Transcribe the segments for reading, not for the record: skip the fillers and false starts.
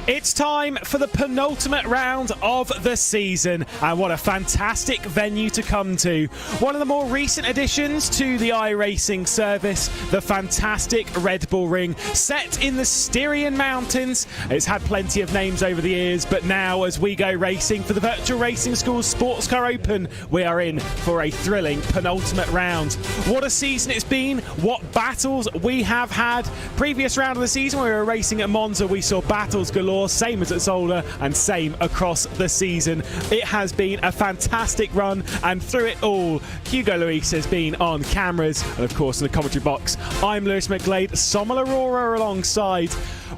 It's time for the penultimate round of the season, and what a fantastic venue to come to. One of the more recent additions to the iRacing service, the fantastic Red Bull Ring, set in the Styrian Mountains. It's had plenty of names over the years, but now as we go racing for the Virtual Racing School Sports Car Open, we are in for a thrilling penultimate round. What a season it's been, what battles we have had. Previous round of the season, we were racing at Monza, we saw battles galore, same as at Zolder and same across the season. It has been a fantastic run, and through it all, Hugo Luis has been on cameras, and of course in the commentary box, I'm Lewis McGlade, Sommel Aurora alongside.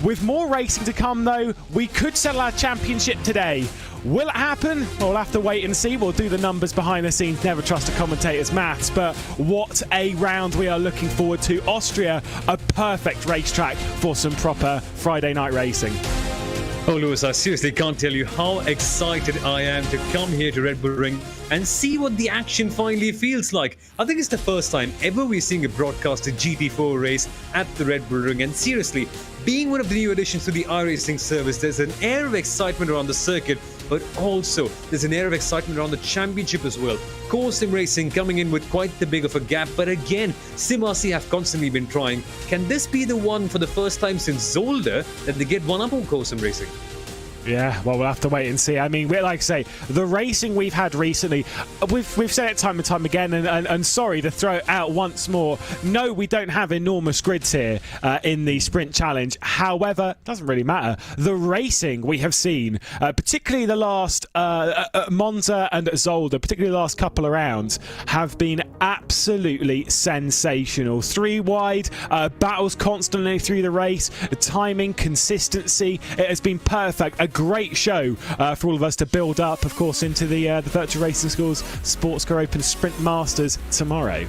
With more racing to come though, we could settle our championship today. Will it happen? Well, we'll have to wait and see. We'll do the numbers behind the scenes. Never trust a commentator's maths, but what a round we are looking forward to. Austria, a perfect racetrack for some proper Friday night racing. Oh, Lewis, I seriously can't tell you how excited I am to come here to Red Bull Ring and see what the action finally feels like. I think it's the first time ever we're seeing a broadcasted GT4 race at the Red Bull Ring, and seriously, being one of the new additions to the iRacing service, there's an air of excitement around the circuit, but also there's an air of excitement around the championship as well. Core Sim Racing coming in with quite the big of a gap, but again, SimRC have constantly been trying. Can this be the one for the first time since Zolder that they get one up on Core Sim Racing? Yeah, well, we'll have to wait and see. I mean, like I say, the racing we've had recently, we've said it time and time again, and sorry to throw it out once more, no, we don't have enormous grids here in the Sprint Challenge. However, it doesn't really matter. The racing we have seen, particularly the last Monza and Zolder, particularly the last couple of rounds, have been absolutely sensational. 3 wide, battles constantly through the race, timing, consistency, it has been perfect. A great show for all of us to build up, of course, into the Virtual Racing School's Sports Car Open Sprint Masters tomorrow.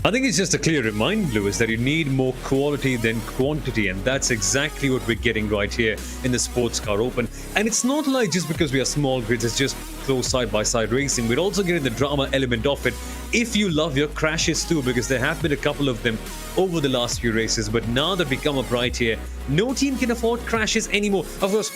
I think it's just a clear reminder, Lewis, that you need more quality than quantity, and that's exactly what we're getting right here in the Sports Car Open. And it's not like just because we are small grids, it's just close side-by-side racing. We're also getting the drama element of it if you love your crashes too, because there have been a couple of them over the last few races. But now that we come up right here, no team can afford crashes anymore. Of course,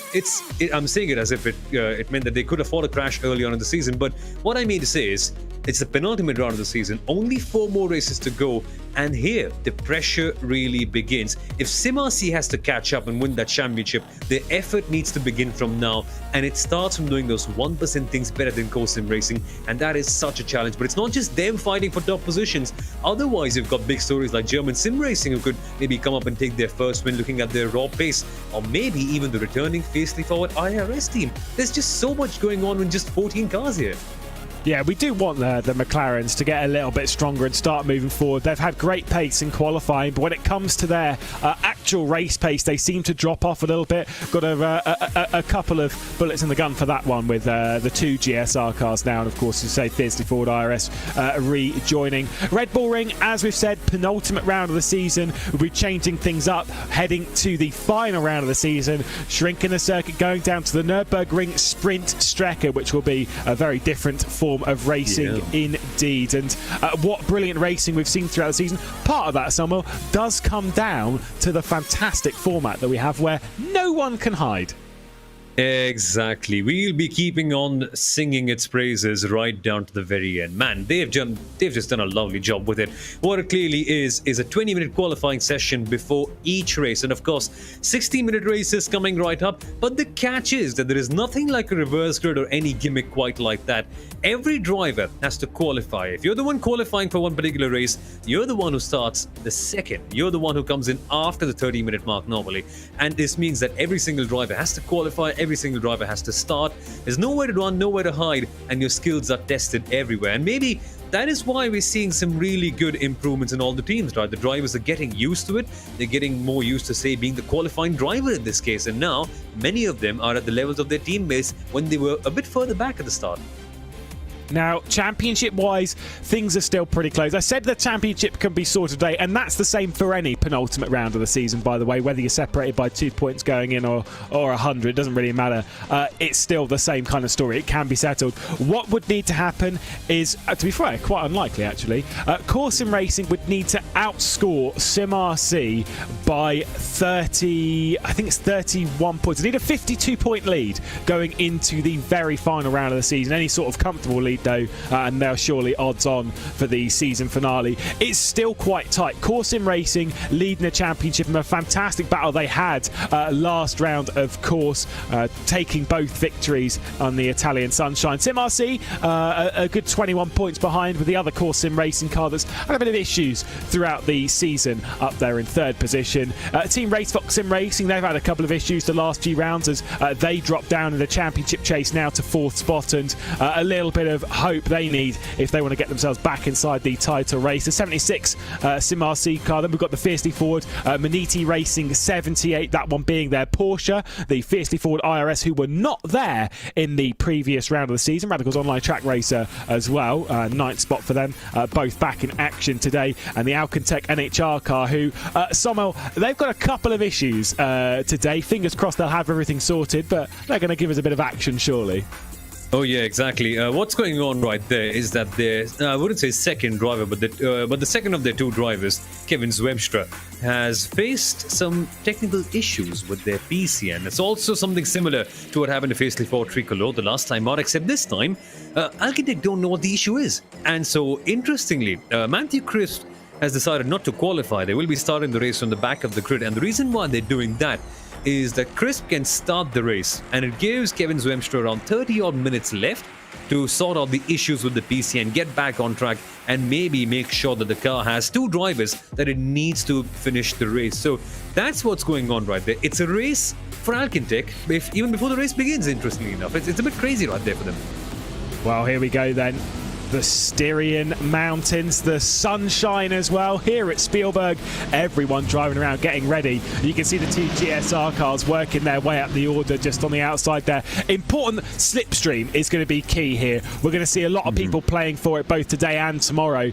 I'm saying it as if it meant that they could afford a crash early on in the season, but what I mean to say is it's the penultimate round of the season, only 4 more races to go, and here the pressure really begins. If SimRC has to catch up and win that championship, the effort needs to begin from now, and it starts from doing those 1% things better than Core Sim Racing, and that is such a challenge. But it's not just them fighting for top positions. Otherwise, you've got big stories like German Sim Racing who could maybe come up and take their first win looking at their raw pace, or maybe even the returning fiercely forward IRS team. There's just so much going on with just 14 cars here. Yeah, we do want the McLarens to get a little bit stronger and start moving forward. They've had great pace in qualifying, but when it comes to their actual race pace, they seem to drop off a little bit. Got a couple of bullets in the gun for that one with the 2 GSR cars now, and of course, you say fiercely forward IRS rejoining. Red Bull Ring, as we've said, penultimate round of the season. We'll be changing things up, heading to the final round of the season, shrinking the circuit, going down to the Nürburgring Sprint Strecke, which will be a very different form of racing indeed. And what brilliant racing we've seen throughout the season. Part of that, Samuel, does come down to the fantastic format that we have where no one can hide. Exactly. We'll be keeping on singing its praises right down to the very end. Man, they've just done a lovely job with it. What it clearly is a 20-minute qualifying session before each race. And of course, 60-minute races coming right up. But the catch is that there is nothing like a reverse grid or any gimmick quite like that. Every driver has to qualify. If you're the one qualifying for one particular race, you're the one who starts the second. You're the one who comes in after the 30-minute mark normally. And this means that every single driver has to qualify. Every single driver has to start. There's nowhere to run, nowhere to hide, and your skills are tested everywhere. And maybe that is why we're seeing some really good improvements in all the teams, right? The drivers are getting used to it. They're getting more used to, say, being the qualifying driver in this case. And now, many of them are at the levels of their teammates when they were a bit further back at the start. Now, championship-wise, things are still pretty close. I said the championship can be sorted today, and that's the same for any penultimate round of the season, by the way, whether you're separated by 2 points going in or 100, it doesn't really matter. It's still the same kind of story. It can be settled. What would need to happen is, to be fair, quite unlikely, actually, Sim Racing would need to outscore SimRC by 30, I think it's 31 points. They need a 52-point lead going into the very final round of the season. Any sort of comfortable lead, though, and they're surely odds on for the season finale. It's still quite tight. Sim Racing leading the championship in a fantastic battle they had last round, of course, taking both victories on the Italian sunshine. SimRC a good 21 points behind, with the other Sim Racing car that's had a bit of issues throughout the season up there in third position. Team RaceSpot Sim Racing, they've had a couple of issues the last few rounds as they drop down in the championship chase now to fourth spot, and a little bit of hope they need if they want to get themselves back inside the title race. The 76 SimRC car, then we've got the Fiercely Forward Maniti Racing 78, that one being their Porsche, the Fiercely Forward IRS, who were not there in the previous round of the season. Radical's Online Track Racer as well, ninth spot for them, both back in action today. And the Alcantech NHR car, who somehow they've got a couple of issues today. Fingers crossed they'll have everything sorted, but they're going to give us a bit of action surely. Oh yeah, exactly. What's going on right there is that their, I wouldn't say second driver, but the second of their two drivers, Kevin Zwemstra, has faced some technical issues with their PC, and it's also something similar to what happened to Fiercely Forward Tricolor the last time out, except this time, Alcantech don't know what the issue is. And so, interestingly, Matthew Crisp has decided not to qualify. They will be starting the race on the back of the grid, and the reason why they're doing that is that Crisp can start the race, and it gives Kevin Zwemstra around 30-odd minutes left to sort out the issues with the PC and get back on track, and maybe make sure that the car has two drivers that it needs to finish the race. So that's what's going on right there. It's a race for Alcantech, even before the race begins, interestingly enough. It's a bit crazy right there for them. Well, here we go then. The Styrian Mountains, the sunshine as well. Here at Spielberg, everyone driving around getting ready. You can see the two GSR cars working their way up the order just on the outside there. Important slipstream is going to be key here. We're going to see a lot of people playing for it both today and tomorrow.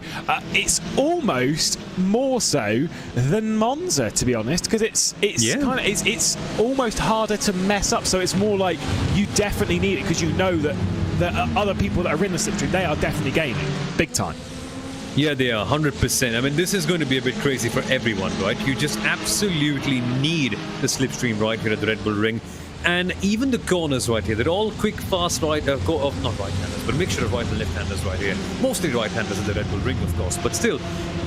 It's almost more so than Monza, to be honest, because it's almost harder to mess up. So it's more like you definitely need it, because you know that the other people that are in the slipstream, they are definitely gaining big time. Yeah, they are 100%. I mean, this is going to be a bit crazy for everyone, right? You just absolutely need the slipstream right here at the Red Bull Ring. And even the corners right here, they're all quick, fast not right-handers, but a mixture of right and left-handers right here. Mostly right-handers in the Red Bull Ring, of course, but still,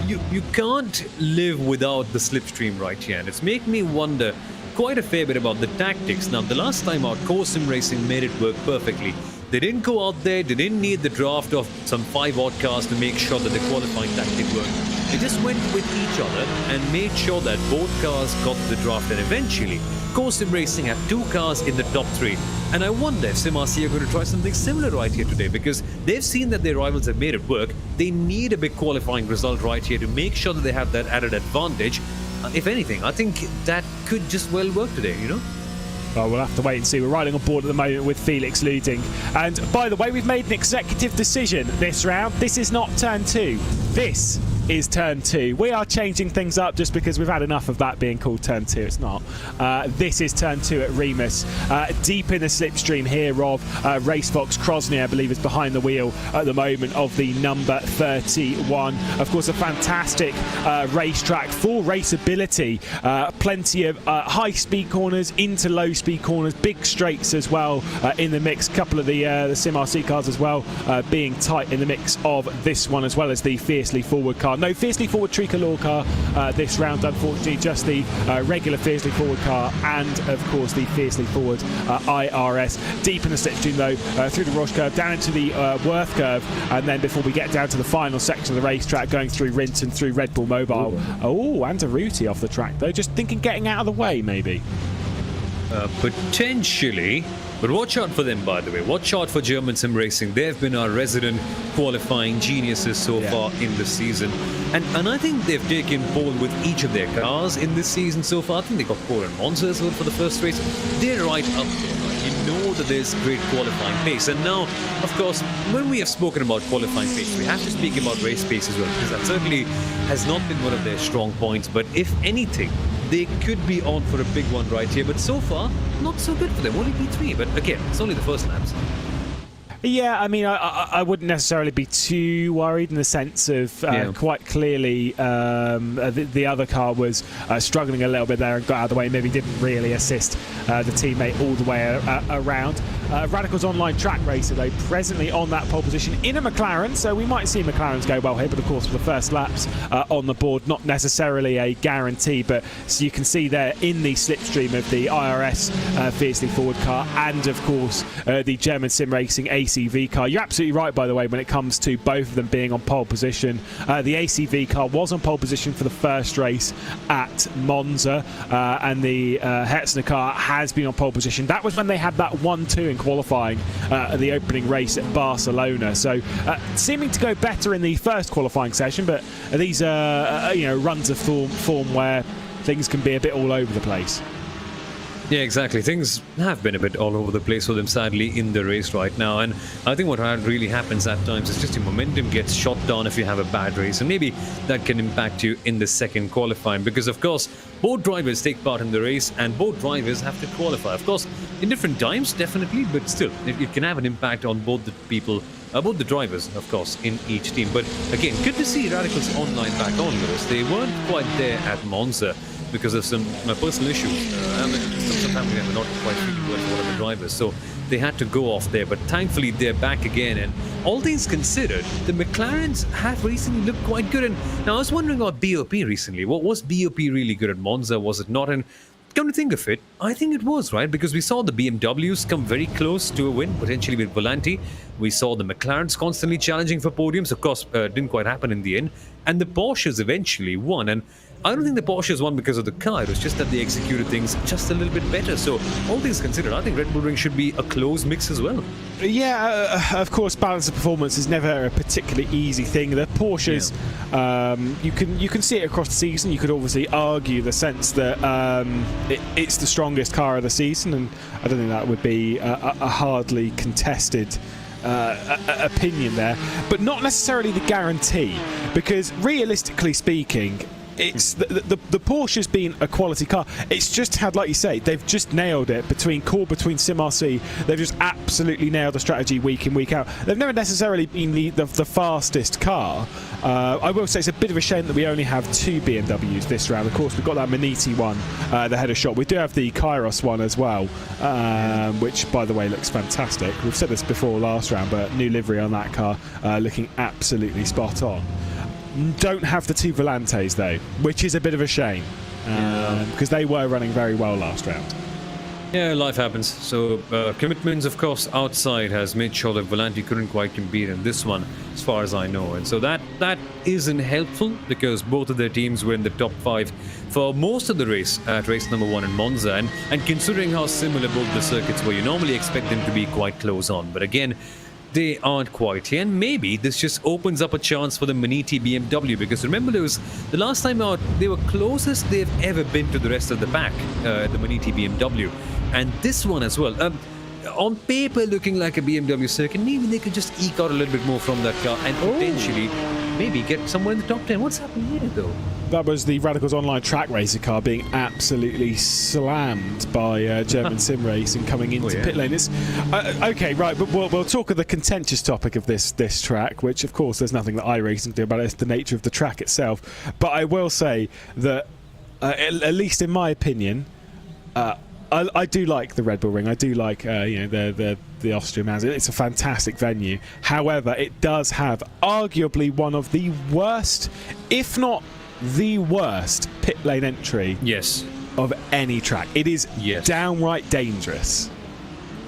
you can't live without the slipstream right here. And it's making me wonder quite a fair bit about the tactics. Now, the last time out, Sim Racing made it work perfectly. They didn't go out there, they didn't need the draft of some 5-odd cars to make sure that the qualifying tactic worked. They just went with each other and made sure that both cars got the draft, and eventually, Sim Racing had two cars in the top 3. And I wonder if SimRC are going to try something similar right here today, because they've seen that their rivals have made it work. They need a big qualifying result right here to make sure that they have that added advantage. If anything, I think that could just well work today, you know? Well, we'll have to wait and see. We're riding on board at the moment with Felix Luding. And by the way, we've made an executive decision this round. This is not turn 2. This is turn 2. We are changing things up just because we've had enough of that being called turn 2. It's not. This is turn 2 at Remus. Deep in the slipstream here of Racefox Krosny, I believe, is behind the wheel at the moment of the number 31. Of course, a fantastic racetrack, full raceability. Plenty of high-speed corners into low-speed corners, big straights as well in the mix. Couple of the SimRC cars as well being tight in the mix of this one, as well as the Fiercely Forward car. No Fiercely Forward Tricolor car this round, unfortunately, just the regular Fiercely Forward car and, of course, the Fiercely Forward IRS. Deep in the slipstream, though, through the Roche curve, down into the Worth curve, and then before we get down to the final section of the racetrack, going through Rinton, through Red Bull Mobile. Oh, and a Ruti off the track, though. Just thinking getting out of the way, maybe. Potentially, but watch out for them, by the way. Watch out for German Sim Racing. They've been our resident qualifying geniuses so far in the season, and I think they've taken pole with each of their cars in this season so far. I think they got pole in Monza as well for the first race. They're right up there. Right? You know that there's great qualifying pace. And now, of course, when we have spoken about qualifying pace, we have to speak about race pace as well, because that certainly has not been one of their strong points. But if anything, they could be on for a big one right here. But so far, not so good for them. Only P3. But again, it's only the first laps. Yeah, I mean, I wouldn't necessarily be too worried in the sense of quite clearly the other car was struggling a little bit there and got out of the way, maybe didn't really assist the teammate all the way around. Radical's online track racer, though, presently on that pole position in a McLaren, so we might see McLarens go well here, but of course for the first laps on the board, not necessarily a guarantee, but so you can see there in the slipstream of the IRS Fiercely Forward car and of course the German Sim Racing ACV car. You're absolutely right, by the way, when it comes to both of them being on pole position. The ACV car was on pole position for the first race at Monza, and the Hetzner car has been on pole position. That was when they had that 1-2 in qualifying the opening race at Barcelona. So seeming to go better in the first qualifying session, but these are runs of form where things can be a bit all over the place. Yeah, exactly. Things have been a bit all over the place for them, sadly, in the race right now. And I think what really happens at times is just your momentum gets shot down if you have a bad race. And maybe that can impact you in the second qualifying. Because, of course, both drivers take part in the race and both drivers have to qualify. Of course, in different times, definitely. But still, it can have an impact on both the people, both the drivers, of course, in each team. But again, good to see Radical's online back on, Lewis. They weren't quite there at Monza because of some personal issues. Some family were not quite feeling well for one of the drivers, so they had to go off there. But thankfully, they're back again. And all things considered, the McLarens have recently looked quite good. And now I was wondering about BOP recently. What was BOP really good at Monza? Was it not? And come to think of it, I think it was, right? Because we saw the BMWs come very close to a win, potentially with Volanti. We saw the McLarens constantly challenging for podiums. Of course, didn't quite happen in the end. And the Porsches eventually won. And I don't think the Porsches won because of the car. It was just that they executed things just a little bit better. So all things considered, I think Red Bull Ring should be a close mix as well. Yeah, of course, balance of performance is never a particularly easy thing. The Porsches, you can see it across the season. You could obviously argue the sense that it's the strongest car of the season, and I don't think that would be a hardly contested opinion there, but not necessarily the guarantee, because realistically speaking, it's the Porsche's been a quality car. It's just had, like you say, they've just nailed it between SimRC. They've just absolutely nailed the strategy week in, week out. They've never necessarily been the fastest car. I will say it's a bit of a shame that we only have two BMWs this round. Of course, we've got that Maniti one, the header shot. We do have the Kairos one as well, which, by the way, looks fantastic. We've said this before last round, but new livery on that car, looking absolutely spot on. Don't have the two Volantes though, which is a bit of a shame, because they were running very well last round. Yeah, life happens. So commitments, of course, outside has made sure that Volanti couldn't quite compete in this one, as far as I know. And so that isn't helpful, because both of their teams were in the top 5 for most of the race at race number 1 in Monza. And considering how similar both the circuits were, you normally expect them to be quite close on. But again, they aren't quite here, and maybe this just opens up a chance for the Maniti BMW, because remember, the last time out, they were closest they've ever been to the rest of the pack, the Maniti BMW, and this one as well. On paper, looking like a BMW circuit, maybe they could just eke out a little bit more from that car and potentially maybe get somewhere in the top 10. What's happening here, though? That was the Radical's online track racer car being absolutely slammed by German Sim Racing coming into pit lane. It's, okay, right, but we'll talk of the contentious topic of this track, which, of course, there's nothing that iRacing can do about it. It's the nature of the track itself. But I will say that, at least in my opinion, I do like the Red Bull Ring. I do like the Austrian Mountains. It's a fantastic venue. However, it does have arguably one of the worst, if not the worst, pit lane entry of any track. It is downright dangerous.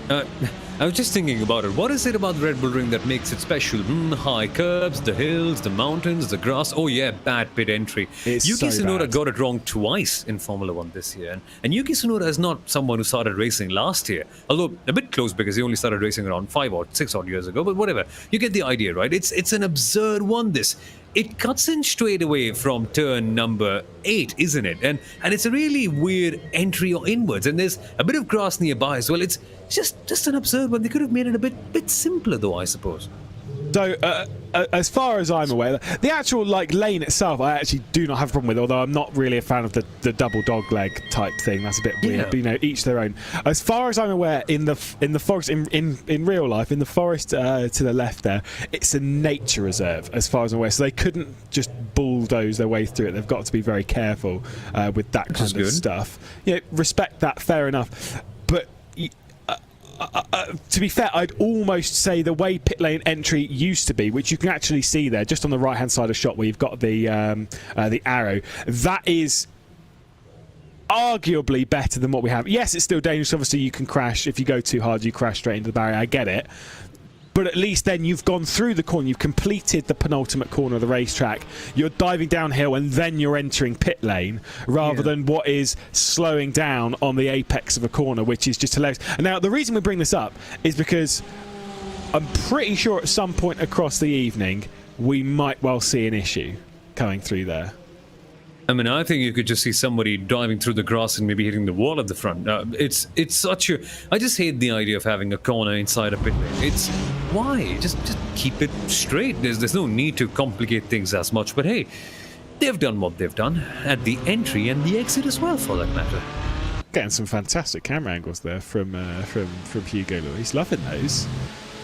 I was just thinking about it. What is it about the Red Bull Ring that makes it special? High curbs, the hills, the mountains, the grass. Oh yeah, bad pit entry. Yuki Tsunoda got it wrong twice in Formula 1 this year. And Yuki Tsunoda is not someone who started racing last year. Although a bit close, because he only started racing around 5 or 6 odd years ago. But whatever. You get the idea, right? It's an absurd one, this. it cuts in straight away from turn number 8, isn't it? And it's a really weird entry or inwards, and there's a bit of grass nearby as well. It's just an absurd one. They could have made it a bit simpler, though, I suppose. So, as far as I'm aware, the actual lane itself, I actually do not have a problem with. Although I'm not really a fan of the double dog leg type thing. That's a bit weird. Yeah. But each their own. As far as I'm aware, in the forest, in real life, in the forest to the left there, it's a nature reserve. As far as I'm aware, so they couldn't just bulldoze their way through it. They've got to be very careful with that kind of stuff. Respect that. Fair enough, but. To be fair, I'd almost say the way pit lane entry used to be, which you can actually see there, just on the right-hand side of the shot where you've got the arrow, that is arguably better than what we have. Yes, it's still dangerous. Obviously, you can crash. If you go too hard, you crash straight into the barrier. I get it. But at least then you've gone through the corner, you've completed the penultimate corner of the racetrack, you're diving downhill and then you're entering pit lane, rather than what is slowing down on the apex of a corner, which is just hilarious. And now the reason we bring this up is because I'm pretty sure at some point across the evening we might well see an issue coming through there. I mean, I think you could just see somebody driving through the grass and maybe hitting the wall at the front. It's such a... I just hate the idea of having a corner inside a pit lane. It's... Why? Just keep it straight. There's no need to complicate things as much. But hey, they've done what they've done at the entry and the exit as well, for that matter. Getting some fantastic camera angles there from Hugo Lewis. He's loving those.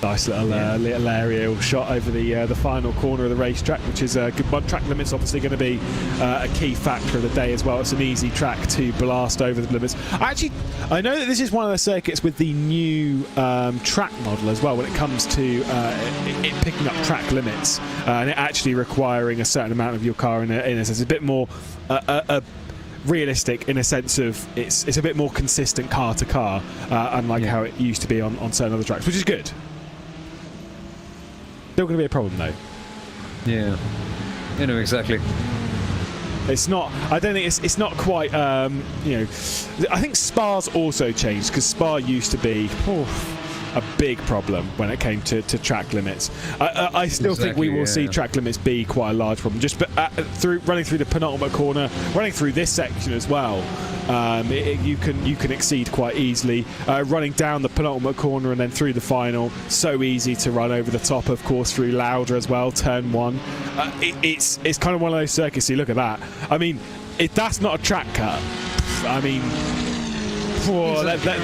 Nice little aerial shot over the final corner of the racetrack, which is a good one. Track limits obviously going to be a key factor of the day as well. It's an easy track to blast over the limits. I know that this is one of the circuits with the new track model as well when it comes to it picking up track limits and it actually requiring a certain amount of your car in a sense. It's a bit more realistic in a sense of it's a bit more consistent car to car, unlike how it used to be on certain other tracks, which is good. Still going to be a problem though. Yeah, exactly. It's not. I don't think it's not quite. I think Spa's also changed because Spa used to be a big problem when it came to track limits. I still think we will see track limits be quite a large problem. Just running through the penultimate corner, running through this section as well. You can exceed quite easily. Running down the penultimate corner and then through the final, so easy to run over the top. Of course, through Lauder as well, turn 1. It's kind of one of those circuits. You look at that. I mean, if that's not a track cut, I mean,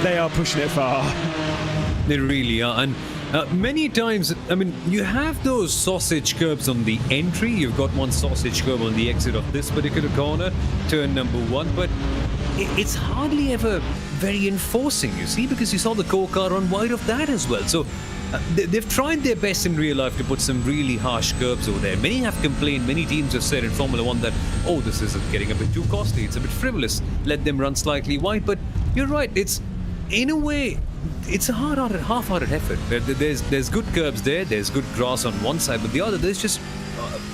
they are pushing it far. They really are, and many times, I mean, you have those sausage curbs on the entry. You've got one sausage curb on the exit of this particular corner, turn number 1, but it's hardly ever very enforcing, you see, because you saw the core car run wide of that as well. So they've tried their best in real life to put some really harsh curbs over there. Many have complained, many teams have said in Formula 1 that, oh, this is getting a bit too costly, it's a bit frivolous, let them run slightly wide. But you're right, it's, in a way, it's a half-hearted effort. There's good curbs there's good grass on one side, but the other, there's just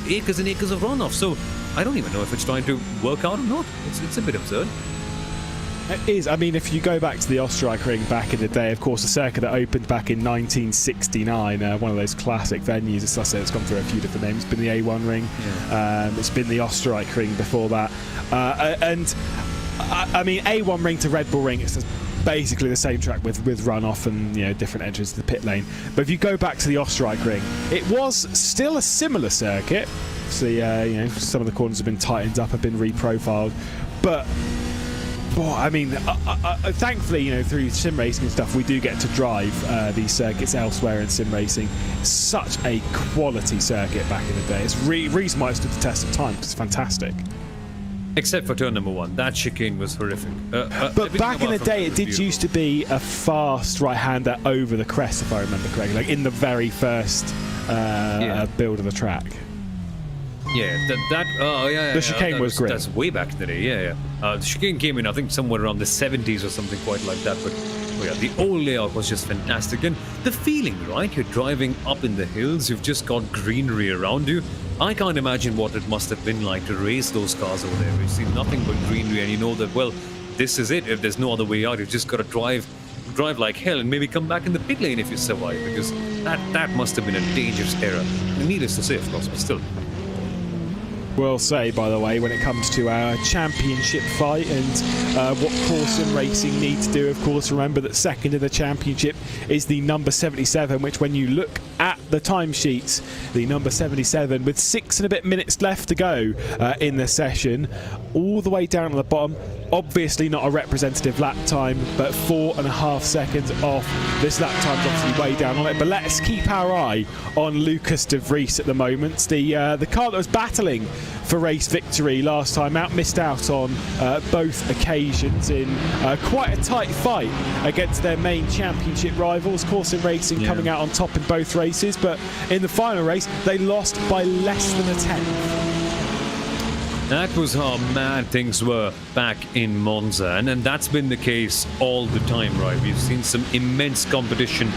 acres and acres of runoff. So I don't even know if it's trying to work out or not. It's a bit absurd. It is. I mean, if you go back to the Österreichring back in the day, of course, a circuit that opened back in 1969, one of those classic venues. As I said, it's gone through a few different names. It's been the A1 Ring. Yeah. It's been the Österreichring before that. And I mean, A1 Ring to Red Bull Ring, it's basically the same track with runoff and different entrances to the pit lane. But if you go back to the Österreichring, it was still a similar circuit. So some of the corners have been tightened up, have been reprofiled, but I mean, thankfully, through sim racing and stuff, we do get to drive these circuits elsewhere in sim racing. Such a quality circuit back in the day. It's reason why it stood the test of time, because it's fantastic. Except for turn number 1, that chicane was horrific. But back in the day, it did used to be a fast right-hander over the crest, if I remember correctly, like in the very first build of the track. Yeah, the chicane was great. That's way back in the day, the chicane came in, I think, somewhere around the 70s or something quite like that, but the old layout was just fantastic. And the feeling, right? You're driving up in the hills, you've just got greenery around you. I can't imagine what it must have been like to race those cars over there. You see nothing but greenery, and you know that, well, this is it. If there's no other way out, you've just got to drive like hell and maybe come back in the pit lane if you survive, because that must have been a dangerous era. Needless to say, of course, but still. will say, by the way, when it comes to our championship fight and what course and racing need to do. Of course, remember that second in the championship is the number 77, which when you look at the timesheets, the number 77 with 6 and a bit minutes left to go in the session, all the way down at the bottom. Obviously not a representative lap time, but 4.5 seconds off. This lap time's obviously way down on it, but let's keep our eye on Lucas de Vries at the moment. The car that was battling for race victory last time out, missed out on both occasions in quite a tight fight against their main championship rivals. Course and Racing coming out on top in both races, but in the final race they lost by less than a tenth. That was how mad things were back in Monza, and that's been the case all the time, right? We've seen some immense competition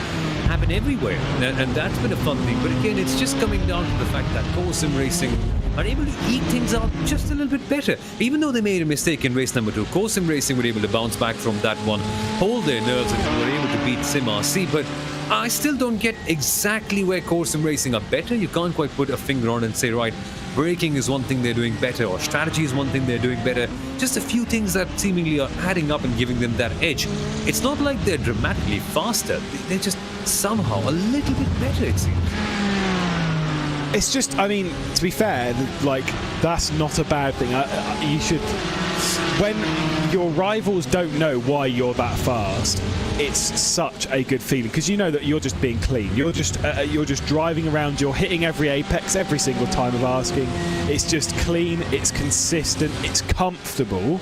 happen everywhere, and that's been a fun thing. But again, it's just coming down to the fact that Course and Racing are able to eke things out just a little bit better. Even though they made a mistake in race number 2, Course and Racing were able to bounce back from that one, hold their nerves, and were able to beat SimRC. But I still don't get exactly where Course and Racing are better. You can't quite put a finger on it and say, right, braking is one thing they're doing better, or strategy is one thing they're doing better. Just a few things that seemingly are adding up and giving them that edge. It's not like they're dramatically faster. They're just somehow a little bit better, it seems. It's just, I mean, to be fair, like, that's not a bad thing. You should, when your rivals don't know why you're that fast, it's such a good feeling, because you know that you're just being clean. You're just driving around. You're hitting every apex every single time of asking. It's just clean. It's consistent. It's comfortable.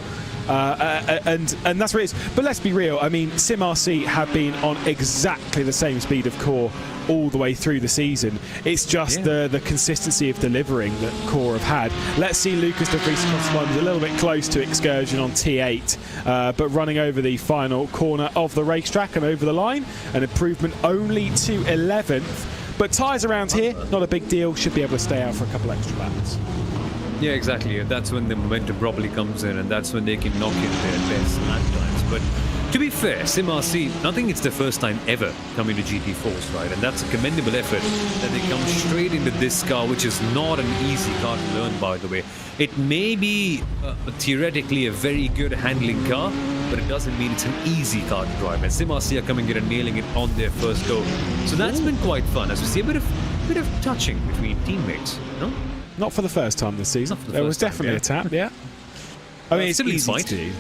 And that's what it is. But let's be real. I mean, SimRC have been on exactly the same speed of Core all the way through the season. It's just the consistency of delivering that Core have had. Let's see Lucas de Vries cross one. A little bit close to excursion on T8, but running over the final corner of the racetrack and over the line. An improvement only to 11th. But tyres around here, not a big deal. Should be able to stay out for a couple extra laps. Yeah, exactly. And that's when the momentum probably comes in, and that's when they can knock in their best lap times. But to be fair, SimRC, I think it's the first time ever coming to GT Force, right? And that's a commendable effort that they come straight into this car, which is not an easy car to learn, by the way. It may be theoretically a very good handling car, but it doesn't mean it's an easy car to drive. And SimRC are coming in and nailing it on their first go. So that's been quite fun, as we see a bit of touching between teammates, you know? Not for the first time this season. There was definitely a tap, yeah. I mean, it's easy to do.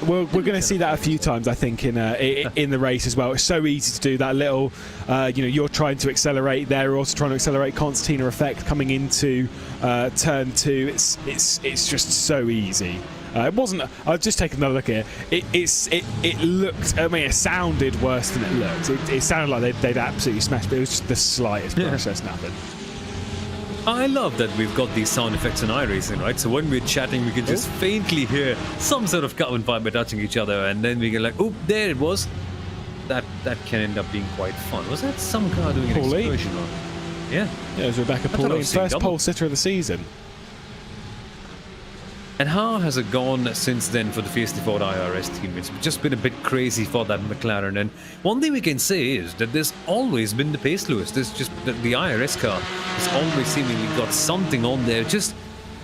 We're going to see that a few times, I think, in the race as well. It's so easy to do that little, you're trying to accelerate, they're also trying to accelerate, concertina effect coming into turn 2. It's just so easy. It wasn't. I've just taken another look here. It looked. I mean, it sounded worse than it looked. It sounded like they'd absolutely smashed, but it was just the slightest process, nothing. I love that we've got these sound effects in iRacing, right? So when we're chatting, we can just faintly hear some sort of carbon fiber touching each other, and then we get like, oh, there it was. That can end up being quite fun. Was that some car doing an explosion on? Yeah. Yeah, it was Rebecca Pauline, first pole sitter of the season. And how has it gone since then for the Fiesta Ford IRS team? It's just been a bit crazy for that McLaren. And one thing we can say is that there's always been the pace, Lewis. There's just the IRS car has always seemingly got something on there. Just,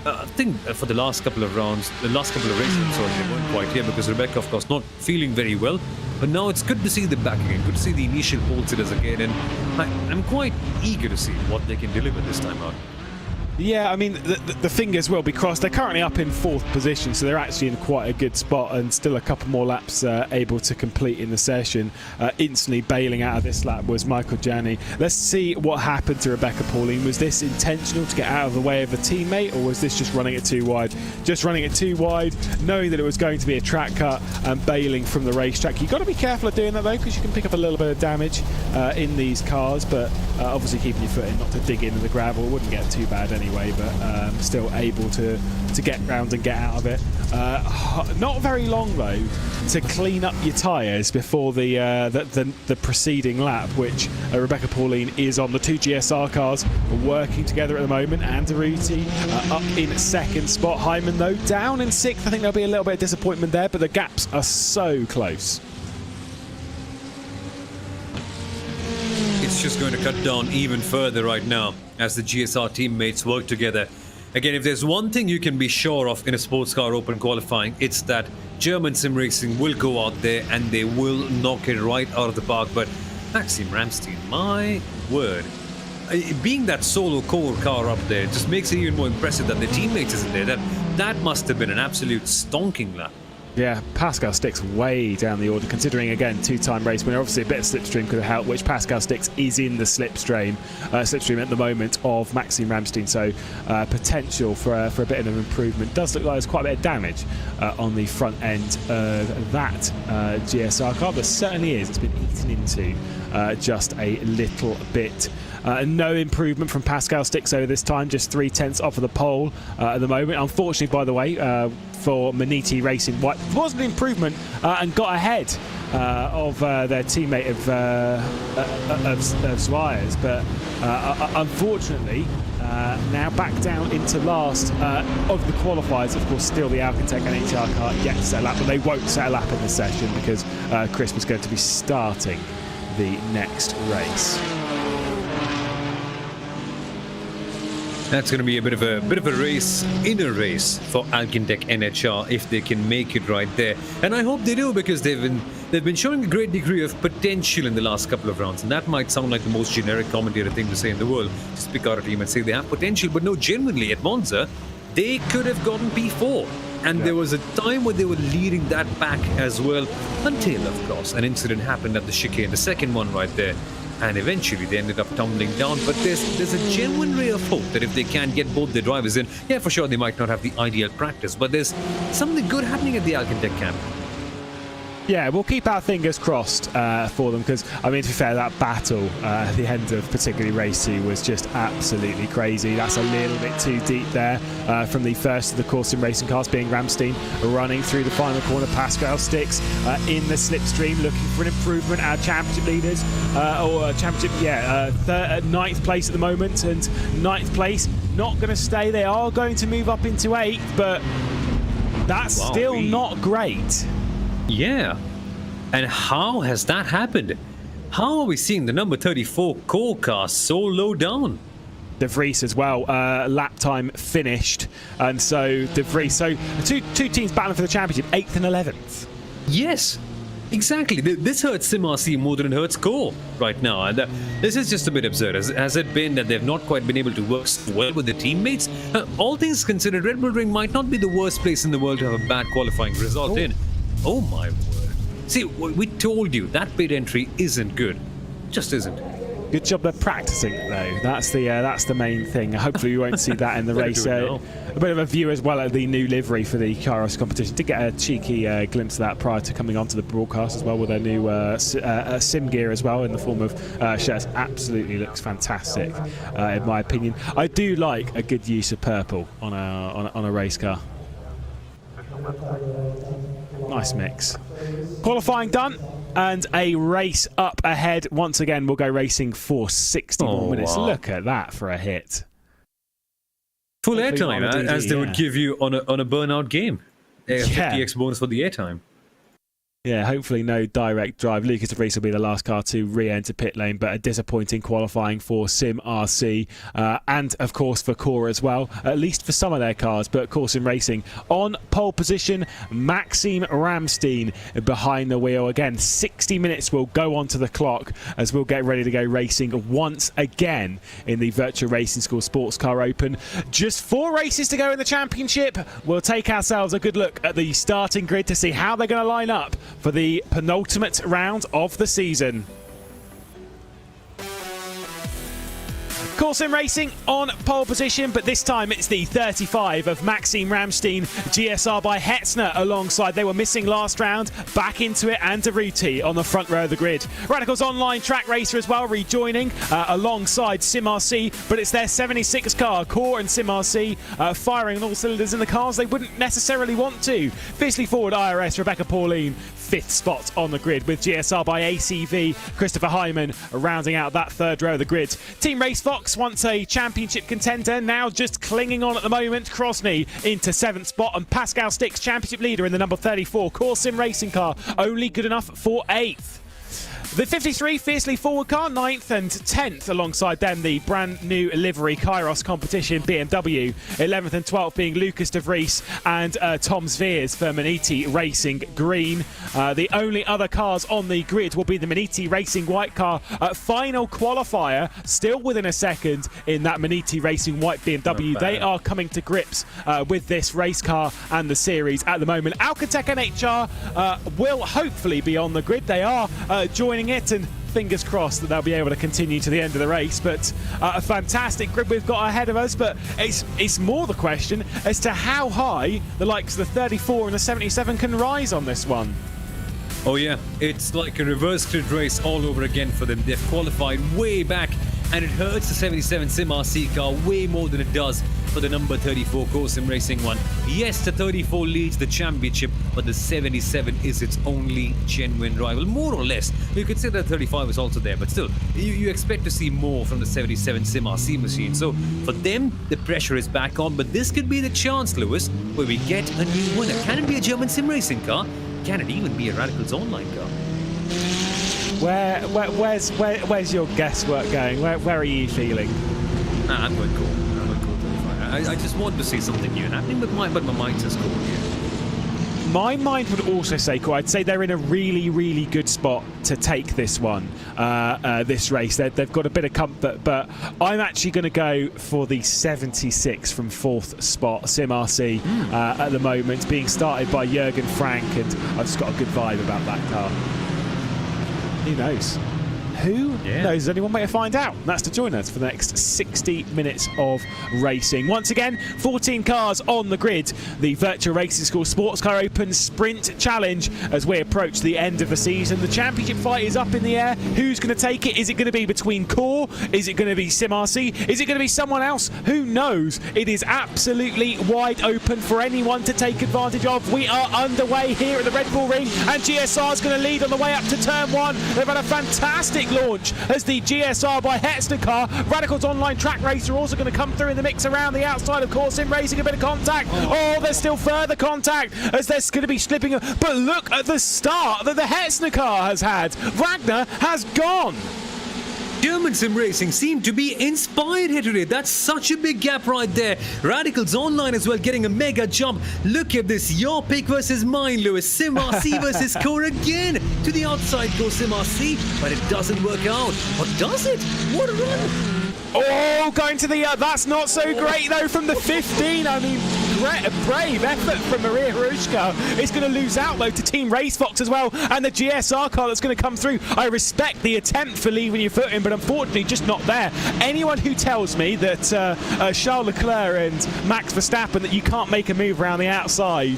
I think for the last couple of rounds, the last couple of races, they weren't quite here because Rebecca, of course, not feeling very well. But now it's good to see them back again. Good to see the initial pole sitters again. And I'm quite eager to see what they can deliver this time out. Yeah, I mean, the fingers will be crossed. They're currently up in 4th position, so they're actually in quite a good spot, and still a couple more laps able to complete in the session. Instantly bailing out of this lap was Michael Janney. Let's see what happened to Rebecca Pauline. Was this intentional to get out of the way of a teammate, or was this just running it too wide? Just running it too wide, knowing that it was going to be a track cut, and bailing from the racetrack. You've got to be careful of doing that, though, because you can pick up a little bit of damage in these cars, but obviously keeping your foot in, not to dig into the gravel. It wouldn't get too bad anyway. But still able to get round and get out of it. Not very long though to clean up your tyres before the preceding lap, which Rebecca Pauline is on. The 2 GSR cars working together at the moment. Anderuti up in 2nd spot. Hyman though down in 6th. I think there'll be a little bit of disappointment there, but the gaps are so close. It's is just going to cut down even further right now as the GSR teammates work together. Again, if there's one thing you can be sure of in a sports car open qualifying, it's that German sim racing will go out there and they will knock it right out of the park. But Maxim Ramstein, my word, being that solo core car up there just makes it even more impressive that the teammates isn't there. That must have been an absolute stonking lap. Yeah, Pascal Stix way down the order, considering, again, two-time race winner. Obviously, a bit of slipstream could have helped, which Pascal Stix is in the slipstream at the moment of Maxime Ramstein, so potential for a bit of an improvement. Does look like there's quite a bit of damage on the front end of that GSR car, but certainly is. It's been eaten into just a little bit. No improvement from Pascal Stix over this time, just 0.3 off of the pole at the moment. Unfortunately, by the way, for Maniti Racing, White was an improvement and got ahead of their teammate of Swires, but unfortunately now back down into last of the qualifiers. Of course, still the Alcantech NHR car yet to set a lap, but they won't set a lap in the session because Chris was going to be starting the next race. That's going to be a bit of a race in a race for Alcantech NHR if they can make it right there, and I hope they do, because they've been showing a great degree of potential in the last couple of rounds, and that might sound like the most generic commentator thing to say in the world. Just pick out a team and say they have potential, but no, genuinely at Monza they could have gotten P4, and there was a time when they were leading that back as well, until of course an incident happened at the chicane, the second one right there. And eventually they ended up tumbling down. But there's a genuine ray of hope that if they can get both their drivers in, yeah, for sure they might not have the ideal practice, but there's something good happening at the Alcantech camp. Yeah, we'll keep our fingers crossed for them, because, I mean, to be fair, that battle at the end of particularly race 2 was just absolutely crazy. That's a little bit too deep there from the first of the course in racing cars, being Ramstein running through the final corner. Pascal Stix in the slipstream looking for an improvement. Our championship leaders, ninth place at the moment, and ninth place not going to stay. They are going to move up into 8th, but that's still not great. Yeah, and how has that happened? How are we seeing the number 34 core car so low down? De Vries as well, lap time finished, and so De Vries, so two teams battling for the championship, 8th and 11th. Yes, exactly. This hurts SimRC more than it hurts core right now, and this is just a bit absurd. Has it been that they've not quite been able to work so well with their teammates? All things considered, Red Bull Ring might not be the worst place in the world to have a bad qualifying result in. Oh my word. See, we told you that pit entry isn't good. Just isn't. Good job they're practicing, though. That's the main thing. Hopefully we won't see that in the race. A bit of a view as well at the new livery for the Kairos competition. Did get a cheeky glimpse of that prior to coming onto the broadcast as well, with their new sim gear as well in the form of shirts. Absolutely looks fantastic, in my opinion. I do like a good use of purple on a race car. Nice mix. Qualifying done, and a race up ahead. Once again, we'll go racing for 60 more minutes. Wow. Look at that for a hit. Full airtime, as they would give you on a burnout game. 50x bonus for the airtime. Yeah, hopefully no direct drive. Lucas De Vries will be the last car to re-enter pit lane, but a disappointing qualifying for SimRC and, of course, for Core as well, at least for some of their cars. But, of course, in racing, on pole position, Maxime Ramstein behind the wheel. Again, 60 minutes will go onto the clock as we'll get ready to go racing once again in the Virtual Racing School Sports Car Open. Just 4 races to go in the championship. We'll take ourselves a good look at the starting grid to see how they're going to line up for the penultimate round of the season. Course in racing on pole position, but this time it's the 35 of Maxime Ramstein, GSR by Hetzner alongside. They were missing last round, back into it, and Deruti on the front row of the grid. Radical's online track racer as well, rejoining alongside SimRC, but it's their 76 car, Core and SimRC, firing on all cylinders in the cars they wouldn't necessarily want to. Fiercely forward IRS, Rebecca Pauline, 5th spot on the grid, with GSR by ACV, Christopher Hyman rounding out that 3rd row of the grid. Team Race Fox, once a championship contender, now just clinging on at the moment. Crosney into 7th spot, and Pascal Stix, championship leader in the number 34 Core Sim racing car, only good enough for 8th. The 53 Fiercely Forward car, 9th and 10th alongside them, the brand new livery Kairos competition BMW, 11th and 12th being Lucas de Vries and Tom Sveers for Maniti Racing Green. The only other cars on the grid will be the Maniti Racing White car. Final qualifier, still within a second in that Maniti Racing White BMW. They are coming to grips with this race car and the series at the moment. Alcatec NHR will hopefully be on the grid. They are joining it, and fingers crossed that they'll be able to continue to the end of the race. But a fantastic grid we've got ahead of us, but it's more the question as to how high the likes of the 34 and the 77 can rise on this one. Oh yeah, it's like a reverse grid race all over again for them. They've qualified way back, and it hurts the 77 Sim RC car way more than it does for the number 34 Sim Racing one. Yes, the 34 leads the championship, but the 77 is its only genuine rival, more or less. You could say that 35 is also there, but still, you expect to see more from the 77 Sim RC machine. So for them, the pressure is back on, but this could be the chance, Lewis, where we get a new winner. Can it be a German sim racing car? Can it even be a Radicals Online car? Where's your guesswork going? Where are you feeling? Nah, I'm going cool. I'm going cool 35. I just want to see something new happening, but my mind says cool here. My mind would also say cool. I'd say they're in a really, really good spot to take this one, this race. They've got a bit of comfort, but I'm actually going to go for the 76 from 4th spot, Sim RC, at the moment, being started by Jürgen Frank, and I've just got a good vibe about that car. Who knows? Who knows? There's only one way to find out. That's to join us for the next 60 minutes of racing. Once again, 14 cars on the grid. The Virtual Racing School Sports Car Open Sprint Challenge as we approach the end of the season. The championship fight is up in the air. Who's going to take it? Is it going to be between Core? Is it going to be Sim RC? Is it going to be someone else? Who knows? It is absolutely wide open for anyone to take advantage of. We are underway here at the Red Bull Ring, and GSR is going to lead on the way up to turn 1. They've had a fantastic launch as the GSR by Hetzner car. Radicals Online Track Racer also going to come through in the mix around the outside, of course, in racing a bit of contact. Oh, there's still further contact as there's going to be slipping. But look at the start that the Hetzner car has had. Wagner has gone. German sim racing seemed to be inspired here today. That's such a big gap right there. Radicals Online as well getting a mega jump. Look at this. Your pick versus mine, Lewis. Sim RC versus Core again. To the outside goes Sim RC, but it doesn't work out. Or does it? What a run. Oh, going to the... that's not so great, though, from the 15. I mean, brave effort from Maria Harushka. It's going to lose out, though, to Team RaceFox as well. And the GSR car that's going to come through. I respect the attempt for leaving your foot in, but unfortunately just not there. Anyone who tells me that Charles Leclerc and Max Verstappen, that you can't make a move around the outside...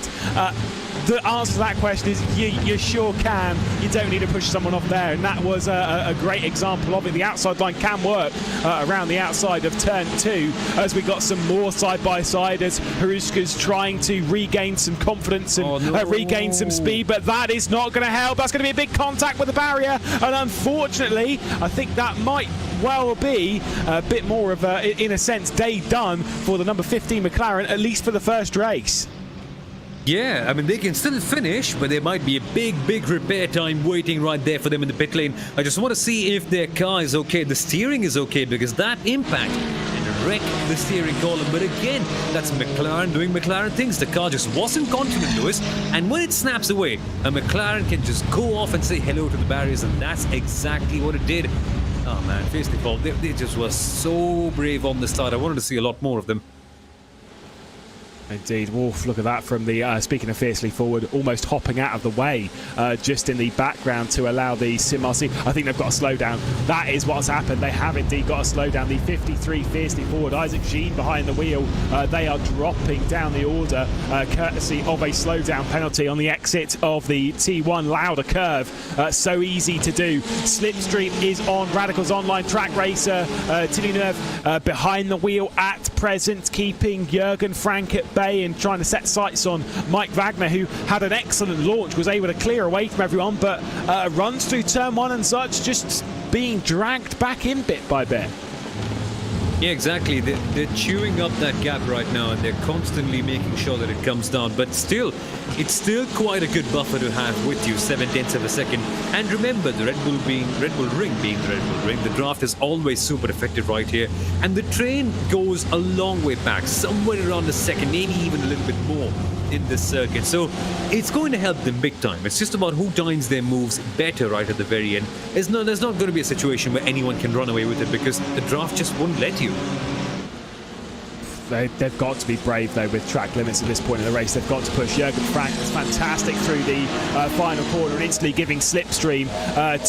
the answer to that question is you sure can. You don't need to push someone off there, and that was a great example of it. The outside line can work around the outside of turn 2 as we got some more side-by-side as Harushka's trying to regain some confidence and regain some speed, but that is not going to help. That's going to be a big contact with the barrier, and unfortunately I think that might well be a bit more of a, in a sense, day done for the number 15 McLaren, at least for the first race. Yeah, I mean, they can still finish, but there might be a big repair time waiting right there for them in the pit lane. I just want to see if their car is okay, the steering is okay, because that impact can wreck the steering column. But again, that's McLaren doing McLaren things. The car just wasn't confident, Lewis, and when it snaps away, a McLaren can just go off and say hello to the barriers, and that's exactly what it did. Oh man, Fiercely Forward, they just were so brave on the start. I wanted to see a lot more of them. Indeed, Wolf, look at that from the, speaking of Fiercely Forward, almost hopping out of the way just in the background to allow the Sim RC. I think they've got a slowdown. That is what's happened. They have indeed got a slowdown. The 53 Fiercely Forward, Isaac Jean behind the wheel, they are dropping down the order courtesy of a slowdown penalty on the exit of the T1 Lauder curve. So easy to do. Slipstream is on. Radicals Online Track Racer, Tilly behind the wheel at present, keeping Jürgen Frank at bay and trying to set sights on Mike Wagner, who had an excellent launch, was able to clear away from everyone, but runs through turn 1 and such, just being dragged back in bit by bit. Yeah, exactly. They're chewing up that gap right now, and they're constantly making sure that it comes down. But still, it's still quite a good buffer to have with you, 7/10 of a second. And remember, the Red Bull Ring being the Red Bull Ring, the draft is always super effective right here. And the train goes a long way back, somewhere around a second, maybe even a little bit more in this circuit. So it's going to help them big time. It's just about who times their moves better right at the very end. There's not going to be a situation where anyone can run away with it because the draft just won't let you. They've got to be brave, though, with track limits at this point in the race. They've got to push. Jürgen Frank was fantastic through the final corner and instantly giving slipstream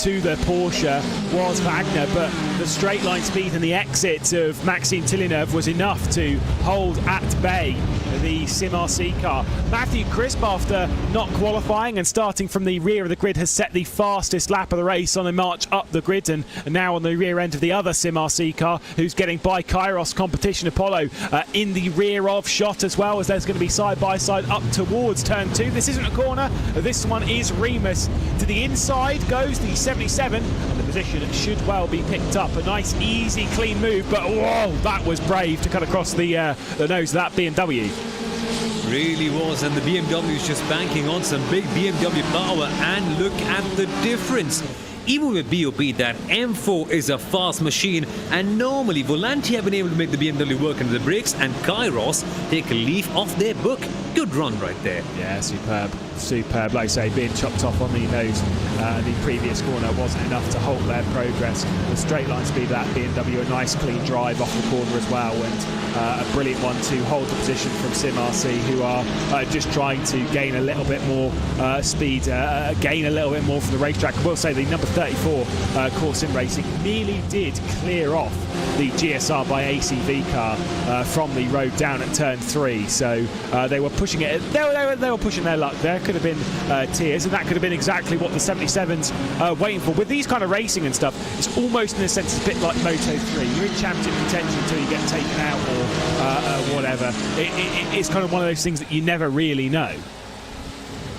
to the Porsche was Wagner, but the straight line speed and the exit of Maxime Villeneuve was enough to hold at bay the SimRC car. Matthew Crisp, after not qualifying and starting from the rear of the grid, has set the fastest lap of the race on a march up the grid, and now on the rear end of the other SimRC car, who's getting by Kairos Competition Apollo in the rear of shot, as well as there's going to be side-by-side up towards turn 2. This isn't a corner, this one is Remus. To the inside goes the 77, and the position should well be picked up. A nice, easy, clean move, but whoa, that was brave to cut across the nose of that BMW. Really was, and the BMW is just banking on some big BMW power, and look at the difference. Even with BOP, that M4 is a fast machine, and normally Volanti have been able to make the BMW work under the brakes, and Kairos take a leaf off their book. Good run right there. Yeah, superb. Superb. Like I say, being chopped off on the nose the previous corner wasn't enough to halt their progress. The straight line speed of that BMW, a nice clean drive off the corner as well, and a brilliant one to hold the position from SimRC, who are just trying to gain a little bit more speed, gain a little bit more from the racetrack. I will say the number 34 Core Sim Racing nearly did clear off the GSR by ACV car from the road down at turn 3, so they were pushing it. They were pushing their luck. There could have been tears, and that could have been exactly what the 77's waiting for. With these kind of racing and stuff, it's almost in a sense a bit like Moto3. You're in championship contention until you get taken out or whatever. It's kind of one of those things that you never really know.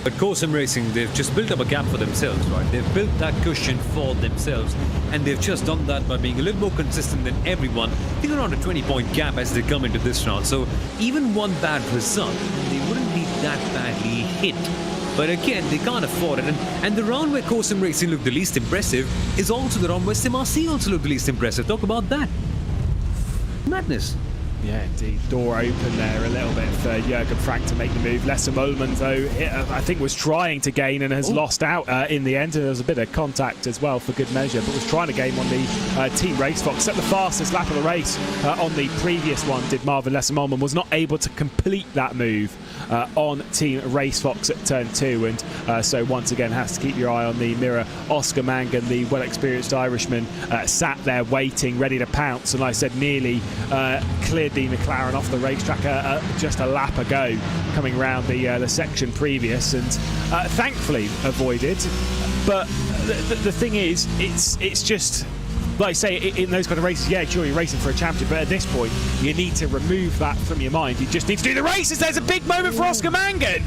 But Core Sim Racing, they've just built up a gap for themselves, right? They've built that cushion for themselves, and they've just done that by being a little more consistent than everyone. I think around a 20-point gap as they come into this round. So even one bad result, they wouldn't be that badly hit. But again, they can't afford it. And the round where Core Sim Racing looked the least impressive is also the round where SimRC also looked the least impressive. Talk about that. Madness. Yeah, indeed. Door open there a little bit for Jürgen Frank to make the move. Lesser Mollman, though, I think was trying to gain and has lost out in the end. And there was a bit of contact as well for good measure, but was trying to gain on the Team RaceFox. Set the fastest lap of the race on the previous one, did Marvin Lesser Mollman. Was not able to complete that move on Team RaceFox at turn 2, and so once again has to keep your eye on the mirror. Oscar Mangan, the well-experienced Irishman, sat there waiting, ready to pounce, and like I said, nearly cleared the McLaren off the racetrack just a lap ago, coming around the section previous, and thankfully avoided. But the thing is, it's just, like I say, in those kind of races, yeah, sure, you're racing for a championship, but at this point, you need to remove that from your mind. You just need to do the races. There's a big moment for Oscar Mangan.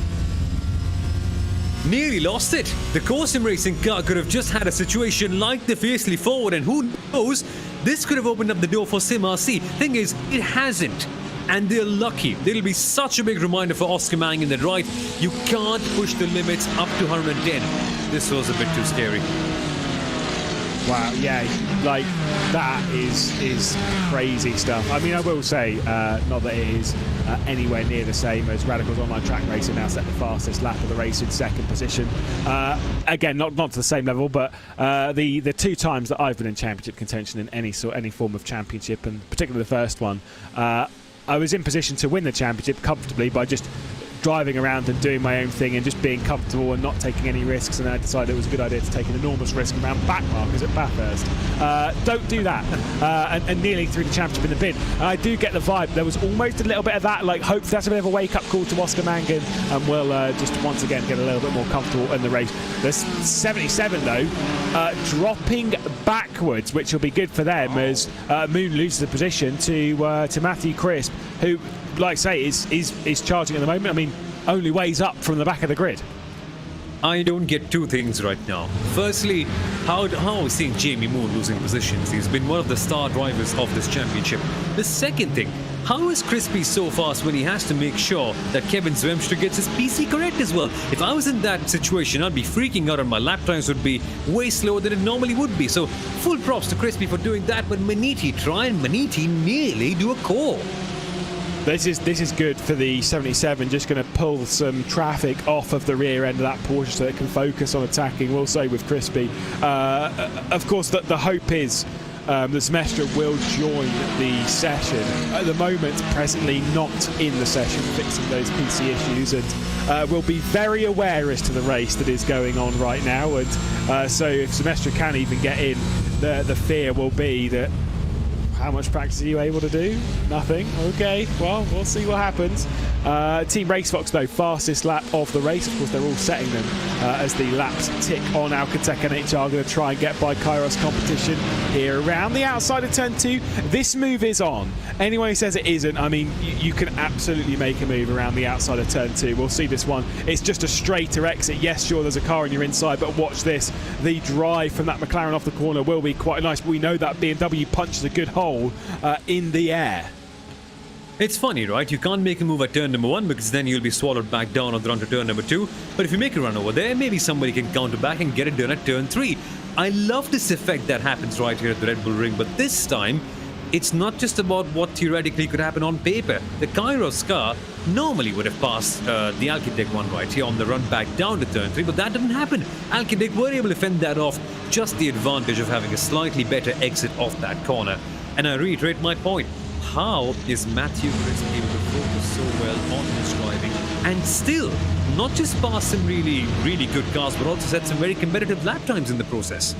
Nearly lost it. The Core Sim Racing car could have just had a situation like the Fiercely Forward, and who knows, this could have opened up the door for SimRC. Thing is, it hasn't. And they're lucky. It'll be such a big reminder for Oscar Mangan that, right, you can't push the limits up to 110. This was a bit too scary. Wow, yeah, like that is crazy stuff. I mean, I will say, not that it is anywhere near the same as Radical's Online Track Racing now set the fastest lap of the race in second position. Again, not to the same level, but the two times that I've been in championship contention in any form of championship, and particularly the first one, I was in position to win the championship comfortably by just driving around and doing my own thing and just being comfortable and not taking any risks, and then I decided it was a good idea to take an enormous risk around back markers at Bathurst. Don't do that, and nearly through the championship in the bin. I do get the vibe there was almost a little bit of that, like hope that's a bit of a wake-up call to Oscar Mangan, and we'll just once again get a little bit more comfortable in the race. The 77 though dropping backwards, which will be good for them as Moon loses the position to Matthew Crisp, who, like I say, is charging at the moment. I mean, only ways up from the back of the grid. I don't get two things right now. Firstly, how is seeing Jamie Moore losing positions? He's been one of the star drivers of this championship. The second thing, how is Crispy so fast when he has to make sure that Kevin Zwemstra gets his PC correct as well? If I was in that situation, I'd be freaking out and my lap times would be way slower than it normally would be. So full props to Crispy for doing that, but Maniti nearly do a call. This is good for the 77, just going to pull some traffic off of the rear end of that Porsche so it can focus on attacking. We'll say with Crispy. Of course, the hope is that Zemestra will join the session. At the moment, presently not in the session, fixing those PC issues, and will be very aware as to the race that is going on right now. And so if Zemestra can even get in, the fear will be that how much practice are you able to do? Nothing. Okay, well, we'll see what happens. Team RaceFox, though, fastest lap of the race. Of course, they're all setting them as the laps tick on. Alcatec NHR going to try and get by Kairos competition here around the outside of turn 2. This move is on. Anyone who says it isn't, I mean, you can absolutely make a move around the outside of turn 2. We'll see this one. It's just a straighter exit. Yes, sure, there's a car on your inside, but watch this. The drive from that McLaren off the corner will be quite nice. We know that BMW punches a good hole in the air. It's funny, right? You can't make a move at turn number 1 because then you'll be swallowed back down on the run to turn number 2. But if you make a run over there, maybe somebody can counter back and get it done at turn 3. I love this effect that happens right here at the Red Bull Ring, but this time it's not just about what theoretically could happen on paper. The Kairos car normally would have passed the Alcatec one right here on the run back down to turn 3, but that didn't happen. Alcatec were able to fend that off, just the advantage of having a slightly better exit off that corner. And I reiterate my point. How is Matthew Crisp able to focus so well on his driving and still not just pass some really, really good cars, but also set some very competitive lap times in the process?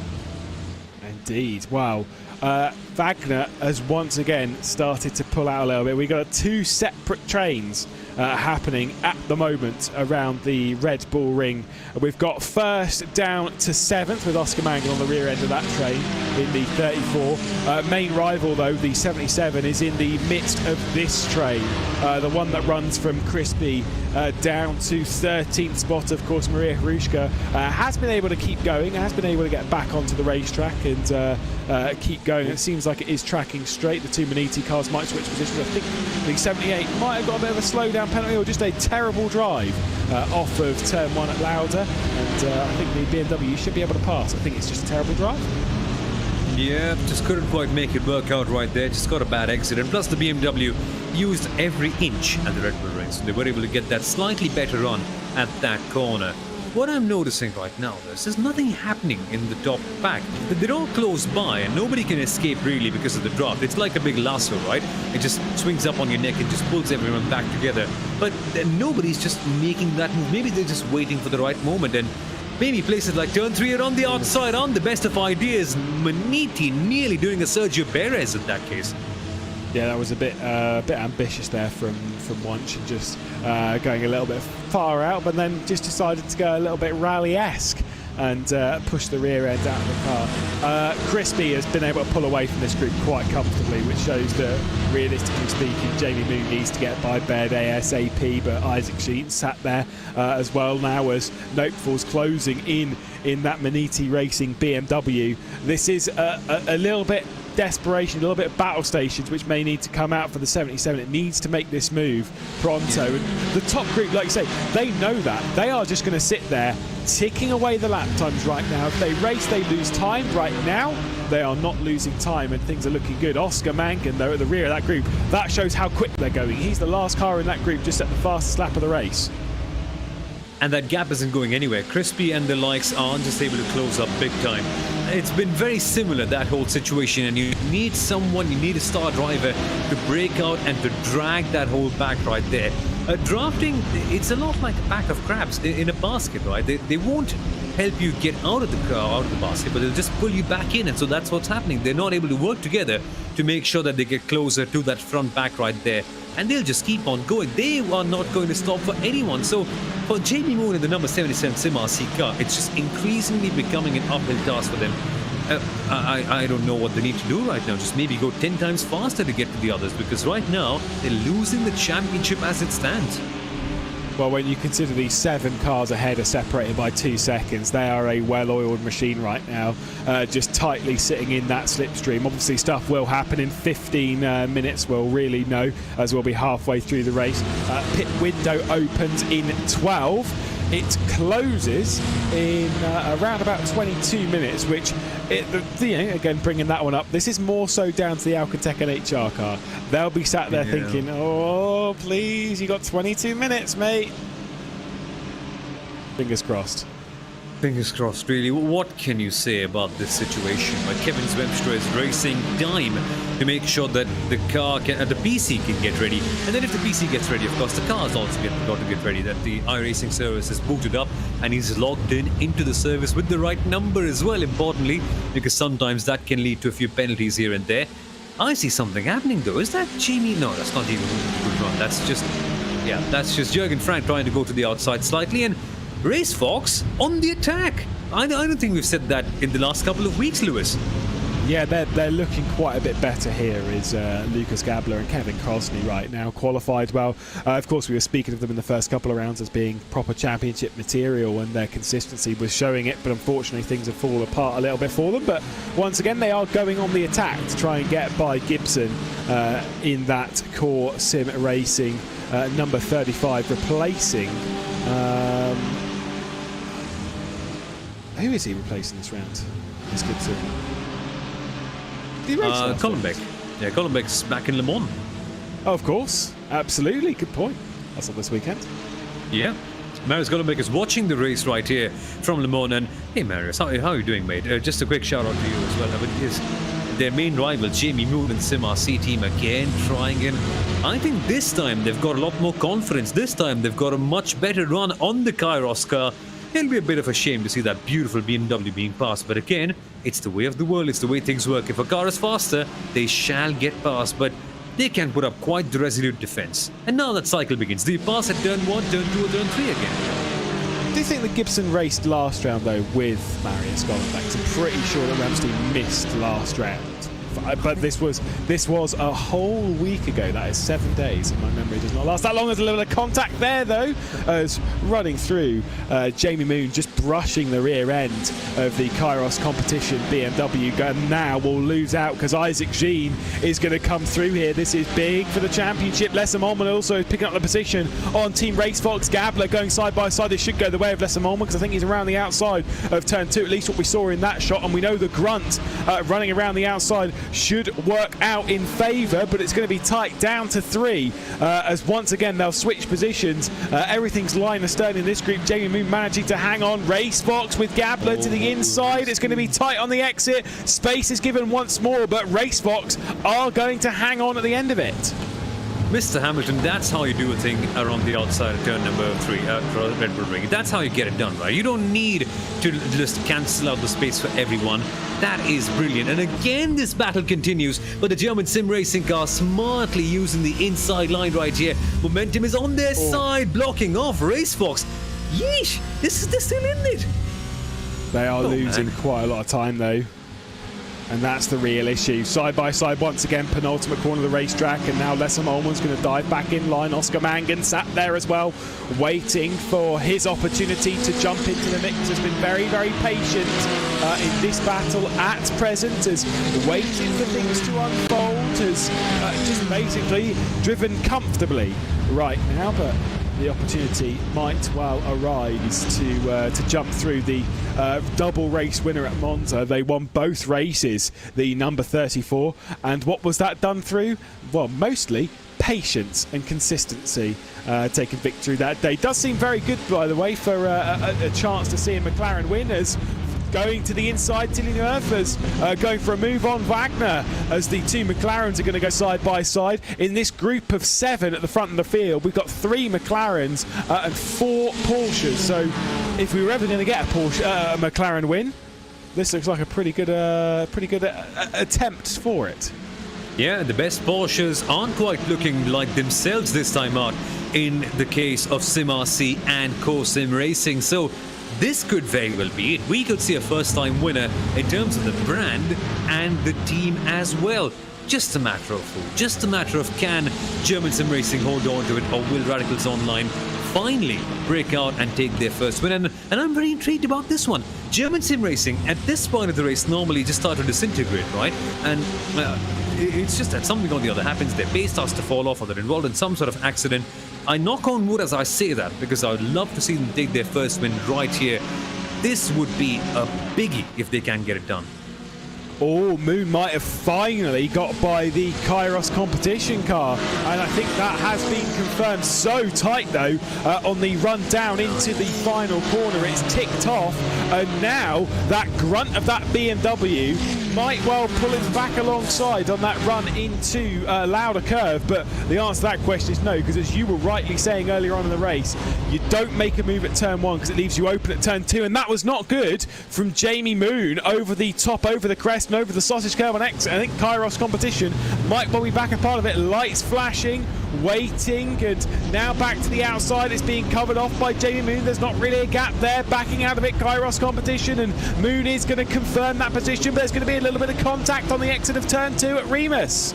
Indeed. Wow. Wagner has once again started to pull out a little bit. We've got 2 separate trains happening at the moment around the Red Bull Ring. We've got first down to 7th with Oscar Mangle on the rear end of that train in the 34. Main rival, though, the 77, is in the midst of this train, the one that runs from Crispy down to 13th spot. Of course, Maria Harushka has been able to keep going, has been able to get back onto the racetrack and keep going. It seems like it is tracking straight. The 2 Maniti cars might switch positions. I think the 78 might have got a bit of a slowdown penalty or just a terrible drive off of turn 1 at Lauda, and I think the BMW should be able to pass. I think it's just a terrible drive. Yeah, just couldn't quite make it work out right there. Just got a bad exit, and plus the BMW used every inch at the Red Bull Ring, so they were able to get that slightly better run at that corner. What I'm noticing right now, there's nothing happening in the top pack. They're all close by and nobody can escape really because of the drop. It's like a big lasso, right? It just swings up on your neck and just pulls everyone back together. But nobody's just making that move. Maybe they're just waiting for the right moment, and maybe places like turn 3 are on the outside aren't the best of ideas. Maniti nearly doing a Sergio Perez in that case. Yeah, that was a bit ambitious there from Wunsch, and just going a little bit far out, but then just decided to go a little bit rally-esque and push the rear end out of the car. Crispy has been able to pull away from this group quite comfortably, which shows that, realistically speaking, Jamie Moon needs to get by bed ASAP, but Isaac Sheehan sat there as well now as Nopefall's closing in that Maniti Racing BMW. This is a little bit desperation, a little bit of battle stations which may need to come out for the 77. It needs to make this move pronto. And the top group, like you say, they know that. They are just going to sit there ticking away the lap times right now. If they race, they lose time. Right now, they are not losing time and things are looking good. Oscar Mangan, though, at the rear of that group, that shows how quick they're going. He's the last car in that group, just at the fastest lap of the race. And that gap isn't going anywhere. Crispy and the likes aren't just able to close up big time. It's been very similar, that whole situation, and you need someone, you need a star driver to break out and to drag that whole back right there. Drafting, it's a lot like a pack of crabs in a basket, right? They won't help you get out of the car, out of the basket, but they'll just pull you back in, and so that's what's happening. They're not able to work together to make sure that they get closer to that front back right there, and they'll just keep on going. They are not going to stop for anyone. So for Jamie Moon in the number 77 Sim RC car, it's just increasingly becoming an uphill task for them. I don't know what they need to do right now. Just maybe go 10 times faster to get to the others, because right now they're losing the championship as it stands. Well, when you consider these 7 cars ahead are separated by 2 seconds, they are a well-oiled machine right now, just tightly sitting in that slipstream. Obviously, stuff will happen in 15 minutes, we'll really know, as we'll be halfway through the race. Pit window opens in 12. It closes in around about 22 minutes, which, again, bringing that one up, this is more so down to the Alcantech and HR car. They'll be sat there thinking, oh, please, you got 22 minutes, mate. Fingers crossed. Fingers crossed, really. What can you say about this situation? Where Kevin Webster is racing time to make sure that the car can, the PC can get ready. And then if the PC gets ready, of course, the car's also got to get ready. That the iRacing service is booted up and he's logged into the service with the right number as well, importantly, because sometimes that can lead to a few penalties here and there. I see something happening though. Is that Jamie? No, that's not even a good run. That's just Jürgen Frank trying to go to the outside slightly, and Race Fox on the attack. I don't think we've said that in the last couple of weeks, Lewis. Yeah, they're looking quite a bit better here, is Lucas Gabler and Kevin Crosney right now. Qualified well. Of course, we were speaking of them in the first couple of rounds as being proper championship material, and their consistency was showing it, but unfortunately things have fallen apart a little bit for them. But once again, they are going on the attack to try and get by Gibson in that core sim racing number 35, replacing... who is he replacing this round? This Gibson. Collenbeck. Yeah, Collenbeck's back in Le Mans. Oh, of course. Absolutely. Good point. That's on this weekend. Yeah. Marius Collenbeck is watching the race right here from Le Mans. And hey, Marius, how are you doing, mate? Just a quick shout out to you as well. Their main rival, Jamie Moon and SimRC team, again trying in. I think this time they've got a lot more confidence. This time they've got a much better run on the Kairos car. It'll be a bit of a shame to see that beautiful BMW being passed, but again, it's the way of the world, it's the way things work. If a car is faster, they shall get past, but they can put up quite the resolute defense. And now that cycle begins. Do you pass at turn 1, turn 2 or turn 3 again? Do you think that Gibson raced last round, though, with Marius Goldenbeck? I'm pretty sure that Ramstein missed last round. But this was a whole week ago. That is 7 days, and my memory does not last that long. There's a little bit of contact there, though, as running through Jamie Moon, just brushing the rear end of the Kairos competition BMW. And now will lose out because Isaac Jean is going to come through here. This is big for the championship. Lessem Olman also picking up the position on Team Race Fox. Gabler going side by side. This should go the way of Lessem Olman because I think he's around the outside of turn 2, at least what we saw in that shot. And we know the grunt running around the outside should work out in favour, but it's going to be tight down to 3 as once again they'll switch positions. Everything's line astern in this group. Jamie Moon managing to hang on. Race Fox with Gabler to the inside. It's going to be tight on the exit. Space is given once more, but Race Fox are going to hang on at the end of it. Mr. Hamilton, that's how you do a thing around the outside of turn number 3, Red Bull Ring. That's how you get it done, right? You don't need to just cancel out the space for everyone. That is brilliant. And again, this battle continues, but the German sim racing car smartly using the inside line right here. Momentum is on their side, blocking off Race Fox. Yeesh, they're still in it. They are losing quite a lot of time, though. And that's the real issue. Side by side once again, penultimate corner of the racetrack, and now Lessem Olman's going to dive back in line. Oscar Mangan sat there as well, waiting for his opportunity to jump into the mix. Has been very, very patient in this battle at present, has waited for things to unfold, has just basically driven comfortably right now, but the opportunity might well arise to jump through the double race winner at Monza. They won both races, the number 34, and what was that done through? Well, mostly patience and consistency, taking victory that day. Does seem very good, by the way, for a chance to see a McLaren win, as going to the inside, Villeneuve is going for a move on Wagner, as the 2 McLarens are going to go side by side. In this group of 7 at the front of the field, we've got 3 McLarens and 4 Porsches. So if we were ever going to get a McLaren win, this looks like a pretty good attempt for it. Yeah, the best Porsches aren't quite looking like themselves this time out in the case of SimRC and Co-Sim Racing. So this could very well be it. We could see a first-time winner in terms of the brand and the team as well. just a matter of who. Just a matter of can German Sim Racing hold on to it, or will Radicals Online finally break out and take their first win? And I'm very intrigued about this one. German Sim Racing, at this point of the race, normally just start to disintegrate, right? And it's just that something or the other happens. Their base starts to fall off, or they're involved in some sort of accident. I knock on wood as I say that, because I would love to see them take their first win right here. This would be a biggie if they can get it done. Oh, Moon might have finally got by the Kairos competition car, and I think that has been confirmed. So tight though on the run down into the final corner, it's ticked off, and now that grunt of that BMW might well pull him back alongside on that run into Lauder Curve. But the answer to that question is no, because as you were rightly saying earlier on in the race, you don't make a move at turn 1 because it leaves you open at turn 2, and that was not good from Jamie Moon over the top, over the crest and over the sausage curve on exit. I think Kairos competition might well be back a part of it. Lights flashing, waiting, and now back to the outside. It's being covered off by Jamie Moon. There's not really a gap there. Backing out of it, Kairos competition, and Moon is going to confirm that position, but there's going to be a little bit of contact on the exit of turn 2 at Remus.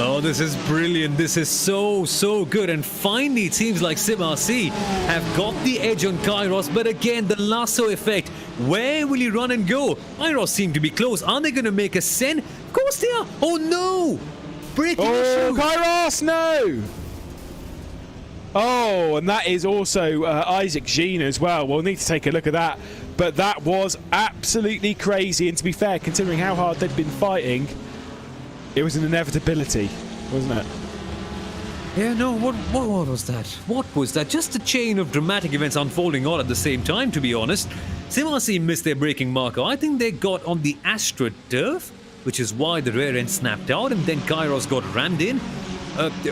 Oh, this is brilliant. This is so good. And finally, it seems like SimRC have got the edge on Kairos. But again, the lasso effect. Where will he run and go? Kairos seem to be close. Are they going to make a send? Of course they are. Oh, no. Breaking issue. Kairos, no. Oh, and that is also Isaac Jean as well. We'll need to take a look at that. But that was absolutely crazy. And to be fair, considering how hard they'd been fighting, it was an inevitability, wasn't it? Yeah, no, what was that? What was that? Just a chain of dramatic events unfolding all at the same time, to be honest. SimRC missed their braking marker. I think they got on the AstroTurf, which is why the rear end snapped out, and then Kairos got rammed in.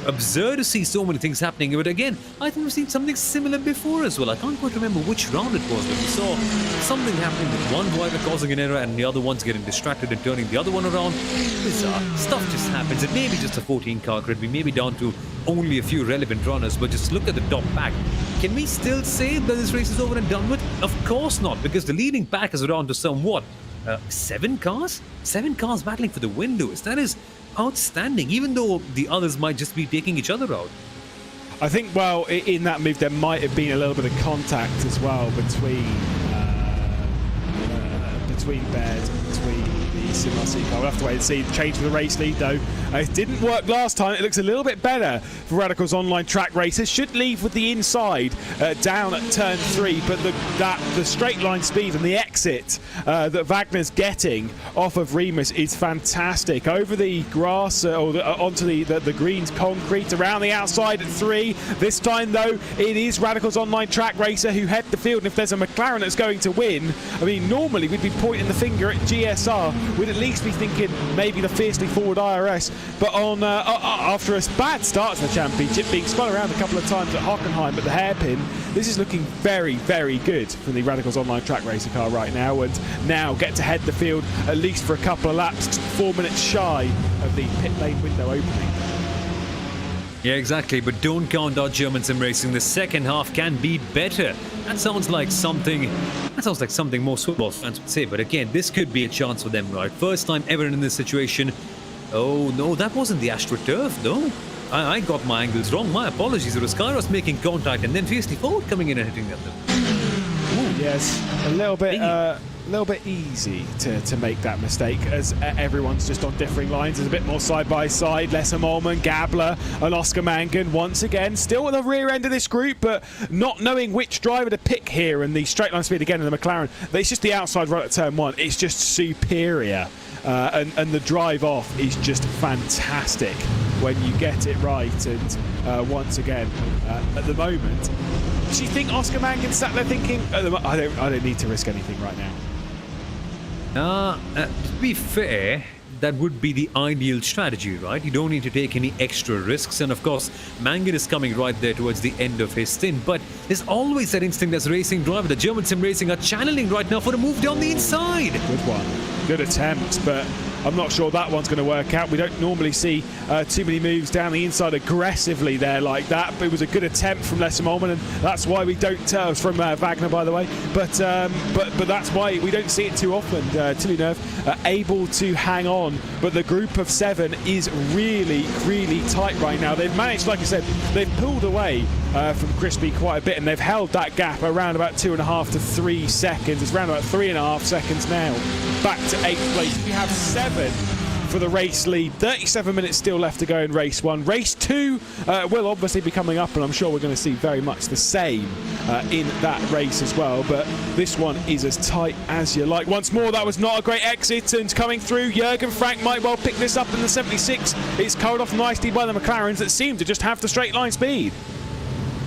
Absurd to see so many things happening, but again, I think we've seen something similar before as well. I can't quite remember which round it was, but we saw something happening with one driver causing an error and the other one's getting distracted and turning the other one around. Bizarre. Stuff just happens. It may be just a 14-car grid. We may be down to only a few relevant runners, but just look at the top pack. Can we still say that this race is over and done with? Of course not, because the leading pack is around to somewhat 7 cars? 7 cars battling for the win, Lewis. That is outstanding, even though the others might just be taking each other out. I think, well, in that move there might have been a little bit of contact as well between Baird and between the SimRC car. We'll have to wait and see. The change for the race lead though. It didn't work last time. It looks a little bit better for Radicals Online track racers. Should leave with the inside down at turn 3, but the straight line speed and the exit that Wagner's getting off of Remus is fantastic. Over the grass onto the greens concrete around the outside at 3. This time though, it is Radicals Online track racer who head the field, and if there's a McLaren that's going to win, I mean, normally we'd be pointing the finger at GSR. We'd at least be thinking maybe the fiercely forward IRS. But on after a bad start to the championship, being spun around a couple of times at Hockenheim at the hairpin, this is looking very, very good from the Radicals Online track racer car right now, and now get to head the field at least for a couple of laps, 4 minutes shy of the pit lane window opening. Yeah, exactly, but don't count out German Sim Racing. The second half can be better. That sounds like something most football fans would say, but again, this could be a chance for them, right? First time ever in this situation. Oh no, that wasn't the AstroTurf though. I got my angles wrong. My apologies. It was Kairos making contact and then fiercely forward coming in and hitting them. Ooh, yes, a little bit easy to make that mistake, as everyone's just on differing lines. There's a bit more side by side. Lesser Molman, Gabler and Oscar Mangan once again still at the rear end of this group, but not knowing which driver to pick here. And the straight line speed again in the McLaren, it's just the outside right at turn 1. It's just superior. And the drive off is just fantastic when you get it right. And once again, at the moment, do you think Oscar Mangan sat there thinking, I don't need to risk anything right now? To be fair, that would be the ideal strategy, right? You don't need to take any extra risks, and of course, Mangan is coming right there towards the end of his stint, but there's always that instinct as a racing driver. The German Sim Racing are channeling right now for a move down the inside. Good one. Good attempt, but I'm not sure that one's going to work out. We don't normally see too many moves down the inside aggressively there like that, but it was a good attempt from Lesser-Molman, and that's why we don't from Wagner, by the way, but that's why we don't see it too often. Villeneuve able to hang on, but the group of 7 is really tight right now. They've managed, like I said, they've pulled away from Crispy quite a bit, and they've held that gap around about 2.5 to 3 seconds. It's around about 3.5 seconds now. Back to 8th place. We have 7 for the race lead. 37 minutes still left to go in race 1. Race 2 will obviously be coming up, and I'm sure we're going to see very much the same in that race as well, but this one is as tight as you like. Once more, that was not a great exit, and coming through, Jürgen Frank might well pick this up in the 76. It's covered off nicely by the McLarens that seem to just have the straight line speed.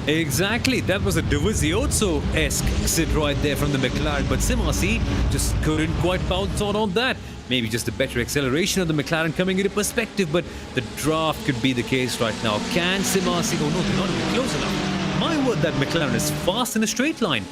Exactly, that was a Dovizioso-esque exit right there from the McLaren, but Simracing just couldn't quite bounce on that. Maybe just a better acceleration of the McLaren coming into perspective, but the draft could be the case right now. Can Simracing... Oh no, they're not even close enough. My word, that McLaren is fast in a straight line.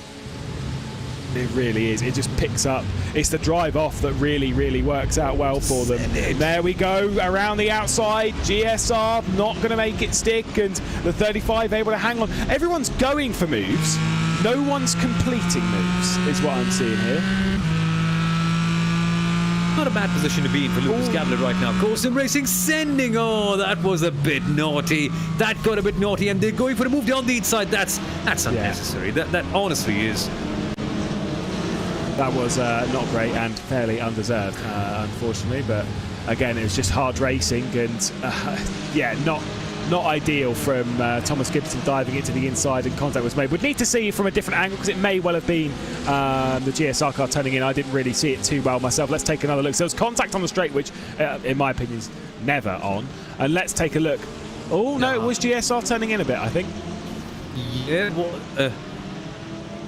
It really is. It just picks up. It's the drive off that really works out well for them. And there we go, around the outside. GSR not going to make it stick, and the 35 able to hang on. Everyone's going for moves. No one's completing moves, is what I'm seeing here. Not a bad position to be in for Lucas Gabler right now. Course Racing sending. Oh, that was a bit naughty. That got a bit naughty, and they're going for a move down the inside. That's unnecessary. Yeah. That honestly is. That was not great and fairly undeserved, unfortunately. But again, it was just hard racing, and yeah, not ideal from Thomas Gibson diving into the inside, and contact was made. We'd need to see from a different angle, because it may well have been the GSR car turning in. I didn't really see it too well myself. Let's take another look. So there was contact on the straight, which in my opinion is never on. And let's take a look. Oh no, it was GSR turning in a bit, I think. Yeah, well,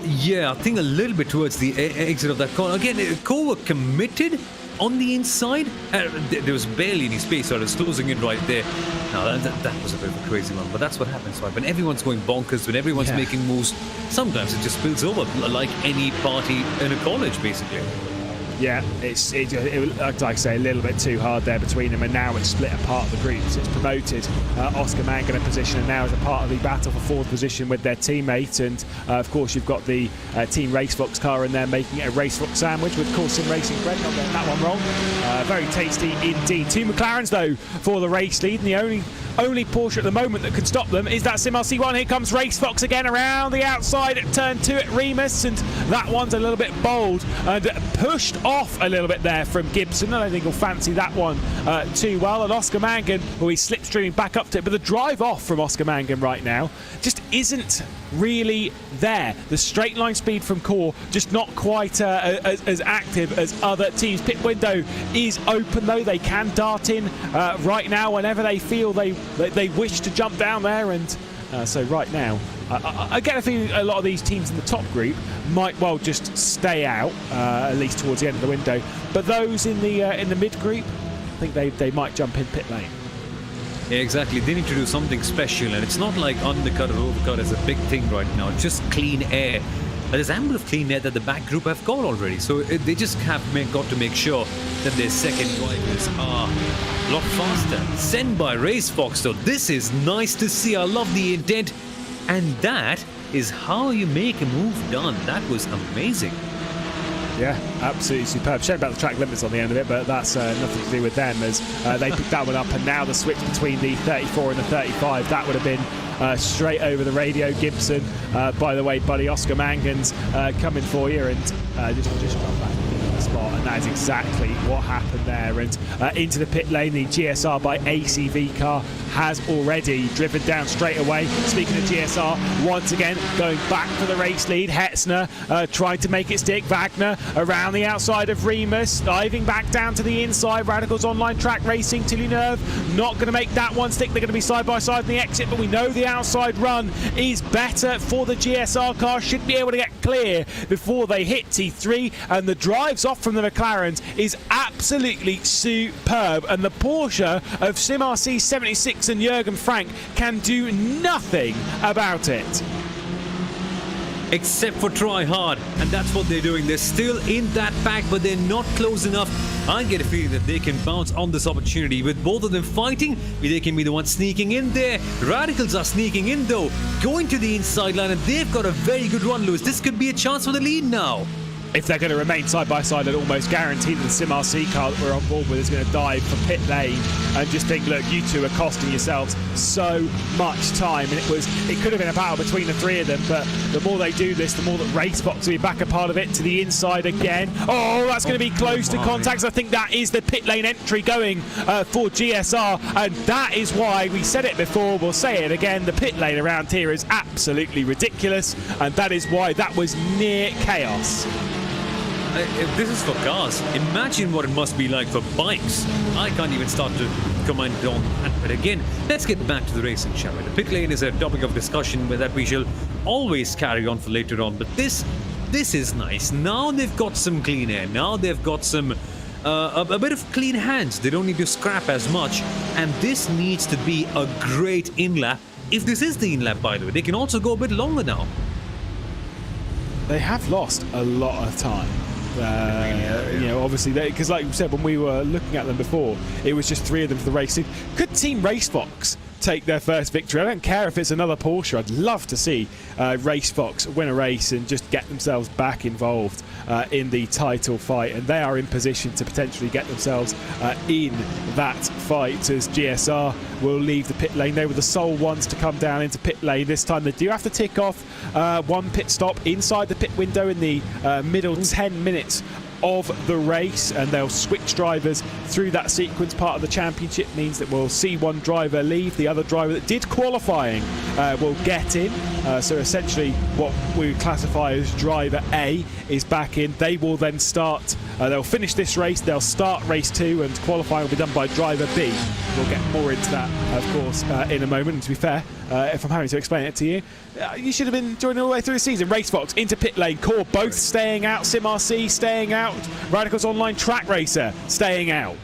yeah, I think a little bit towards the exit of that corner. Again, Cole were committed on the inside. There was barely any space, so it was closing in right there. Now, that was a bit of a crazy one, but that's what happens, right? When everyone's going bonkers, when everyone's making moves, sometimes it just spills over, like any party in a college, basically. Yeah, it like I say, a little bit too hard there between them, and now it's split apart the groups. It's promoted Oscar Mangan in position, and now is a part of the battle for 4th position with their teammate. And of course, you've got the Team RaceFox car in there making it a RaceFox sandwich with Corsim Racing bread. Not getting that one wrong. Very tasty indeed. 2 McLarens though for the race lead, and the only Porsche at the moment that could stop them is that Simracing one. Here comes RaceFox again around the outside at turn 2 at Remus, and that one's a little bit bold and pushed off a little bit there from Gibson. I don't think he'll fancy that one too well. And Oscar Mangan, well, he's slipstreaming back up to it, but the drive off from Oscar Mangan right now just isn't really there. The straight line speed from Core just not quite as active as other teams. Pit window is open though. They can dart in right now whenever they feel they wish to jump down there, and so right now I get a feeling a lot of these teams in the top group might well just stay out at least towards the end of the window, but those in the mid group, I think they might jump in pit lane. Yeah, exactly. They need to do something special, and it's not like undercut or overcut is a big thing right now. It's just clean air. There's ample of clean air that the back group have got already, so they just have got to make sure that their second drivers are a lot faster. Sent by RaceFox, so this is nice to see. I love the intent, and that is how you make a move done. That was amazing. Yeah, absolutely superb. Shame about the track limits on the end of it, but that's nothing to do with them, as they picked that one up, and now the switch between the 34 and the 35, that would have been straight over the radio. Gibson, by the way, buddy, Oscar Mangan's coming for you, and just got back in the spot, and that is exactly what happened there. And into the pit lane, the GSR by ACV car has already driven down straight away. Speaking of GSR, once again going back for the race lead. Hetzner trying to make it stick. Wagner around the outside of Remus, diving back down to the inside. Radicals Online Track Racing, Villeneuve not going to make that one stick. They're going to be side by side in the exit, but we know the outside run is better for the GSR car. Should be able to get clear before they hit T3, and the drives off from the McLarens is absolutely superb, and the Porsche of SimRC 76 and Jürgen Frank can do nothing about it. except for try hard. And that's what they're doing. They're still in that pack, but they're not close enough. I get a feeling that they can bounce on this opportunity. With both of them fighting, they can be the ones sneaking in there. Radicals are sneaking in though, going to the inside line, and they've got a very good run, Lewis. This could be a chance for the lead now. If they're going to remain side by side, I'd almost guarantee that the SimRC car that we're on board with is going to dive for pit lane and just think, look, you two are costing yourselves so much time. And it could have been a battle between the three of them, but the more they do this, the more that RaceSpot will be back a part of it to the inside again. Oh, that's going to be close to contacts. I think that is the pit lane entry going for GSR, and that is why we said it before, we'll say it again, the pit lane around here is absolutely ridiculous, and that is why that was near chaos. If this is for cars, imagine what it must be like for bikes. I can't even start to comment on that. But again, let's get back to the racing, shall we? The pit lane is a topic of discussion that we shall always carry on for later on. But this is nice. Now they've got some clean air. Now they've got some a bit of clean hands. They don't need to scrap as much. And this needs to be a great in-lap. If this is the in-lap, by the way, they can also go a bit longer now. They have lost a lot of time. You know, obviously, because like you said, when we were looking at them before, it was just three of them for the race. Could Team RaceFox take their first victory? I don't care if it's another Porsche. I'd love to see RaceFox win a race and just get themselves back involved in the title fight, and they are in position to potentially get themselves in that fight, as GSR will leave the pit lane. They were the sole ones to come down into pit lane this time. They do have to tick off one pit stop inside the pit window in the middle 10 minutes of the race, and they'll switch drivers through that sequence. Part of the championship means that we'll see one driver leave. The other driver that did qualifying will get in. So essentially what we classify as driver A is back in. They will then start, they'll finish this race, they'll start race 2, and qualifying will be done by driver B. We'll get more into that, of course, in a moment. And to be fair, if I'm having to explain it to you, you should have been joining all the way through the season. RaceFox into pit lane, Core both staying out, SimRC staying out, Radicals Online Track Racer staying out.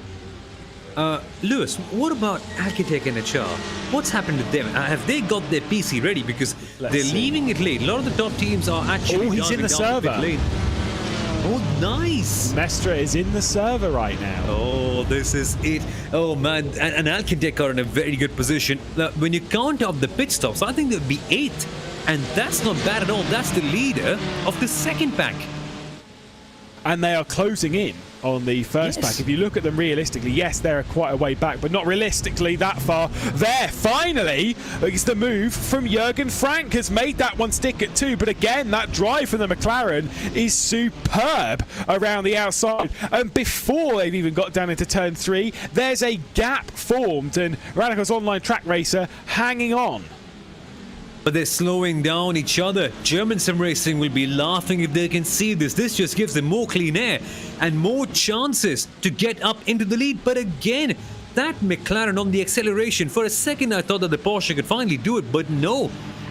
Lewis, what about Architect and HR? What's happened to them? Have they got their PC ready? Because they're leaving it late. A lot of the top teams are actually he's in the server. Oh, nice. Mestra is in the server right now. Oh, this is it. Oh, man. And Alcantech are in a very good position. When you count up the pit stops, I think there would be 8. And that's not bad at all. That's the leader of the second pack. And they are closing in on the first pack. If you look at them realistically, yes, they're quite a way back, but not realistically that far. There, finally, is the move from Jürgen Frank, has made that one stick at 2, but again, that drive from the McLaren is superb around the outside. And before they've even got down into turn 3, there's a gap formed, and Radicals Online Track Racer hanging on. But they're slowing down each other. German sim racing will be laughing if they can see this. This just gives them more clean air and more chances to get up into the lead. But again, that McLaren on the acceleration, for a second I thought that the Porsche could finally do it, but no.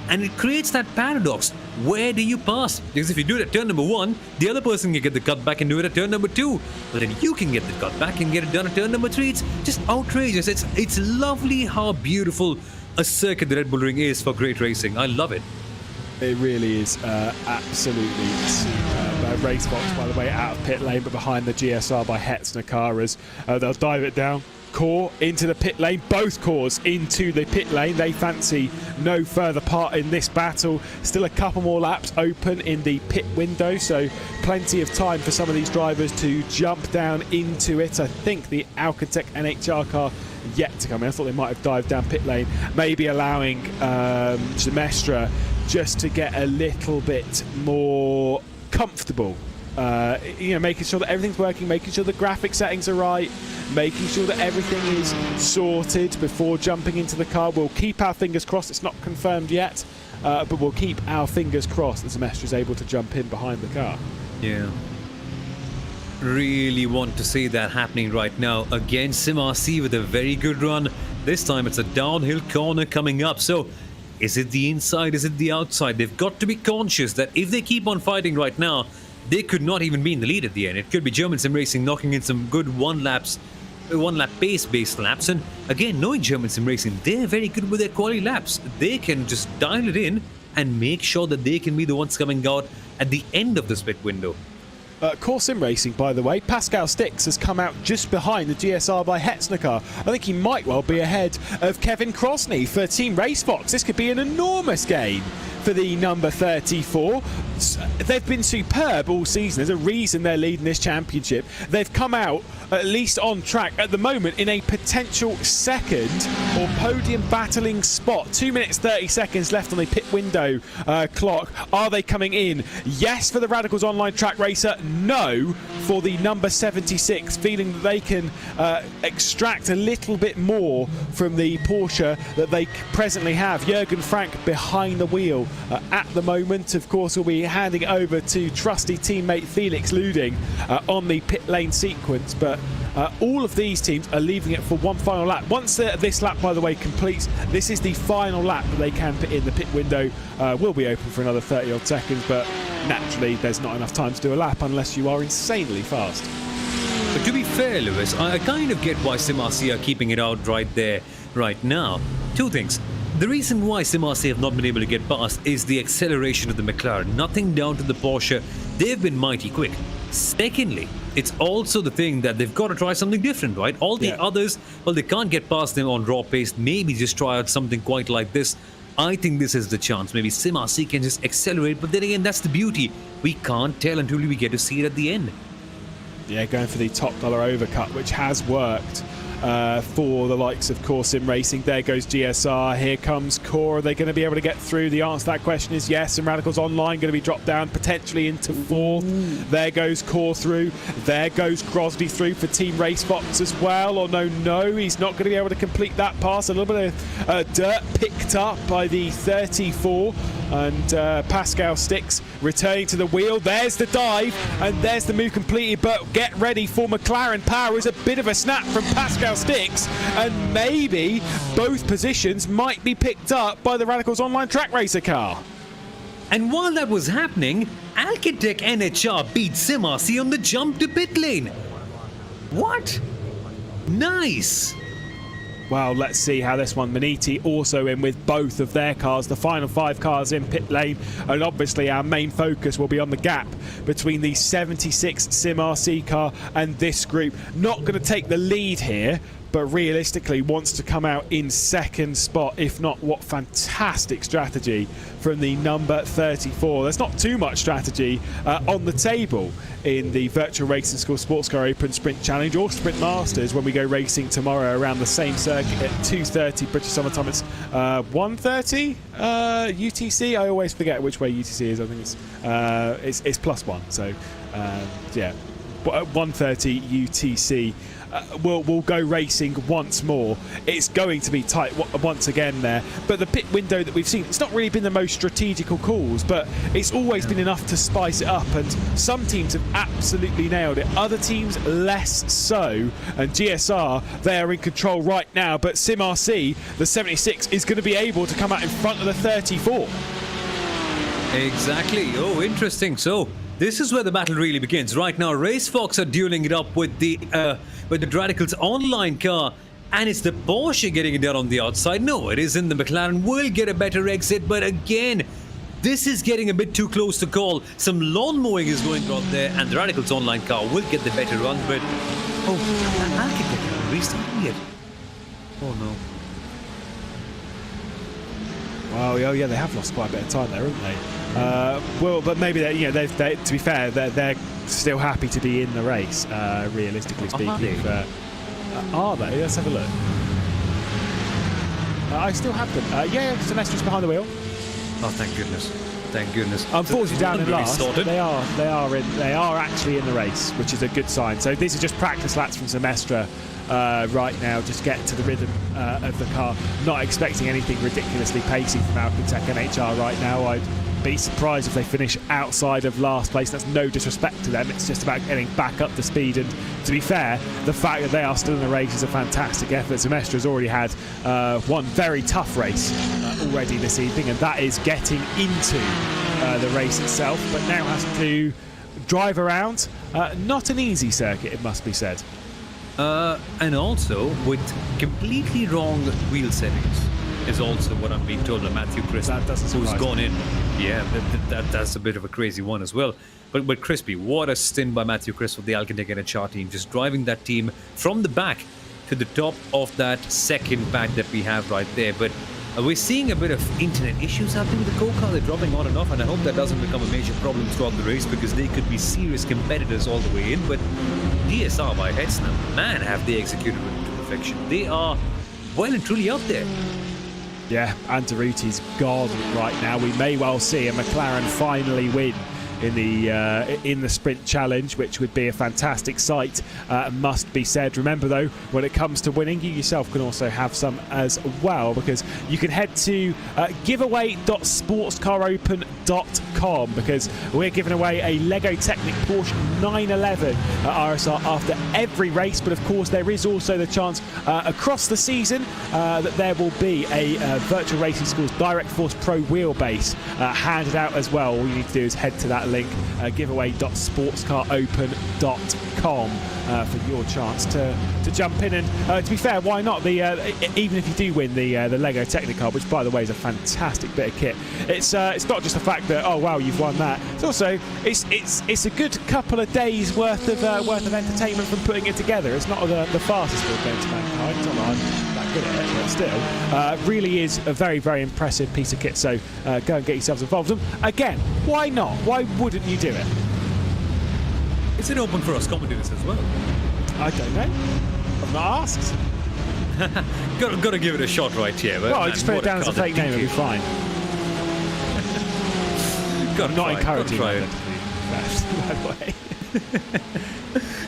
And it creates that paradox. Where do you pass? Because if you do it at turn number 1, the other person can get the cut back and do it at turn number 2. But then you can get the cut back and get it done at turn number 3. It's just outrageous. It's lovely how beautiful a circuit the Red Bull Ring is for great racing. I love it. It really is absolutely superb. RaceFox, by the way, out of pit lane, but behind the GSR by Hetz Nakaras. They'll dive it down. Core into the pit lane. Both cores into the pit lane. They fancy no further part in this battle. Still a couple more laps open in the pit window, so plenty of time for some of these drivers to jump down into it. I think the Alcatech NHR car yet to come in. I thought they might have dived down pit lane, maybe allowing Semestra just to get a little bit more comfortable. You know, making sure that everything's working, making sure the graphic settings are right, making sure that everything is sorted before jumping into the car. We'll keep our fingers crossed. It's not confirmed yet, but we'll keep our fingers crossed that Semestra is able to jump in behind the car. Yeah. Really want to see that happening right now. Again, SimRC with a very good run. This time it's a downhill corner coming up. So is it the inside? Is it the outside? They've got to be conscious that if they keep on fighting right now, they could not even be in the lead at the end. It could be German sim racing knocking in some good one-lap pace-based laps. And again, knowing German sim racing, they're very good with their quality laps. They can just dial it in and make sure that they can be the ones coming out at the end of this pit window. Core Sim Racing, by the way, Pascal Stix has come out just behind the GSR by Hetzner car. I think he might well be ahead of Kevin Crosney for Team RaceFox. This could be an enormous game for the number 34. They've been superb all season. There's a reason they're leading this championship. They've come out at least on track at the moment in a potential second or podium battling spot. 2 minutes 30 seconds left on the pit window clock. Are they coming in? Yes for the Radicals Online Track Racer. No for the number 76, feeling that they can extract a little bit more from the Porsche that they presently have. Jürgen Frank behind the wheel at the moment. Of course, we'll be handing over to trusty teammate Felix Luding on the pit lane sequence, but all of these teams are leaving it for one final lap. Once this lap, by the way, completes, this is the final lap that they can put in. The pit window will be open for another 30 odd seconds, but naturally there's not enough time to do a lap unless you are insanely fast. But to be fair, Lewis, I kind of get why SimRC are keeping it out right there, right now. Two things. The reason why SimRC have not been able to get past is the acceleration of the McLaren. Nothing down to the Porsche. They've been mighty quick. Secondly, it's also the thing that they've got to try something different, right? All the others, well, they can't get past them on raw pace. Maybe just try out something quite like this. I think this is the chance. Maybe SimRC can just accelerate, but then again, that's the beauty. We can't tell until we get to see it at the end. Yeah, going for the top dollar overcut, which has worked for the likes of Core Sim Racing. There goes GSR. Here comes Core. Are they going to be able to get through? The answer to that question is yes. And Radicals Online going to be dropped down potentially into fourth. There goes Core through. There goes Crosby through for Team RaceFox as well. Or no, he's not going to be able to complete that pass. A little bit of dirt picked up by the 34. And Pascal Stix returning to the wheel. There's the dive and there's the move completed, but get ready for McLaren power. Is a bit of a snap from Pascal Stix, and maybe both positions might be picked up by the Radicals Online Track Racer car. And while that was happening, Alcatech NHR beat SimRC on the jump to pit lane. What? Nice! Well, let's see how this one. Maniti also in with both of their cars, the final 5 cars in pit lane, and obviously our main focus will be on the gap between the 76 SimRC car and this group. Not going to take the lead here, but realistically wants to come out in second spot. If not, what fantastic strategy from the number 34. There's not too much strategy on the table in the Virtual Racing School Sports Car Open Sprint Challenge or Sprint Masters when we go racing tomorrow around the same circuit at 2:30 British Summer Time. It's 1:30 UTC. I always forget which way UTC is. I think it's +1. So yeah, 1:30 UTC. We'll go racing once more. It's going to be tight once again there, but the pit window that we've seen, it's not really been the most strategical calls, but it's always been enough to spice it up, and some teams have absolutely nailed it, other teams less so. And GSR, they are in control right now, but SimRC, the 76, is going to be able to come out in front of the 34. Exactly. Oh, interesting. So this is where the battle really begins. Right now, RaceFox are dueling it up with the Radicals Online car, and it's the Porsche getting it down on the outside. No, it isn't. The McLaren will get a better exit, but again, this is getting a bit too close to call. Some lawn mowing is going on there, and the Radicals Online car will get the better run, but I'll get the restarting it. Oh no. Well, oh yeah, they have lost quite a bit of time there, haven't they? Well, but maybe they, to be fair, they're still happy to be in the race, realistically speaking. Are they? Let's have a look. I still have them. Yeah, Semestra's behind the wheel. Oh, thank goodness! Thank goodness. Unfortunately, down in last. They are actually in the race, which is a good sign. So these are just practice laps from Semestra. Right now, just getting to the rhythm of the car. Not expecting anything ridiculously pacey from Alcatech NHR right now. I'd be surprised if they finish outside of last place. That's no disrespect to them. It's just about getting back up to speed. And to be fair, the fact that they are still in the race is a fantastic effort. Semestra has already had one very tough race already this evening, and that is getting into the race itself, but now has to drive around. Not an easy circuit, it must be said. And also with completely wrong wheel settings. is also what I'm being told by Matthew Crisp, That doesn't who's surprise gone me. in. Yeah, that's a bit of a crazy one as well. But Crispy, what a stint by Matthew Crisp of the Alcantara HR team, just driving that team from the back to the top of that second pack that we have right there. But we're seeing a bit of internet issues happening with the co-car. They're dropping on and off, and I hope that doesn't become a major problem throughout the race, because they could be serious competitors all the way in. But DSR by Hetzner, man, have they executed it to perfection. They are well and truly up there. Yeah, Antaruti's gone right now. We may well see a McLaren finally win in the sprint challenge, which would be a fantastic sight, must be said. Remember though, when it comes to winning, you yourself can also have some as well, because you can head to giveaway.sportscaropen.com, because we're giving away a Lego Technic Porsche 911 RSR after every race. But of course there is also the chance across the season that there will be a Virtual Racing School's Direct Force Pro wheelbase handed out as well. All you need to do is head to that link, giveaway.sportscaropen.com, for your chance to jump in. And to be fair, why not? Even if you do win the Lego Technicar, which by the way is a fantastic bit of kit, it's not just the fact that, oh wow, you've won that. It's also it's a good couple of days worth of entertainment from putting it together. It's not the fastest build game to mankind. It's not that I'm that good at it, but still, really is a very, very impressive piece of kit. So go and get yourselves involved. And again, why not? Why wouldn't you do it? Is it open for us commentators as well? I don't know. I've not asked. Got to give it a shot right here. But Well, I man, just put it what a down as a car fake that name, it'll be fine. Gotta Not try, encouraging gotta it, by the way.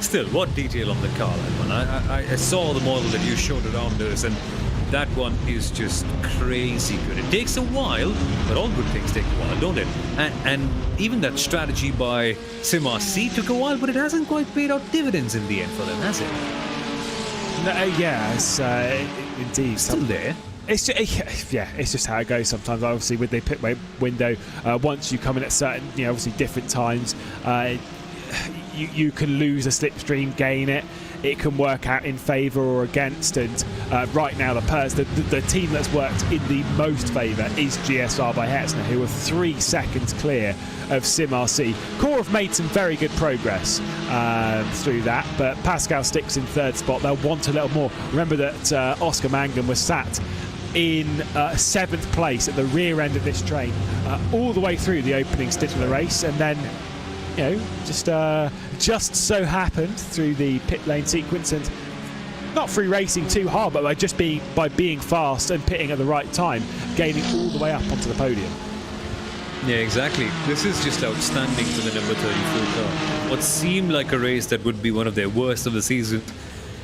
Still, what detail on the car, that one. I saw the model that you showed around us, and that one is just crazy good. It takes a while, but all good things take a while, don't it? And even that strategy by SimRC took a while, but it hasn't quite paid out dividends in the end for them, has it? No, yes, indeed. Still there. It's just, yeah, it's just how it goes sometimes. Obviously, with the pit window, once you come in at certain, obviously different times, you can lose a slipstream, gain it. It can work out in favour or against, and right now the team that's worked in the most favour is GSR by Hetzner, who are 3 seconds clear of SimRC. Core have made some very good progress through that, but Pascal Sticks in 3rd spot. They'll want a little more. Remember that Oscar Mangan was sat in 7th place at the rear end of this train all the way through the opening stint of the race, and then just so happened through the pit lane sequence, and not through racing too hard, but by being fast and pitting at the right time, gaining all the way up onto the podium. Yeah, exactly. This is just outstanding for the number 34 car. What seemed like a race that would be one of their worst of the season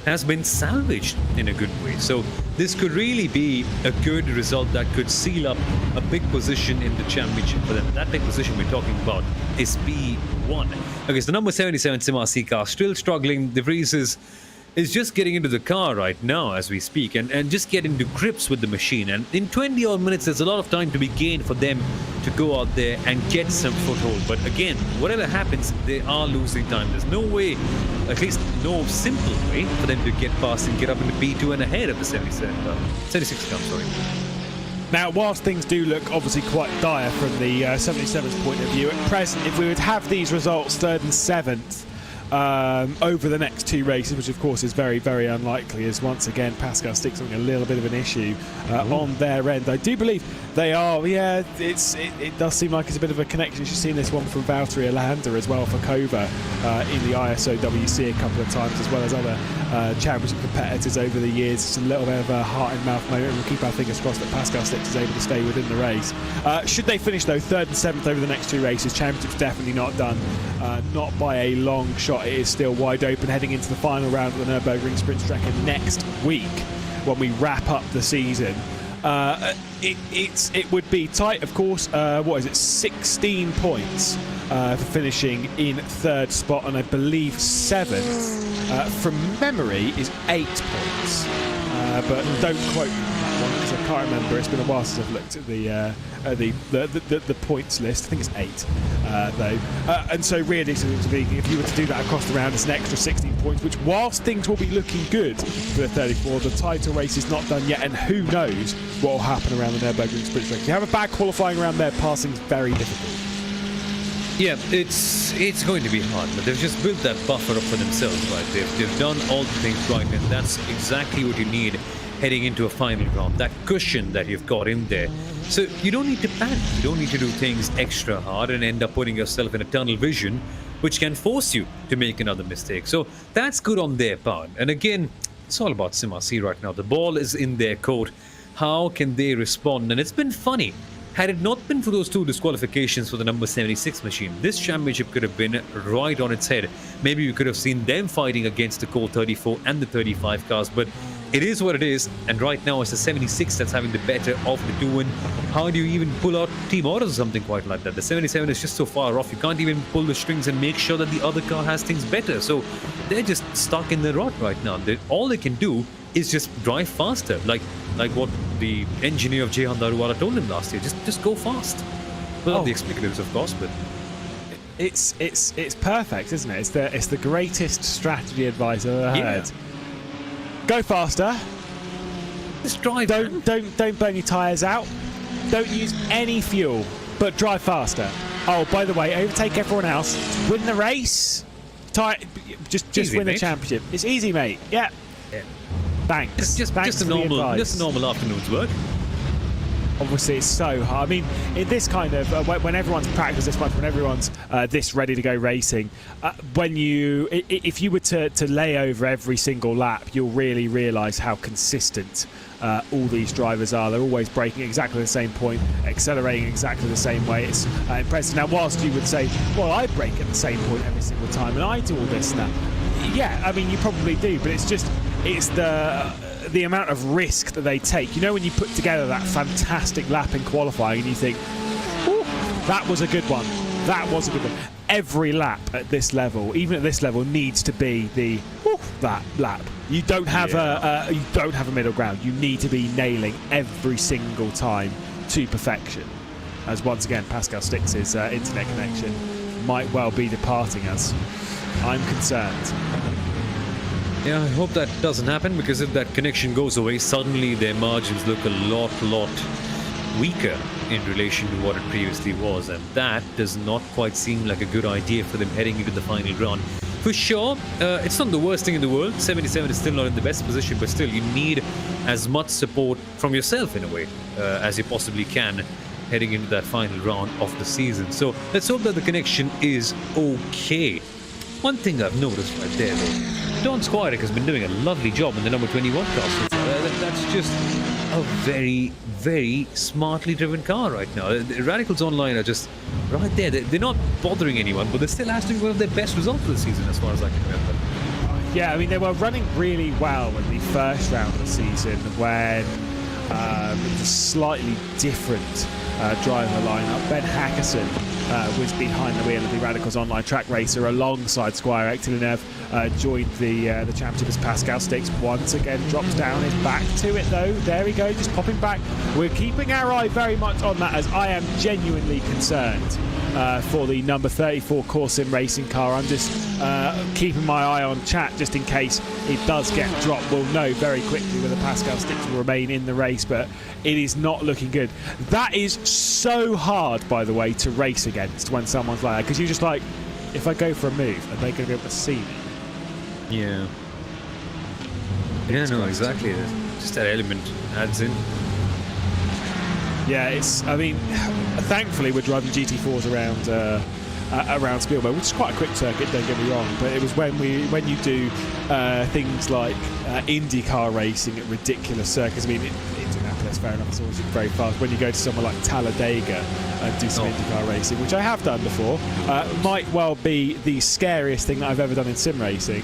has been salvaged in a good way. So this could really be a good result that could seal up a big position in the championship for them. That big position we're talking about is P1. Okay, so the number 77 SimRC car still struggling. De Vries is just getting into the car right now as we speak, and just getting to grips with the machine. And in 20 odd minutes, there's a lot of time to be gained for them to go out there and get some foothold. But again, whatever happens, they are losing time. There's no way, at least no simple way, for them to get past and get up into P2 and ahead of the 76 car, sorry. Now, whilst things do look obviously quite dire from the 77's point of view, at present, if we would have these results 3rd and 7th, over the next 2 races, which of course is very, very unlikely, as once again Pascal Sticks having a little bit of an issue on their end. I do believe they are, it does seem like it's a bit of a connection. You've seen this one from Valtteri Alander as well for Kova in the ISOWC a couple of times, as well as other championship competitors over the years. It's a little bit of a heart in mouth moment. We'll keep our fingers crossed that Pascal Sticks is able to stay within the race. Should they finish though 3rd and 7th over the next 2 races, championship's definitely not done, not by a long shot. It is still wide open heading into the final round of the Nürburgring Sprint Strecker next week when we wrap up the season. It would be tight, of course. 16 points for finishing in 3rd spot, and I believe 7th from memory is 8 points, but don't quote me on that. one because I can't remember. It's been a while since I've looked at the points list. I think it's 8 though. And so realistically speaking, if you were to do that across the round, it's an extra 16 points, which whilst things will be looking good for the 34, the title race is not done yet, and who knows what will happen around the Nürburgring Sprint Track. If you have a bad qualifying around there, passing is very difficult. Yeah, it's going to be hard, but they've just built that buffer up for themselves, right? They've done all the things right, and that's exactly what you need heading into a final round, that cushion that you've got in there. So you don't need to panic, you don't need to do things extra hard and end up putting yourself in a tunnel vision, which can force you to make another mistake. So that's good on their part. And again, it's all about SimRC right now. The ball is in their court. How can they respond? And it's been funny. Had it not been for those 2 disqualifications for the number 76 machine, this championship could have been right on its head. Maybe we could have seen them fighting against the Colt 34 and the 35 cars, but it is what it is, and right now it's the 76 that's having the better of the 2, and how do you even pull out team orders or something quite like that? The 77 is just so far off, you can't even pull the strings and make sure that the other car has things better, so they're just stuck in the rut right now. All they can do is just drive faster, like what the engineer of Jehan Daruwala told him last year. Just go fast. Well, the explicatives, of course, but it's perfect, isn't it? It's the greatest strategy advice I've ever heard. Go faster. Just drive. Don't burn your tyres out. Don't use any fuel, but drive faster. Oh, by the way, overtake everyone else. Win the race. Just easy, win the mate. championship. It's easy, mate. Yeah. Thanks. Just a normal afternoon's work. Obviously, it's so hard. I mean, in this kind of when everyone's practiced this much, when everyone's this ready to go racing, if you were to lay over every single lap, you'll really realise how consistent all these drivers are. They're always braking exactly the same point, accelerating exactly the same way. It's impressive. Now, whilst you would say, well, I brake at the same point every single time, and I do all this and that. Yeah, I mean, you probably do, but it's the amount of risk that they take. You know, when you put together that fantastic lap in qualifying and you think, ooh, that was a good one. That was a good one. Every lap at this level, even at this level, needs to be that lap. You don't have a middle ground. You need to be nailing every single time to perfection. As once again, Pascal Stix's internet connection might well be departing us. I'm concerned. Yeah, I hope that doesn't happen, because if that connection goes away, suddenly their margins look a lot weaker in relation to what it previously was, and that does not quite seem like a good idea for them heading into the final round. For sure, it's not the worst thing in the world. 77 is still not in the best position, but still, you need as much support from yourself in a way as you possibly can heading into that final round of the season. So let's hope that the connection is okay. One thing I've noticed right there, though, Don Squirek has been doing a lovely job in the number 21 car. That's just a very smartly driven car right now. The Radicals Online are just right there. They're not bothering anyone, but they still has to be one of their best results of the season, as far as I can remember. Yeah, I mean, they were running really well in the first round of the season when it was a slightly different driver lineup. Ben Hackerson was behind the wheel of the Radicals Online track racer alongside Squire Ektelinov. Joined the championship as Pascal Stix. Once again drops down, is back to it though. There we go, just popping back. We're keeping our eye very much on that, as I am genuinely concerned for the number 34 Corsim racing car. I'm just keeping my eye on chat just in case it does get dropped. We'll know very quickly whether Pascal Stix will remain in the race, but it is not looking good. That is so hard, by the way, to race against when someone's like that, because you're just like, if I go for a move, are they going to be able to see me? Yeah. Yeah, no, exactly. Just that element adds in. Yeah, I mean, thankfully we're driving GT4s around Spielberg, which is quite a quick circuit, don't get me wrong, but it was when you do things like IndyCar racing at ridiculous circuits. I mean, Indianapolis, fair enough, it's always very fast. When you go to somewhere like Talladega and do some IndyCar racing, which I have done before, might well be the scariest thing that I've ever done in sim racing.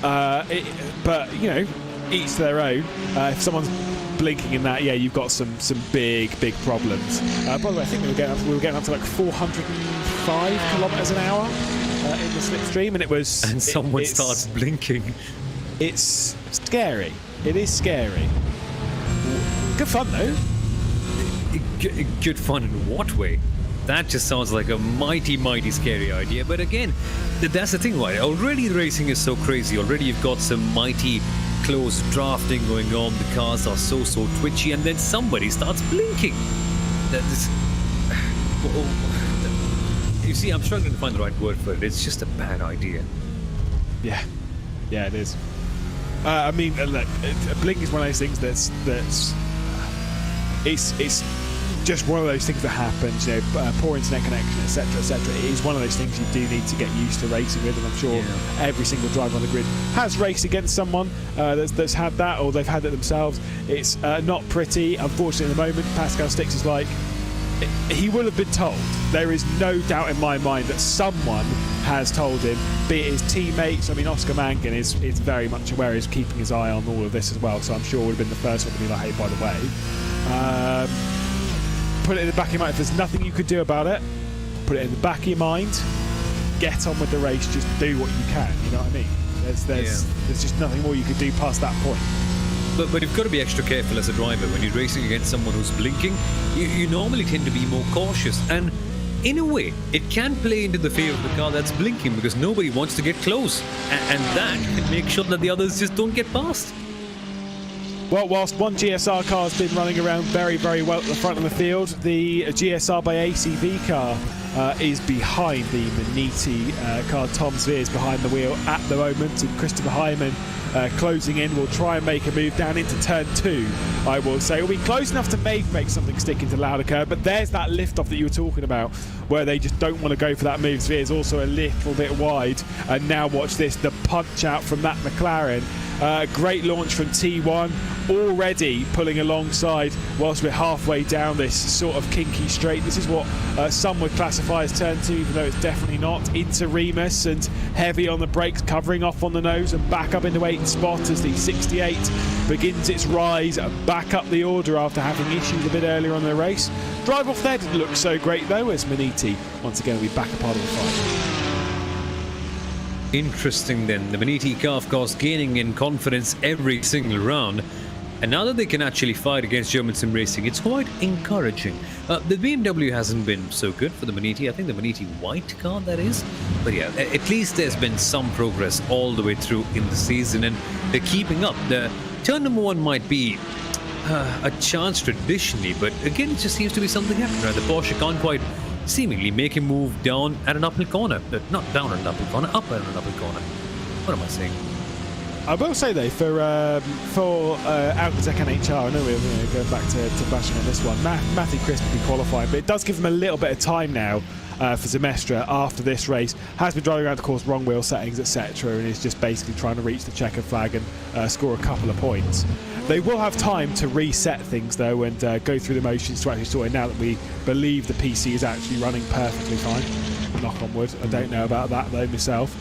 But, you know, each to their own. If someone's blinking in that, yeah, you've got some big problems. By the way, I think we were getting up to like 405 kilometers an hour in the slipstream, and it was. And someone starts blinking. It's scary. It is scary. Good fun though. Good fun in what way? That just sounds like a mighty, mighty scary idea. But again, that's the thing, right? Already racing is so crazy. Already you've got some mighty close drafting going on. The cars are so twitchy, and then somebody starts blinking. You see, I'm struggling to find the right word for it. It's just a bad idea. Yeah, it is. I mean, look, blink is one of those things it's just one of those things that happens, you know, poor internet connection, etc., etc. It is one of those things you do need to get used to racing with, and I'm sure every single driver on the grid has raced against someone that's had that, or they've had it themselves. It's not pretty. Unfortunately, at the moment, Pascal Stix is like, he will have been told. There is no doubt in my mind that someone has told him, be it his teammates. I mean, Oscar Mankin is very much aware, he's keeping his eye on all of this as well, so I'm sure would have been the first one to be like, hey, by the way, put it in the back of your mind. If there's nothing you could do about it, put it in the back of your mind, get on with the race, just do what you can, you know what I mean? There's just nothing more you could do past that point. But you've got to be extra careful as a driver when you're racing against someone who's blinking. You normally tend to be more cautious, and in a way, it can play into the favor of the car that's blinking because nobody wants to get close, and that can make sure that the others just don't get past. Well, whilst one GSR car has been running around very, very well at the front of the field, the GSR by ACV car is behind the Maniti car. Tom Sveer is behind the wheel at the moment, and Christopher Hyman closing in will try and make a move down into turn 2, I will say. Will be close enough to maybe make something stick into Lauderker, but there's that lift off that you were talking about where they just don't want to go for that move. Sveer is also a little bit wide, and now watch this, the punch out from that McLaren. Great launch from T1, already pulling alongside whilst we're halfway down this sort of kinky straight. This is what some would classify as turn 2, even though it's definitely not. Into Remus and heavy on the brakes, covering off on the nose and back up into 8th spot as the 68 begins its rise back up the order after having issues a bit earlier on the race. Drive off there didn't look so great though, as Maniti once again will be back a part of the fight. Interesting then, the Maniti car of course gaining in confidence every single round, and now that they can actually fight against German sim racing, it's quite encouraging. The BMW hasn't been so good for the Maniti, I think the Maniti white car that is, but yeah, at least there's been some progress all the way through in the season, and they're keeping up. The turn number 1 might be a chance traditionally, but again it just seems to be something happening, right? The Porsche can't quite seemingly make him move down at an uphill corner. Not down at an uphill corner, up at an uphill corner. What am I saying? I will say though, for Alcazec and HR, I know we're going back to bashing on this one, Matthew Crisp will be qualifying, but it does give them a little bit of time now for Zemestra after this race. Has been driving around the course, wrong wheel settings, etc., and is just basically trying to reach the checkered flag and score a couple of points. They will have time to reset things though and go through the motions to actually sort it now that we believe the PC is actually running perfectly fine. Knock on wood. I don't know about that though myself.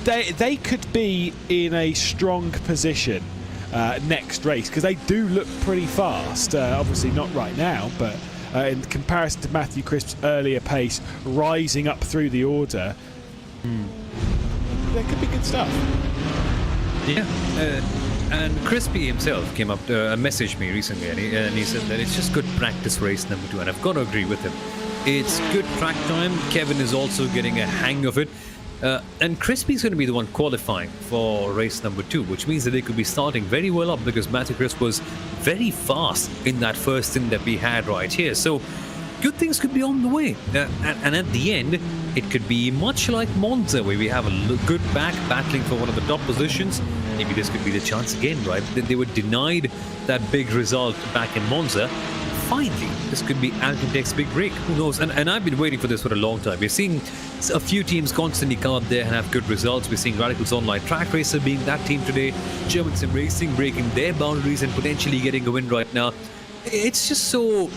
They could be in a strong position next race because they do look pretty fast. Obviously not right now, but in comparison to Matthew Crisp's earlier pace, rising up through the order, there could be good stuff. Yeah. And Crispy himself came up to message me recently, and he said that it's just good practice race number 2, and I've got to agree with him. It's good track time. Kevin is also getting a hang of it. And Crispy's going to be the one qualifying for race number 2, which means that they could be starting very well up because Matthew Crisp was very fast in that first thing that we had right here. So good things could be on the way. And at the end, it could be much like Monza, where we have a good back battling for one of the top positions. Maybe this could be the chance again, right? They were denied that big result back in Monza. Finally, this could be Alcantech's big break. Who knows? And I've been waiting for this for a long time. We're seeing a few teams constantly come up there and have good results. We're seeing Radical's Online Track Racer being that team today. German Sim Racing breaking their boundaries and potentially getting a win right now. It's just so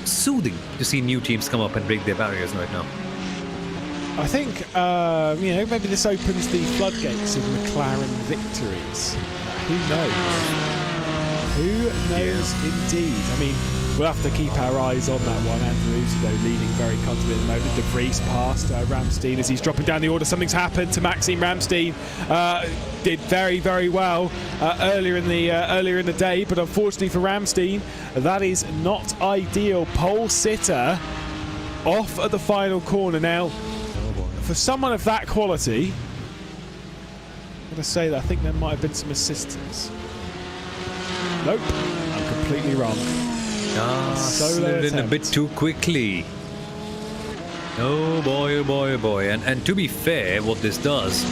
soothing to see new teams come up and break their barriers right now. I think, maybe this opens the floodgates of McLaren victories. Who knows? Who knows indeed? I mean, we'll have to keep our eyes on that one. Andrew Uzi, though, leading very comfortably at the moment. De Vries past Ramstein as he's dropping down the order. Something's happened to Maxime Ramstein. Did very, very well earlier in the day, but unfortunately for Ramstein, that is not ideal. Pole sitter off at the final corner. Now, for someone of that quality, I'm going to say that I think there might have been some assistance. Nope, I'm completely wrong. Slid in a bit too quickly. Oh boy, oh boy, oh boy. And to be fair, what this does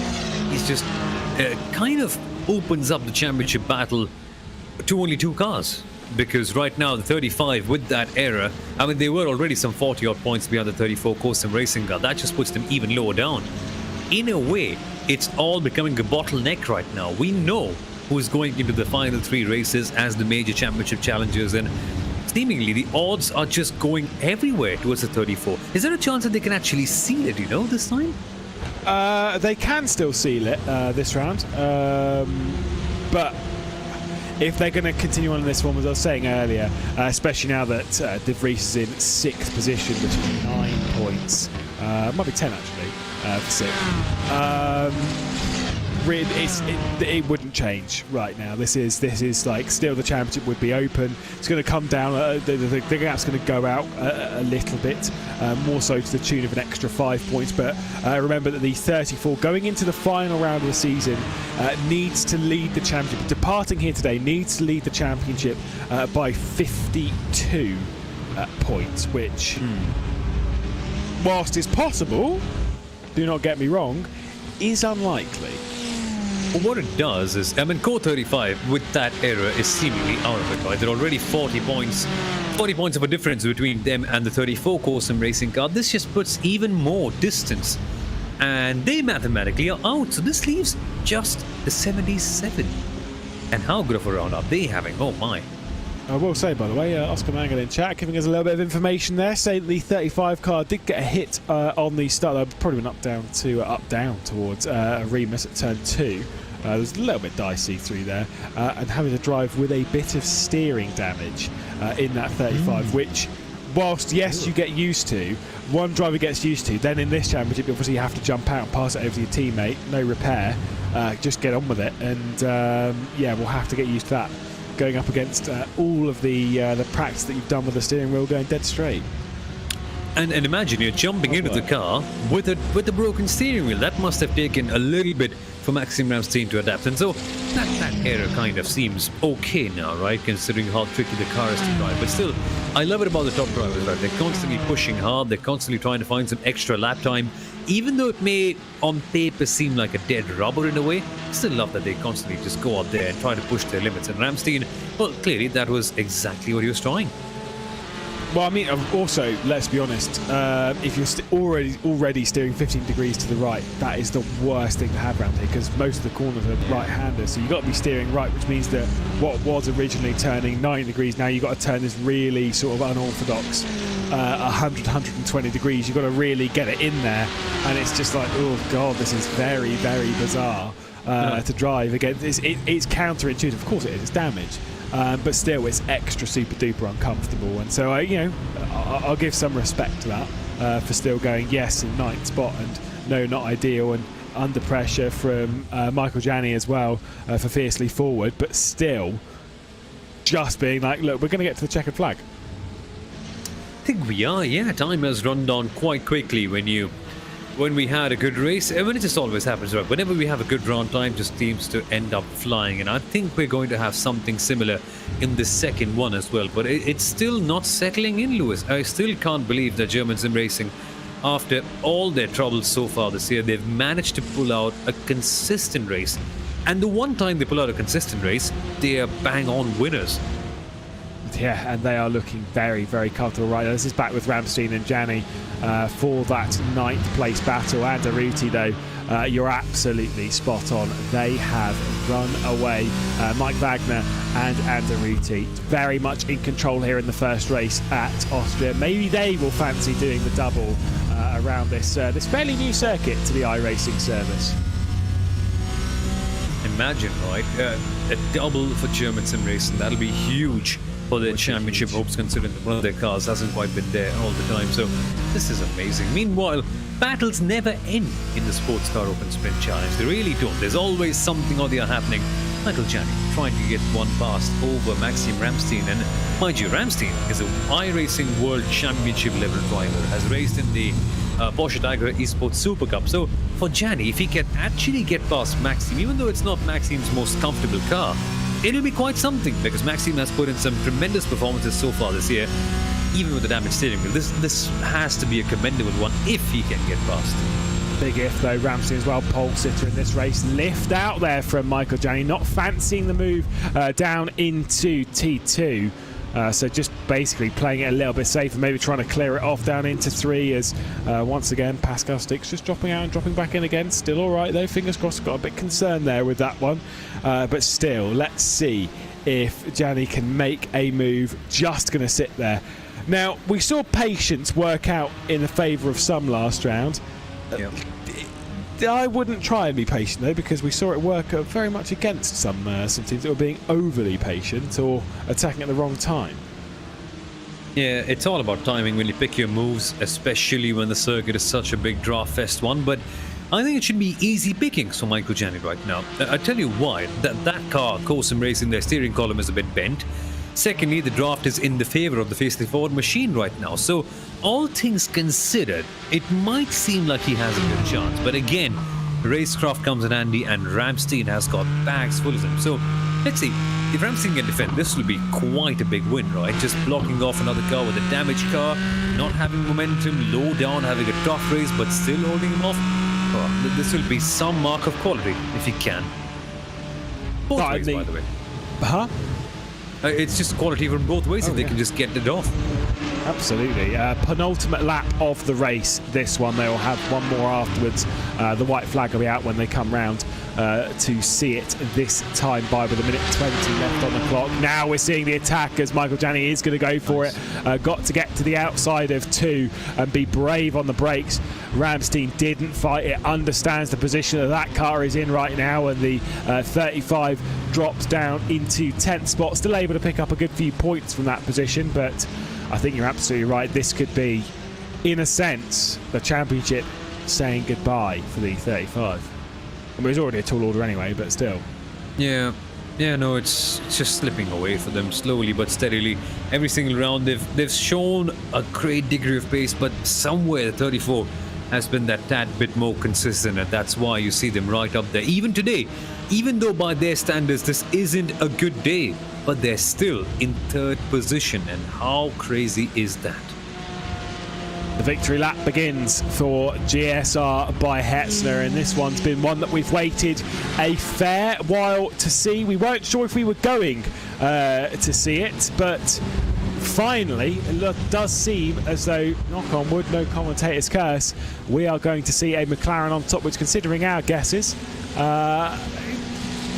is just kind of opens up the championship battle to only 2 cars. Because right now, the 35 with that error, I mean, they were already some 40-odd points behind the 34 Custom Racing car. That just puts them even lower down. In a way, it's all becoming a bottleneck right now. We know who's going into the final 3 races as the major championship challengers, and seemingly the odds are just going everywhere towards the 34. Is there a chance that they can actually seal it, this time? They can still seal it this round, but if they're going to continue on this one, as I was saying earlier, especially now that De Vries is in 6th position, which is 9 points, might be 10 actually, for 6th. Really, it wouldn't change right now. This is like still the championship would be open. It's going to come down. The gap's going to go out a little bit, more so to the tune of an extra 5 points. But remember that the 34 going into the final round of the season needs to lead the championship. Departing here today needs to lead the championship by 52 points, which, whilst is possible, do not get me wrong, is unlikely. Well, what it does is, I mean, Core 35 with that error is seemingly out of it, right? There are already 40 points of a difference between them and the 34 Custom Racing car. This just puts even more distance, and they mathematically are out. So this leaves just the 77. And how good of a round are they having? Oh my! I will say, by the way, Oscar Mangle in chat giving us a little bit of information there. Say the 35 car did get a hit on the start. Probably went up down towards Remus at turn 2. There was a little bit dicey through there, and having to drive with a bit of steering damage in that 35, which, whilst yes, you get used to, one driver gets used to, then in this championship, obviously you have to jump out and pass it over to your teammate, no repair, just get on with it, and yeah, we'll have to get used to that, going up against all of the practice that you've done with the steering wheel going dead straight. And imagine you're jumping into the car with a broken steering wheel. That must have taken a little bit for Maxime Ramstein to adapt. And so that error kind of seems okay now, right? Considering how tricky the car is to drive. But still, I love it about the top drivers, right? They're constantly pushing hard. They're constantly trying to find some extra lap time. Even though it may, on paper, seem like a dead rubber in a way, I still love that they constantly just go out there and try to push their limits. And Ramstein, well, clearly that was exactly what he was trying. Well, I mean, also, let's be honest, if you're already steering 15 degrees to the right, that is the worst thing to have around here, because most of the corners are right-handers, so you've got to be steering right, which means that what was originally turning 9 degrees, now you've got to turn this really sort of unorthodox 100, 120 degrees. You've got to really get it in there, and it's just like, oh, God, this is very, very bizarre to drive. Again, it's counterintuitive. Of course it is, it's damage. But still, it's extra super duper uncomfortable, and so I'll give some respect to that for still going yes in 9th spot, and no, not ideal, and under pressure from Michael Janney as well for fiercely forward, but still just being like, look, we're going to get to the checkered flag. I think we are, yeah. Time has run down quite quickly when we had a good race. I mean, it just always happens, right? Whenever we have a good round, time just seems to end up flying, and I think we're going to have something similar in the second one as well. But it's still not settling in, Lewis. I still can't believe that German Sim Racing, after all their troubles so far this year, they've managed to pull out a consistent race. And the one time they pull out a consistent race, they are bang-on winners. Yeah, and they are looking very, very comfortable right now. This is back with Ramstein and Janney for that 9th place battle. And Aruti, though, you're absolutely spot on. They have run away. Mike Wagner and Aruti very much in control here in the first race at Austria. Maybe they will fancy doing the double around this fairly new circuit to the iRacing service. Imagine, right? A double for German Sim Racing. That'll be huge for their championship hopes, considering that one of their cars hasn't quite been there all the time. So this is amazing. Meanwhile, battles never end in the Sports Car Open Sprint Challenge. They really don't. There's always something or the other happening. Michael Janney trying to get one past over Maxim Ramstein. And mind you, Ramstein is a iRacing World Championship level driver, has raced in the Porsche Tiger Esports Super Cup. So for Janney, if he can actually get past Maxim, even though it's not Maxim's most comfortable car, it'll be quite something, because Maxim has put in some tremendous performances so far this year, even with the damaged steering wheel. This has to be a commendable one if he can get past. Big if though, Ramsey as well, pole sitter in this race. Lift out there from Michael Janney, not fancying the move down into T2. So just basically playing it a little bit safer, maybe trying to clear it off down into 3 as once again Pascal Sticks just dropping out and dropping back in again. Still all right though, fingers crossed, got a bit concerned there with that one. But still, let's see if Janney can make a move. Just going to sit there. Now, we saw patience work out in the favour of some last round. Yeah. I wouldn't try and be patient though, because we saw it work very much against some teams that were being overly patient or attacking at the wrong time. Yeah, it's all about timing when you pick your moves, especially when the circuit is such a big draft fest one. But I think it should be easy pickings for Michael Janney right now. I tell you why. That car, simracing, their steering column is a bit bent. Secondly, the draft is in the favour of the facely forward machine right now. So, all things considered, it might seem like he has a good chance. But again, racecraft comes in handy, and Ramstein has got bags full of them. So, let's see. If Ramstein can defend, this will be quite a big win, right? Just blocking off another car with a damaged car, not having momentum, low down, having a tough race, but still holding him off. Oh, this will be some mark of quality, if he can. Both ways, by the way. Huh? It's just quality from both ways if they can just get it off. Absolutely. Penultimate lap of the race, this one. They'll have one more afterwards. The white flag will be out when they come round to see it this time by, with 1:20 left on the clock. Now we're seeing the attack as Michael Janney is going to go for it. Got to get to the outside of 2 and be brave on the brakes. Ramstein didn't fight it, understands the position that car is in right now, and the 35 drops down into 10th spot. Still able to pick up a good few points from that position, but I think you're absolutely right. This could be, in a sense, the championship saying goodbye for the 35. I mean, it was already a tall order anyway, but still. Yeah, no, it's just slipping away for them slowly but steadily. Every single round they've shown a great degree of pace, but somewhere the 34 has been that tad bit more consistent, and that's why you see them right up there. Even today, even though by their standards this isn't a good day, but they're still in 3rd position, and how crazy is that? The victory lap begins for GSR by Hetzner, and this one's been one that we've waited a fair while to see. We weren't sure if we were going to see it, but finally, it does seem as though, knock on wood, no commentator's curse, we are going to see a McLaren on top, which, considering our guesses,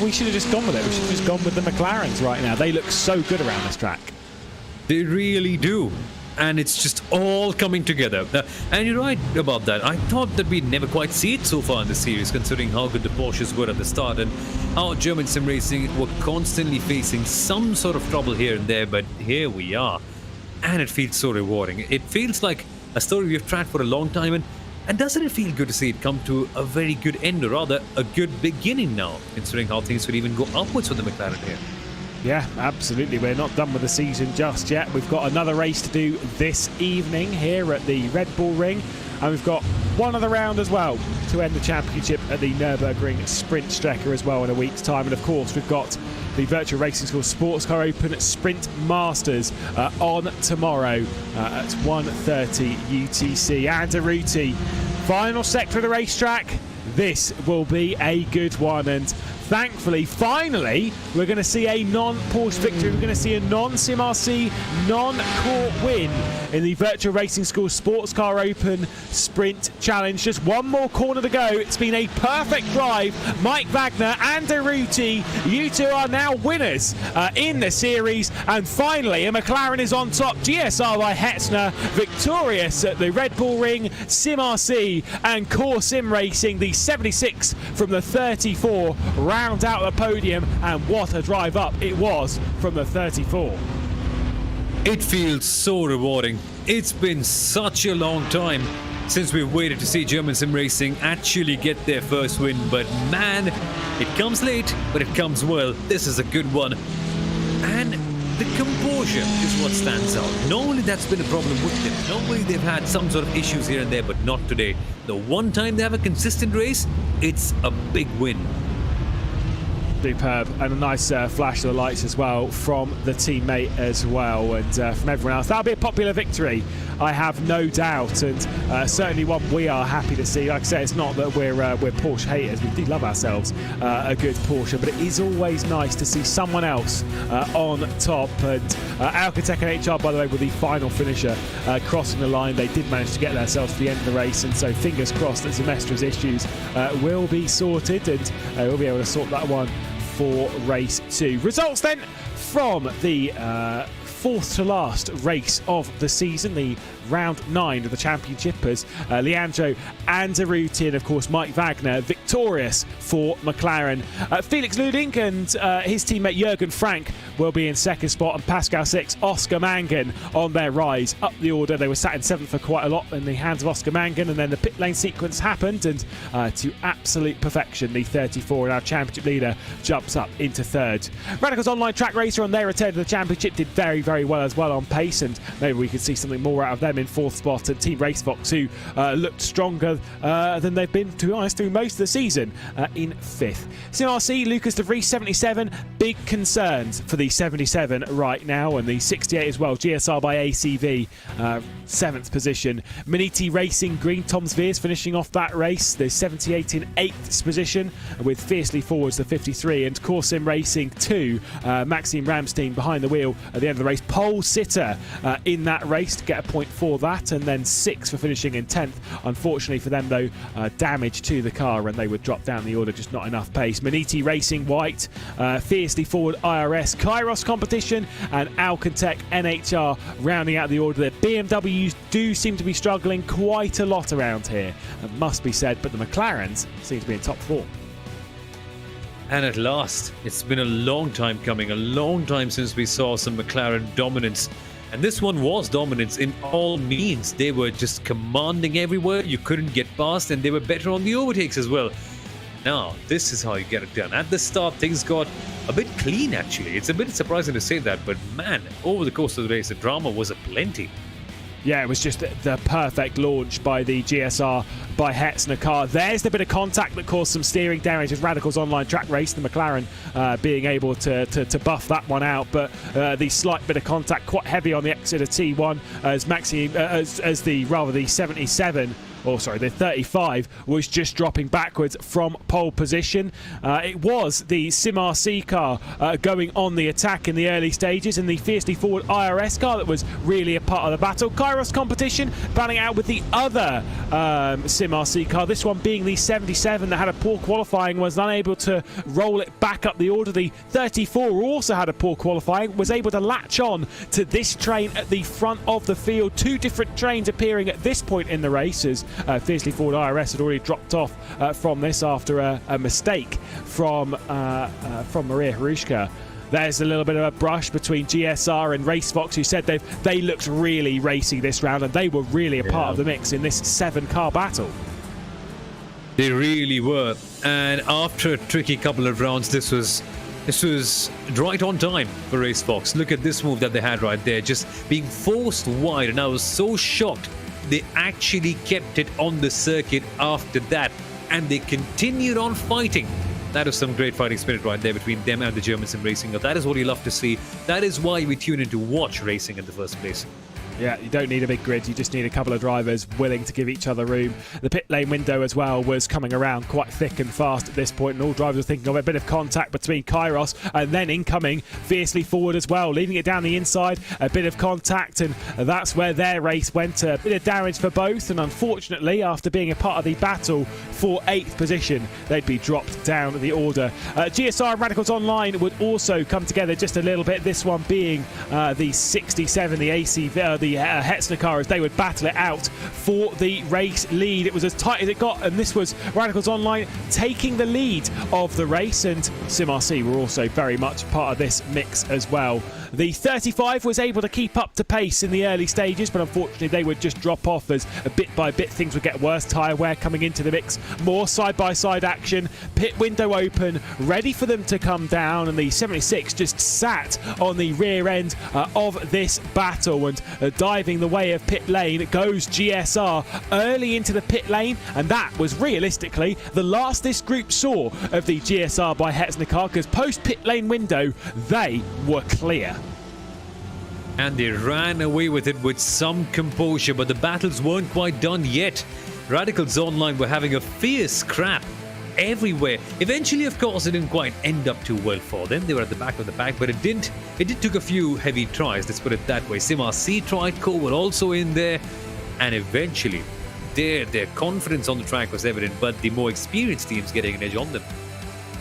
we should have just gone with it. We should have just gone with the McLarens right now. They look so good around this track. They really do. And it's just all coming together. And you're right about that. I thought that we'd never quite see it so far in the series, considering how good the Porsches were at the start and how German sim racing were constantly facing some sort of trouble here and there. But here we are. And it feels so rewarding. It feels like a story we've tracked for a long time. And doesn't it feel good to see it come to a very good end, or rather a good beginning now, considering how things could even go upwards for the McLaren here? Yeah, absolutely. We're not done with the season just yet. We've got another race to do this evening here at the Red Bull Ring, and we've got one other round as well to end the championship at the Nürburgring Sprint Strecker as well in a week's time. And of course, we've got the Virtual Racing School Sports Car Open Sprint Masters on tomorrow at 1:30 UTC. And Aruti, final sector of the racetrack. This will be a good one, and thankfully, finally, we're going to see a non-Porsche victory. We're going to see a non-SimRC, non-court win in the Virtual Racing School Sports Car Open Sprint Challenge. Just one more corner to go. It's been a perfect drive. Mike Wagner and Aruti, you two are now winners in the series. And finally, a McLaren is on top. GSR by Hetzner, victorious at the Red Bull Ring, SimRC and Core Sim Racing. The 76 from the 34 round out the podium, and what a drive up it was from the 34. It feels so rewarding. It's been such a long time since we've waited to see German sim racing actually get their first win, but man, it comes late, but it comes well. This is a good one. And the composure is what stands out. Normally that's been a problem with them. Normally they've had some sort of issues here and there, but not today. The one time they have a consistent race, it's a big win. Superb, and a nice flash of the lights as well from the teammate as well, and from everyone else. That'll be a popular victory, I have no doubt, and certainly one we are happy to see. Like I say, it's not that we're Porsche haters. We do love ourselves a good Porsche, but it is always nice to see someone else on top. And Alcatech and HR, by the way, were the final finisher crossing the line. They did manage to get themselves to the end of the race, and so fingers crossed that Zemestra's issues will be sorted, and we'll be able to sort that one for race 2. Results then from the fourth to last race of the season, the round 9 of the championship, as Leandro Andaruti and of course Mike Wagner victorious for McLaren. Felix Luding and his teammate Jürgen Frank will be in second spot, and Pascal 6, Oscar Mangan on their rise up the order. They were sat in 7th for quite a lot in the hands of Oscar Mangan, and then the pit lane sequence happened, and to absolute perfection, the 34 and our championship leader jumps up into 3rd. Radical's online track racer on their return to the championship did very, very well as well on pace, and maybe we could see something more out of them in 4th spot. And Team RaceFox, who looked stronger than they've been, to be honest, through most of the season, in 5th. CRC, Lucas De Vries 77, big concerns for the 77 right now, and the 68 as well, GSR by ACV, 7th position. Maniti Racing, Green Tom's Veers finishing off that race, the 78 in 8th position, with Fiercely Forwards the 53, and Corsim Racing 2, Maxime Ramstein behind the wheel at the end of the race, pole sitter in that race to get a point for that, and then 6 for finishing in 10th. Unfortunately for them though, damage to the car and they would drop down the order, just not enough pace. Maniti Racing White, Fiercely Forward IRS, Kairos Competition, and Alcantech NHR rounding out the order. The BMWs do seem to be struggling quite a lot around here, it must be said, but the McLarens seem to be in top 4. And at last, it's been a long time coming, a long time since we saw some McLaren dominance. And this one was dominance in all means. They were just commanding everywhere, you couldn't get past, and they were better on the overtakes as well. Now, this is how you get it done. At the start, things got a bit clean, actually. It's a bit surprising to say that, but man, over the course of the race, the drama was aplenty. Yeah, it was just the perfect launch by the GSR by Hetz and a car. There's the bit of contact that caused some steering damage as Radical's online track race, the McLaren being able to buff that one out, but the slight bit of contact, quite heavy on the exit of T1 as the 77, or sorry, the 35 was just dropping backwards from pole position. It was the SimRC car going on the attack in the early stages, and the Fiercely Forward IRS car that was really a part of the battle. Kairos Competition battling out with the other SimRC car, this one being the 77 that had a poor qualifying, was unable to roll it back up the order. The 34 also had a poor qualifying, was able to latch on to this train at the front of the field. 2 different trains appearing at this point in the race, as Fiercely Forward IRS had already dropped off from this after a mistake from Maria Harushka. There's a little bit of a brush between GSR and RaceFox, who said they looked really racy this round, and they were really a part of the mix in this 7-car battle. They really were. And after a tricky couple of rounds, this was right on time for RaceFox. Look at this move that they had right there, just being forced wide, and I was so shocked they actually kept it on the circuit after that, and they continued on fighting. That is some great fighting spirit right there between them and the German sim racing. That is what you love to see. That is why we tune in to watch racing in the first place. Yeah, you don't need a big grid, you just need a couple of drivers willing to give each other room. The pit lane window as well was coming around quite thick and fast at this point, and all drivers were thinking of a bit of contact between Kairos and then incoming Fiercely Forward as well, leaving it down the inside, a bit of contact, and that's where their race went. A bit of damage for both, and unfortunately, after being a part of the battle for 8th position, they'd be dropped down the order. GSR and Radicals Online would also come together just a little bit, this one being the 67, the the Hetzner car as they would battle it out for the race lead. It was as tight as it got, and this was Radicals Online taking the lead of the race, and SimRC were also very much part of this mix as well. The 35 was able to keep up to pace in the early stages, but unfortunately they would just drop off as bit by bit things would get worse. Tyre wear coming into the mix, more side-by-side action, pit window open, ready for them to come down, and the 76 just sat on the rear end of this battle, and diving the way of pit lane goes GSR early into the pit lane, and that was realistically the last this group saw of the GSR by Hetzner car, because post pit lane window they were clear. And they ran away with it with some composure, but the battles weren't quite done yet. Radicals Online were having a fierce scrap everywhere. Eventually, of course, it didn't quite end up too well for them. They were at the back of the pack, but it did took a few heavy tries, let's put it that way. SimRC tried, Co were also in there, and eventually their confidence on the track was evident, but the more experienced teams getting an edge on them.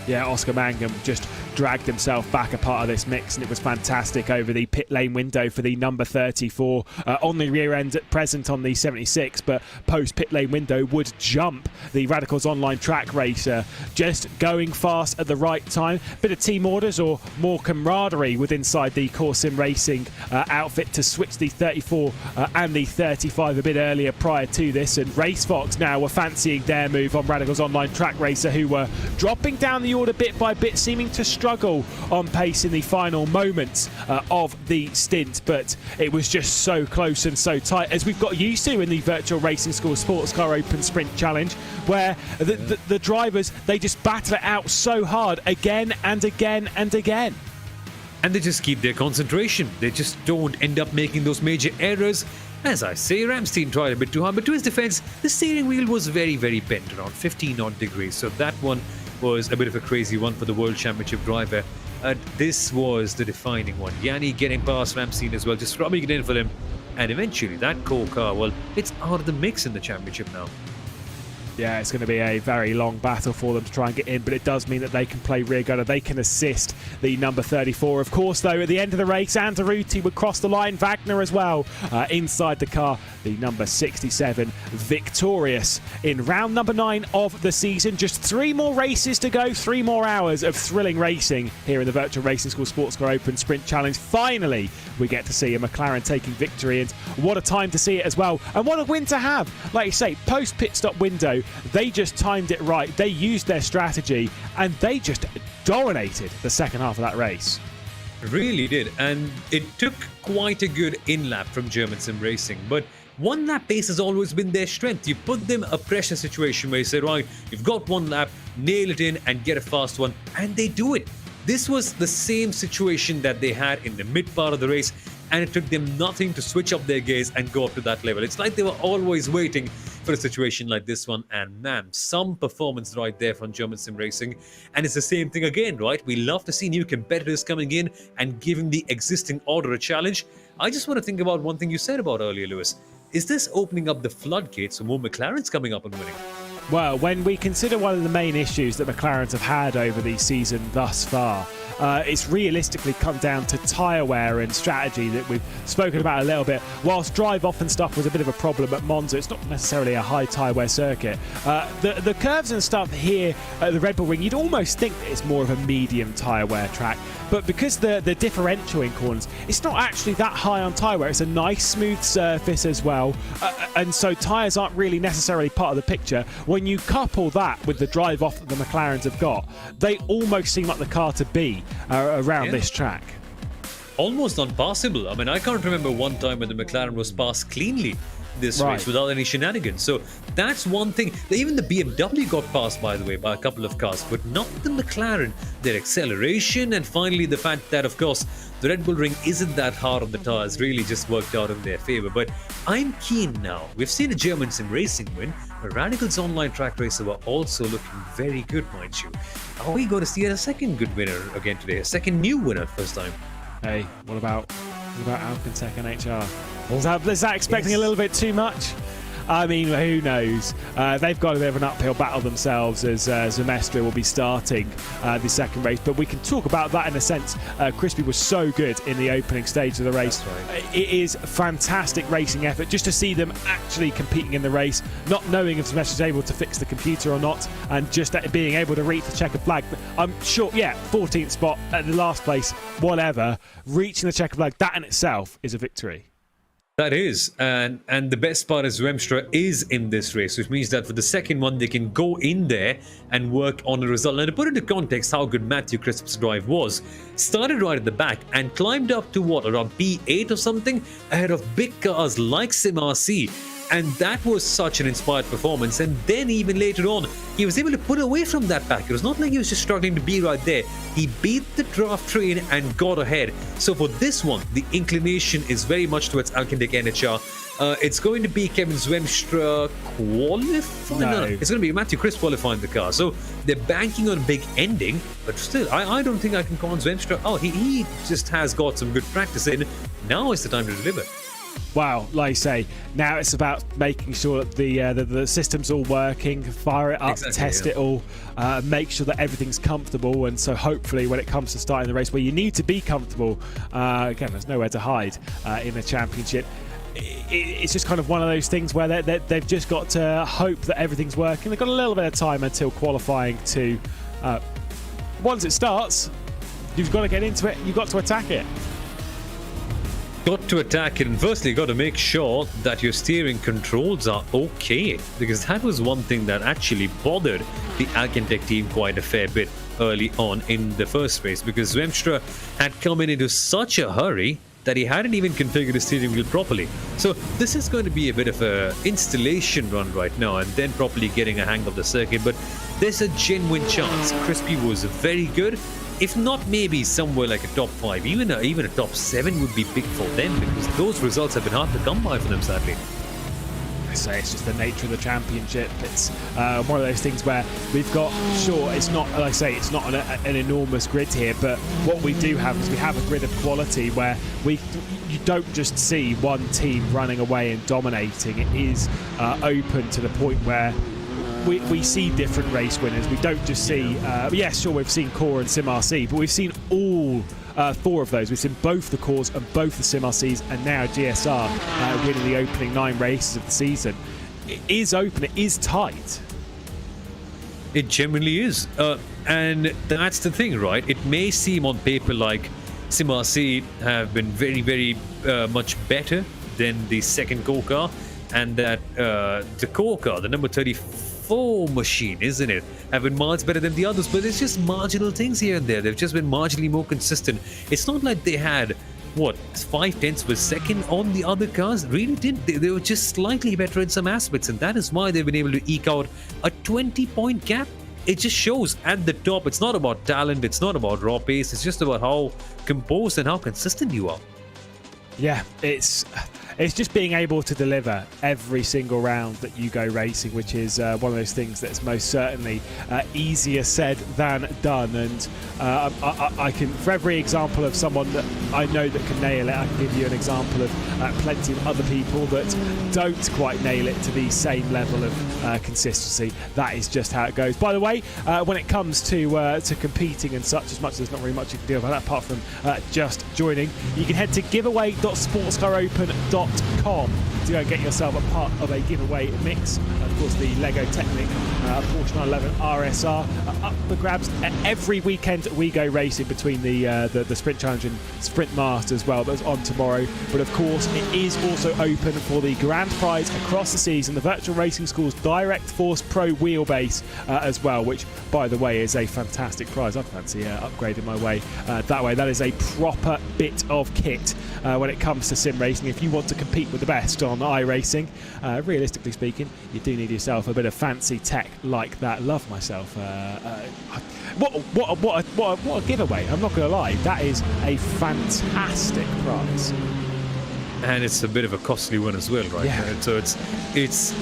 Yeah, Oscar Mangum just dragged himself back a part of this mix, and it was fantastic over the pit lane window for the number 34 on the rear end at present on the 76, but post pit lane window would jump the Radicals Online track racer, just going fast at the right time. Bit of team orders or more camaraderie with inside the Core Sim Racing outfit to switch the 34 and the 35 a bit earlier prior to this, and RaceFox now were fancying their move on Radicals Online track racer, who were dropping down the order bit by bit, seeming to struggle on pace in the final moments of the stint, but it was just so close and so tight, as we've got used to in the Virtual Racing School Sports Car Open Sprint Challenge, where the drivers, they just battle it out so hard again and again and again. And they just keep their concentration. They just don't end up making those major errors. As I say, Ramstein tried a bit too hard, but to his defense, the steering wheel was very, very bent, around 15 odd degrees, so that one was a bit of a crazy one for the World Championship driver. This was the defining one. Yanni getting past Ramstein as well, just rubbing it in for them. And eventually that core car, well, it's out of the mix in the championship now. Yeah, it's going to be a very long battle for them to try and get in, but it does mean that they can play rear gunner. They can assist the number 34. Of course, though, at the end of the race, Anderuti would cross the line. Wagner as well inside the car. The number 67 victorious in round number 9 of the season. Just 3 more races to go, 3 more hours of thrilling racing here in the Virtual Racing School Sports Car Open Sprint Challenge. Finally, we get to see a McLaren taking victory, and what a time to see it as well. And what a win to have. Like you say, post pit stop window, they just timed it right. They used their strategy, and they just dominated the second half of that race. Really did, and it took quite a good in-lap from German Sim Racing, but one lap pace has always been their strength. You put them a pressure situation where you say, right, you've got 1 lap, nail it in and get a fast one, and they do it. This was the same situation that they had in the mid part of the race, and it took them nothing to switch up their gears and go up to that level. It's like they were always waiting for a situation like this one, and man, some performance right there from German Sim Racing. And it's the same thing again, right? We love to see new competitors coming in and giving the existing order a challenge. I just want to think about one thing you said about earlier, Lewis. Is this opening up the floodgates for more McLarens coming up and winning? Well, when we consider one of the main issues that McLarens have had over the season thus far, it's realistically come down to tyre wear and strategy that we've spoken about a little bit. Whilst drive off and stuff was a bit of a problem at Monza, it's not necessarily a high tyre wear circuit. The curves and stuff here at the Red Bull Ring, you'd almost think that it's more of a medium tyre wear track, but because the differential in corners, it's not actually that high on tyre wear. It's a nice smooth surface as well, and so tyres aren't really necessarily part of the picture. When you couple that with the drive off that the McLarens have got, they almost seem like the car to be around this track. Almost unpassable. I mean, I can't remember one time when the McLaren was passed cleanly this race without any shenanigans. So that's one thing. Even the BMW got passed, by the way, by a couple of cars, but not the McLaren. Their acceleration, and finally the fact that, of course, the Red Bull Ring isn't that hard on the tires, really just worked out in their favor. But I'm keen now. We've seen a German Sim Racing win, but Radicals Online track racer were also looking very good, mind you. Are we going to see a second good winner again today? A second new winner first time? Hey, what about Alpine second HR? Is that expecting a little bit too much? I mean, who knows? They've got a bit of an uphill battle themselves as Zemestra will be starting the second race. But we can talk about that in a sense. Crispy was so good in the opening stage of the race. Right. It is fantastic racing effort just to see them actually competing in the race, not knowing if Zemestra is able to fix the computer or not, and just being able to reach the checkered flag. I'm sure, 14th spot at the last place, whatever. Reaching the checkered flag, that in itself is a victory. That is, and the best part is Zemestra is in this race, which means that for the second one they can go in there and work on a result. Now, to put into context how good Matthew Crisp's drive was, started right at the back and climbed up to what, around P8 or something, ahead of big cars like SimRC. And that was such an inspired performance. And then even later on, he was able to put away from that back. It was not like he was just struggling to be right there. He beat the draft train and got ahead. So for this one, the inclination is very much towards Alcantech NHR. It's going to be Kevin Zemestra qualifying. No, it's going to be Matthew Crisp qualifying the car. So they're banking on a big ending. But still, I don't think I can call on Zemestra. Oh, he just has got some good practice in. Now is the time to deliver. Wow, like I say, now it's about making sure that the system's all working, fire it up, test it all, make sure that everything's comfortable, and so hopefully when it comes to starting the race where you need to be comfortable, again, there's nowhere to hide in the championship. It's just kind of one of those things where they've just got to hope that everything's working. They've got a little bit of time until qualifying to... once it starts, you've got to get into it, you've got to attack it. Got to attack it, and firstly got to make sure that your steering controls are okay, because that was one thing that actually bothered the Alcantech team quite a fair bit early on in the first race, because Zemestra had come in into such a hurry that he hadn't even configured his steering wheel properly. So this is going to be a bit of a installation run right now, and then properly getting a hang of the circuit. But there's a genuine chance Crispy was very good. If not, maybe somewhere like a top 5, even a top 7 would be big for them, because those results have been hard to come by for them, sadly. I say it's just the nature of the championship. It's one of those things where we've got, sure, it's not, like I say, it's not an enormous grid here, but what we do have is we have a grid of quality where you don't just see one team running away and dominating. It is open to the point where we see different race winners. We don't just see, yes, sure, we've seen Core and SimRC, but we've seen all 4 of those. We've seen both the Cores and both the SimRCs, and now GSR winning the opening 9 races of the season. It is open, it is tight. It genuinely is. And that's the thing, right? It may seem on paper like SimRC have been very, very much better than the second core car, and that the core car, the number 34 machine, isn't it, have been miles better than the others, but it's just marginal things here and there. They've just been marginally more consistent. It's not like they had, what, 5/10 per second on the other cars. Really didn't. They were just slightly better in some aspects, and that is why they've been able to eke out a 20-point gap. It just shows at the top, it's not about talent, it's not about raw pace, it's just about how composed and how consistent you are. Yeah, it's just being able to deliver every single round that you go racing, which is one of those things that's most certainly easier said than done. And I can, for every example of someone that I know that can nail it, I can give you an example of plenty of other people that don't quite nail it to the same level of consistency. That is just how it goes. By the way, when it comes to competing and such, as much as there's not really much you can do about that apart from just joining, you can head to giveaway.sportscaropen.com to go and get yourself a part of a giveaway mix. Of course, the Lego Technic Porsche 911 RSR up for grabs. Every weekend we go racing between the Sprint Challenge and Sprint Master as well. That's on tomorrow. But of course, it is also open for the grand prize across the season, the Virtual Racing School's Direct Force Pro wheelbase as well, which, by the way, is a fantastic prize. I fancy upgrading my way that way. That is a proper bit of kit when it comes to sim racing. If you want to compete with the best on iRacing, realistically speaking, you do need yourself a bit of fancy tech like that. Love myself. What a giveaway! I'm not going to lie, that is a fantastic prize. And it's a bit of a costly one as well, right? Yeah. So it's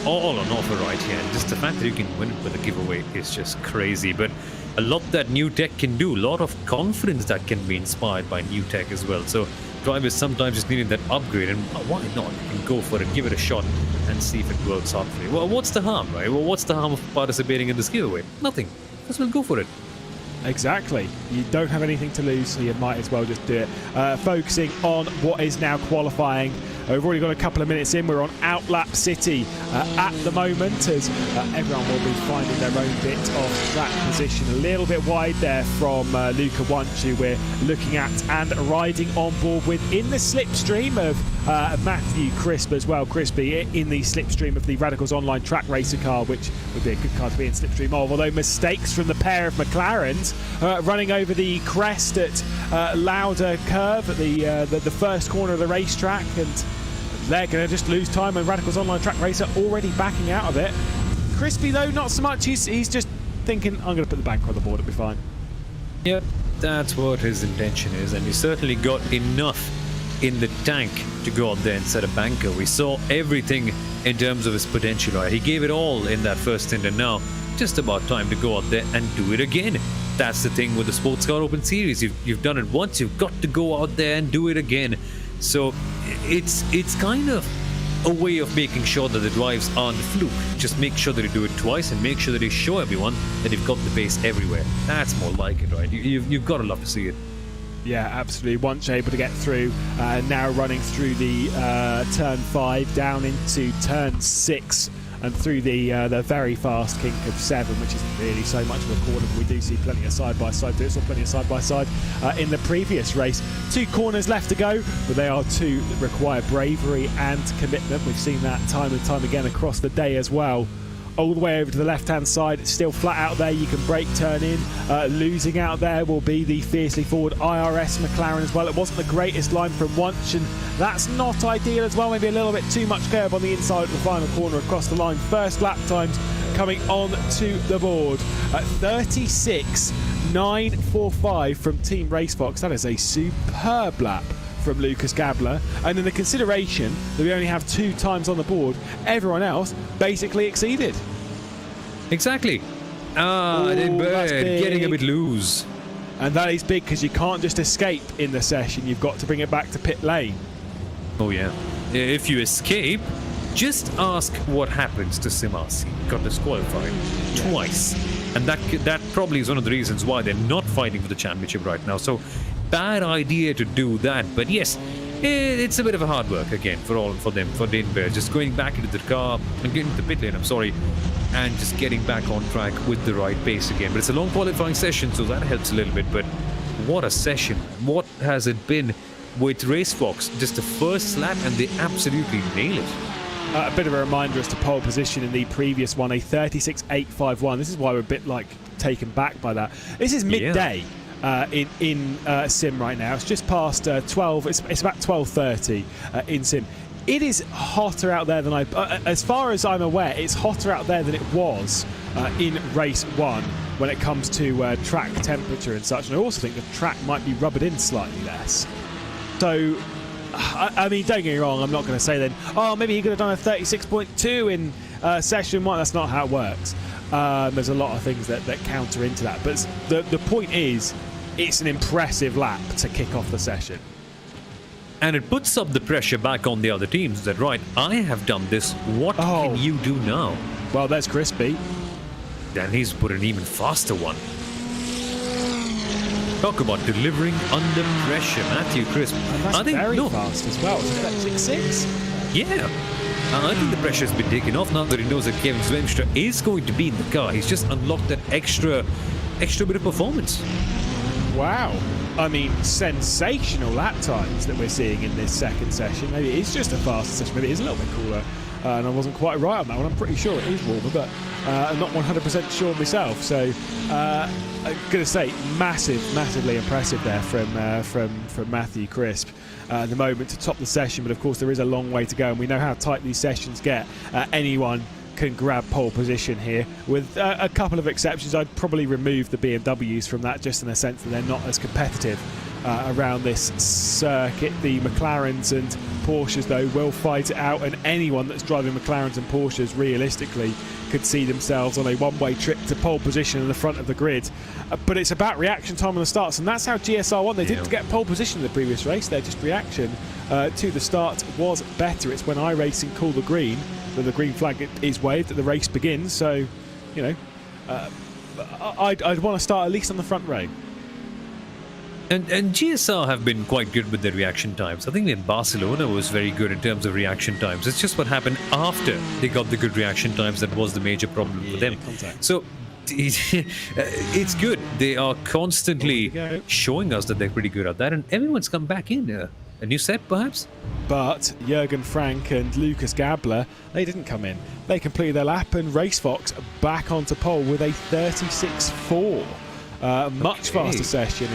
all on offer right here. And just the fact that you can win it with a giveaway is just crazy. But a lot that new tech can do, a lot of confidence that can be inspired by new tech as well. So drivers sometimes just needed that upgrade, and why not? You can go for it, give it a shot, and see if it works out for you. Well, what's the harm, right? Well, what's the harm of participating in this giveaway? Nothing. Just well go for it. Exactly. You don't have anything to lose, so you might as well just do it. Focusing on what is now qualifying. We've already got a couple of minutes in. We're on Outlap City at the moment, as everyone will be finding their own bit of track position. A little bit wide there from Luca Wunsch, who we're looking at and riding on board with in the slipstream of Matthew Crisp as well. Crispy in the slipstream of the Radicals Online Track Racer car, which would be a good car to be in slipstream of, although mistakes from the pair of McLarens running over the crest at Lauder Curve at the first corner of the racetrack, and they're going to just lose time, and Radicals Online Track Racer already backing out of it. Crispy, though, not so much. He's just thinking, I'm going to put the banker on the board, it'll be fine. Yep, that's what his intention is, and he certainly got enough in the tank to go out there and set a banker. We saw everything in terms of his potential, right? He gave it all in that first stint, and now just about time to go out there and do it again. That's the thing with the Sports Car Open Series. You've done it once, you've got to go out there and do it again. So it's kind of a way of making sure that the drives aren't a fluke. Just make sure that you do it twice and make sure that you show everyone that you've got the base everywhere. That's more like it, right? You've got to love to see it. Yeah, absolutely. Once able to get through, now running through the turn 5 down into turn 6 and through the very fast kink of 7, which isn't really so much of a corner, but we do see plenty of side-by-side to it, or plenty of side-by-side in the previous race. 2 corners left to go, but they are 2 that require bravery and commitment. We've seen that time and time again across the day as well. All the way over to the left-hand side, it's still flat out there. You can brake turn in. Losing out there will be the fiercely forward IRS McLaren as well. It wasn't the greatest line from Wunsch, and that's not ideal as well. Maybe a little bit too much curb on the inside of the final corner across the line. First lap times coming on to the board at 36.945 from Team RaceSpot. That is a superb lap from Lucas Gabler, and in the consideration that we only have 2 times on the board, everyone else basically exceeded. Exactly. Ooh, Getting a bit loose. And that is big, because you can't just escape in the session. You've got to bring it back to pit lane. Oh yeah. If you escape, just ask what happens to simracing. Got disqualified twice, and that probably is one of the reasons why they're not fighting for the championship right now. So bad idea to do that, but yes, it's a bit of a hard work again for them, for Dane Bear, just going back into the car and getting to the pit lane, and just getting back on track with the right pace again. But it's a long qualifying session, so that helps a little bit. But what a session. What has it been with RaceFox? Just the first lap, and they absolutely nail it. A bit of a reminder as to pole position in the previous one, a 36.851. This is why we're a bit taken back by that. This is midday. In sim right now. It's just past 12. It's about 12:30 in sim. It is hotter out there than as far as I'm aware, it's hotter out there than it was in race 1 when it comes to track temperature and such. And I also think the track might be rubbered in slightly less. So, I mean, don't get me wrong. I'm not going to say then, oh, maybe he could have done a 36.2 in session 1. That's not how it works. There's a lot of things that counter into that. But the point is, it's an impressive lap to kick off the session. And it puts up the pressure back on the other teams that, right, I have done this. What can you do now? Well, there's Crispy. And he's put an even faster one. Talk about delivering under pressure, Matthew Crisp. And that's very fast as well. Is that 6.6? Yeah. I think the pressure's been taken off now that he knows that Kevin Zwemstra is going to be in the car. He's just unlocked that extra bit of performance. Wow. I mean, sensational lap times that we're seeing in this second session. Maybe it is just a faster session. Maybe it is a little bit cooler. And I wasn't quite right on that one. I'm pretty sure it is warmer, but I'm not 100% sure myself. So I'm going to say massively impressive there from Matthew Crisp at the moment to top the session. But of course, there is a long way to go, and we know how tight these sessions get. Anyone can grab pole position here, with a couple of exceptions. I'd probably remove the BMWs from that, just in the sense that they're not as competitive around this circuit. The McLarens and Porsches, though, will fight it out, and anyone that's driving McLarens and Porsches realistically could see themselves on a one-way trip to pole position in the front of the grid. But it's about reaction time on the starts, and that's how GSR won. They didn't get pole position in the previous race. Their just reaction to the start was better. It's when iRacing call the green that the green flag is waved, that the race begins. So, you know, I'd want to start at least on the front row. And GSR have been quite good with their reaction times. I think in Barcelona was very good in terms of reaction times. It's just what happened after they got the good reaction times that was the major problem for them. Contact. So it's good. They are constantly showing us that they're pretty good at that, and everyone's come back in. A new set, perhaps? But Jürgen Frank and Lucas Gabler, they didn't come in. They completed their lap, and RaceFox back onto pole with a 36.4. Much faster session.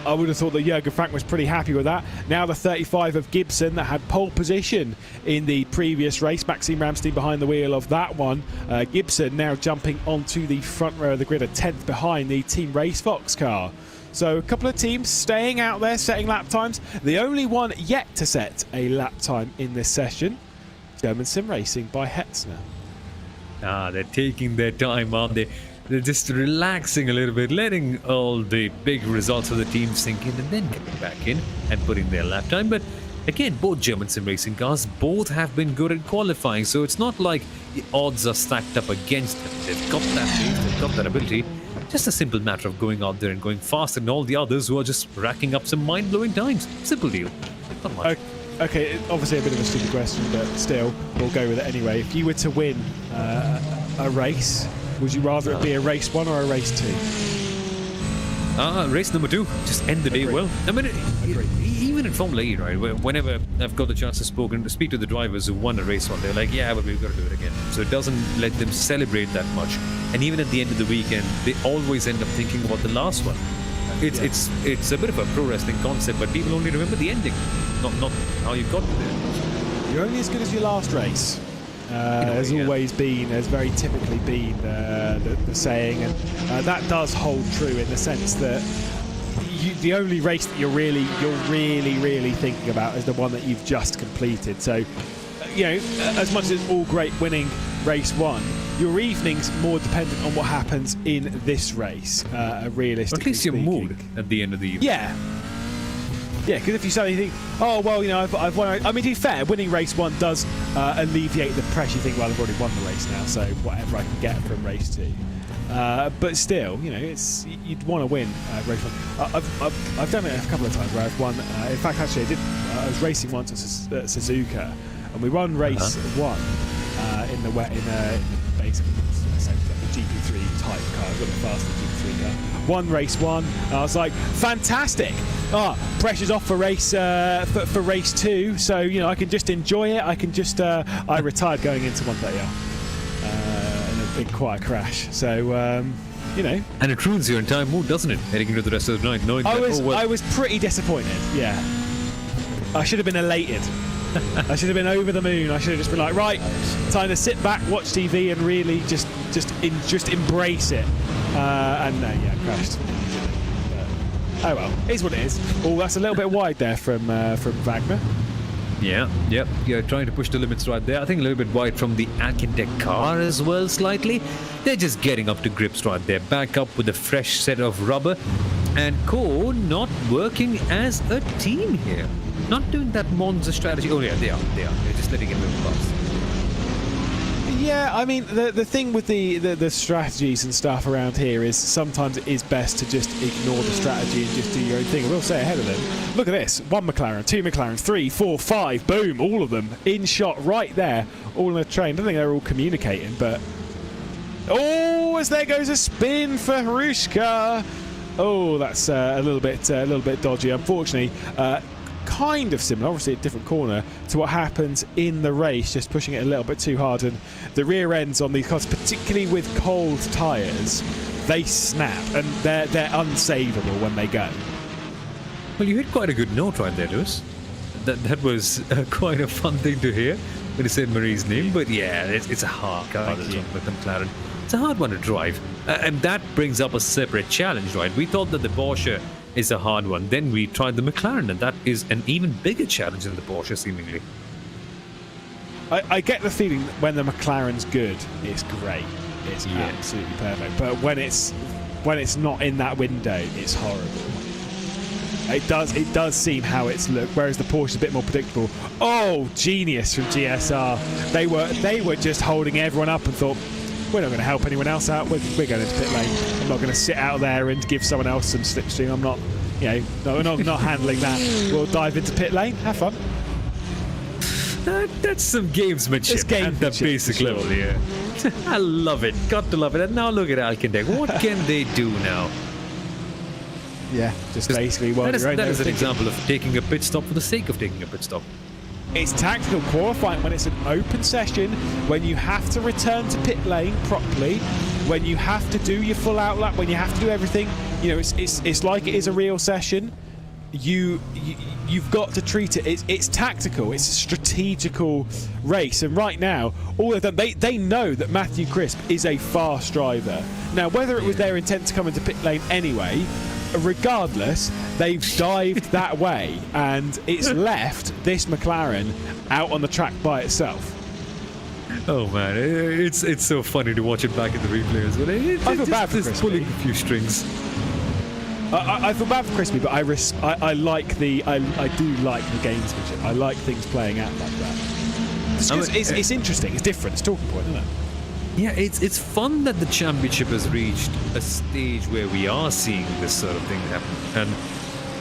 I would have thought that Jürgen Frank was pretty happy with that. Now the 35 of Gibson that had pole position in the previous race. Maxime Ramstein behind the wheel of that one. Gibson now jumping onto the front row of the grid, a 10th behind the Team RaceFox car. So a couple of teams staying out there, setting lap times. The only one yet to set a lap time in this session, German Sim Racing by Hetzner. They're taking their time, aren't they? They're just relaxing a little bit, letting all the big results of the team sink in, and then getting back in and putting their lap time. But again, both German sim racing cars, both have been good at qualifying, so it's not like the odds are stacked up against them. They've got that pace, they've got that ability. Just a simple matter of going out there and going faster than all the others who are just racking up some mind-blowing times. Simple deal. Not much. Okay, obviously a bit of a stupid question, but still, we'll go with it anyway. If you were to win a race, would you rather it be a race 1 or a race 2? Race number 2. Just end the day well. I mean, even in Formula E, right, whenever I've got the chance to speak to the drivers who won a race 1, they're like, yeah, but we've got to do it again. So it doesn't let them celebrate that much. And even at the end of the weekend, they always end up thinking about the last one. It's a bit of a pro wrestling concept, but people only remember the ending, not how you got there. You're only as good as your last race. Has always been, has very typically been the saying, and that does hold true in the sense that the only race that you're really thinking about is the one that you've just completed. So, you know, as much as it's all great winning race 1, your evening's more dependent on what happens in this race. Realistically, at least your speaking. mood at the end of the evening. Yeah, because if you suddenly think, oh, well, you know, I've won. I mean, to be fair, winning race 1 does alleviate the pressure. You think, well, I've already won the race now, so whatever I can get from race 2. But still, you know, you'd want to win race 1. I've done it a couple of times where I've won. In fact, actually, I was racing once at Suzuka, and we won race 1 in the basically the GP3 type car. I've got a faster GP3 car. Won race 1. I was like, fantastic. Pressure's off for race 2, so you know I can just enjoy it. I can just I retired going into 130R in a big quiet crash. So you know, and it ruins your entire mood, doesn't it? Heading into the rest of the night, knowing I was pretty disappointed. Yeah, I should have been elated. I should have been over the moon. I should have just been like, right, time to sit back, watch TV, and really just embrace it. And no, yeah, crashed. Oh well, it is what it is. Oh, that's a little bit wide there from Wagner. Yeah, trying to push the limits right there. I think a little bit wide from the Alkintec car as well, slightly. They're just getting up to grips right there. Back up with a fresh set of rubber. And Core not working as a team here. Not doing that Monza strategy. Oh yeah, they are. They're just letting it move past. Yeah, I mean, the thing with the strategies and stuff around here is sometimes it is best to just ignore the strategy and just do your own thing. I will say ahead of them, look at this. 1 McLaren, 2 McLarens, 3, 4, 5, boom, all of them in shot right there, all in a train. I don't think they're all communicating, but... Oh, as there goes a spin for Harushka. Oh, that's a little bit dodgy. Unfortunately, kind of similar, obviously a different corner, to what happens in the race, just pushing it a little bit too hard, and the rear ends on these cars, particularly with cold tyres, they snap and they're unsavable when they go. Well, you hit quite a good note right there, Lewis. That was quite a fun thing to hear when you said Marie's name, but yeah, it's a hard car, this one with McLaren. It's a hard one to drive, and that brings up a separate challenge, right? We thought that the Porsche is a hard one. Then we tried the McLaren, and that is an even bigger challenge than the Porsche, seemingly. I get the feeling that when the McLaren's good, it's great. It's absolutely perfect. But when it's not in that window, it's horrible. It does seem how it's looked, whereas the Porsche is a bit more predictable. Oh, genius from GSR. They were just holding everyone up and thought, we're not going to help anyone else out. We're going into pit lane. I'm not going to sit out there and give someone else some slipstream. I'm not, we're not handling that. We'll dive into pit lane. Have fun. That's some gamesmanship at the basic level, yeah. I love it. Got to love it. And now look at Alcantech. What can they do now? Yeah, just basically that is an example of taking a pit stop for the sake of taking a pit stop. It's tactical qualifying when it's an open session, when you have to return to pit lane properly, when you have to do your full out lap, when you have to do everything. It's like it is a real session. You've got to treat it. It's tactical. It's a strategical race. And right now, all of them, they know that Matthew Crisp is a fast driver. Now, whether it was their intent to come into pit lane anyway, regardless, they've dived that way, and it's left this McLaren out on the track by itself. Oh man, it's so funny to watch it back in the replay as well. I feel bad for Crispy. Pulling a few strings. I feel bad for Crispy, but I do like the gamesmanship. I like things playing out like that. It's interesting. It's different. It's a talking point, isn't it? Yeah, it's fun that the championship has reached a stage where we are seeing this sort of thing happen.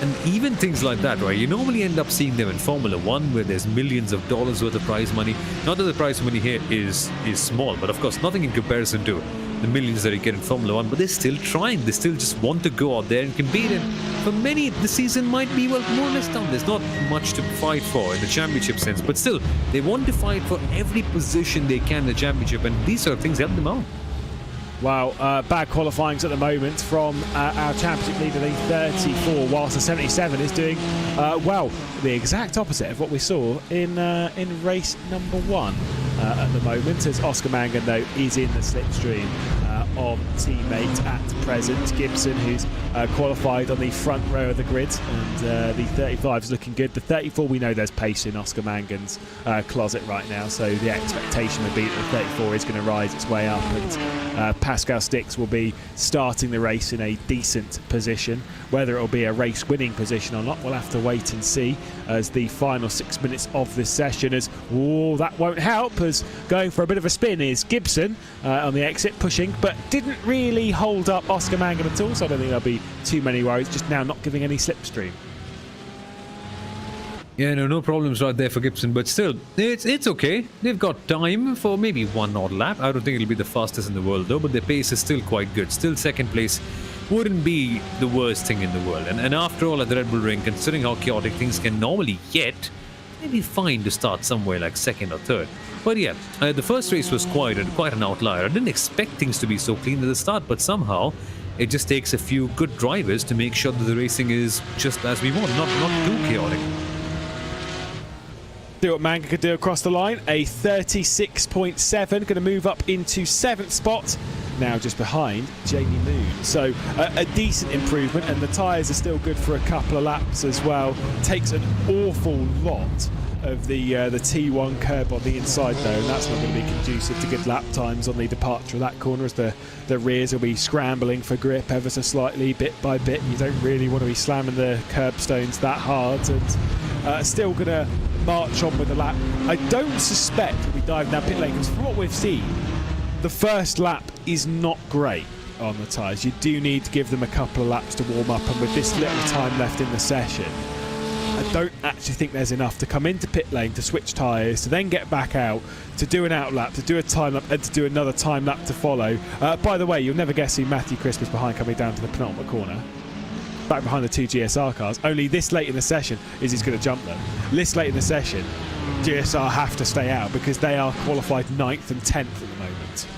And even things like that, right? You normally end up seeing them in Formula One, where there's millions of dollars worth of prize money. Not that the prize money here is small, but of course nothing in comparison to the millions that you get in Formula One. But they're still trying. They still just want to go out there and compete. And for many, the season might be, well, more or less done. There's not much to fight for in the championship sense. But still, they want to fight for every position they can in the championship. And these sort of things help them out. Well, bad qualifyings at the moment from our championship leader, the 34, whilst the 77 is doing, the exact opposite of what we saw in race number 1 at the moment, as Oscar Mangan, though, is in the slipstream of teammate at present. Gibson, who's qualified on the front row of the grid, and the 35 is looking good. The 34, we know there's pace in Oscar Mangan's closet right now, so the expectation would be that the 34 is going to rise its way up, and Pascal Stix will be starting the race in a decent position. Whether it will be a race winning position or not, we'll have to wait and see as the final 6 minutes of this session, as that won't help, as going for a bit of a spin is Gibson on the exit, pushing, but didn't really hold up Oscar Mangan at all, so I don't think there'll be too many worries, just now not giving any slipstream. Yeah, no problems right there for Gibson, but still, it's okay. They've got time for maybe one odd lap. I don't think it'll be the fastest in the world though, but their pace is still quite good. Still second place wouldn't be the worst thing in the world. And after all, at the Red Bull Ring, considering how chaotic things can normally get, maybe fine to start somewhere like second or third. But yeah, the first race was quite an outlier. I didn't expect things to be so clean at the start, but somehow it just takes a few good drivers to make sure that the racing is just as we want, not too chaotic. Do what Mangan could do across the line. A 36.7, going to move up into 7th spot, now just behind Jamie Moon. So a decent improvement, and the tyres are still good for a couple of laps as well. Takes an awful lot of the T1 curb on the inside though, and that's not going to be conducive to good lap times on the departure of that corner, as the rears will be scrambling for grip ever so slightly, bit by bit. You don't really want to be slamming the curbstones that hard, and still going to march on with the lap. I don't suspect we'll be diving down pit lane, because from what we've seen, the first lap is not great on the tyres. You do need to give them a couple of laps to warm up, and with this little time left in the session, I don't actually think there's enough to come into pit lane to switch tyres, to then get back out, to do an out lap, to do a time lap, and to do another time lap to follow. By the way, you'll never guess who Matthew Crisp is behind coming down to the penultimate corner. Back behind the 2 GSR cars. Only this late in the session is he's going to jump them. This late in the session, GSR have to stay out because they are qualified 9th and 10th at the moment.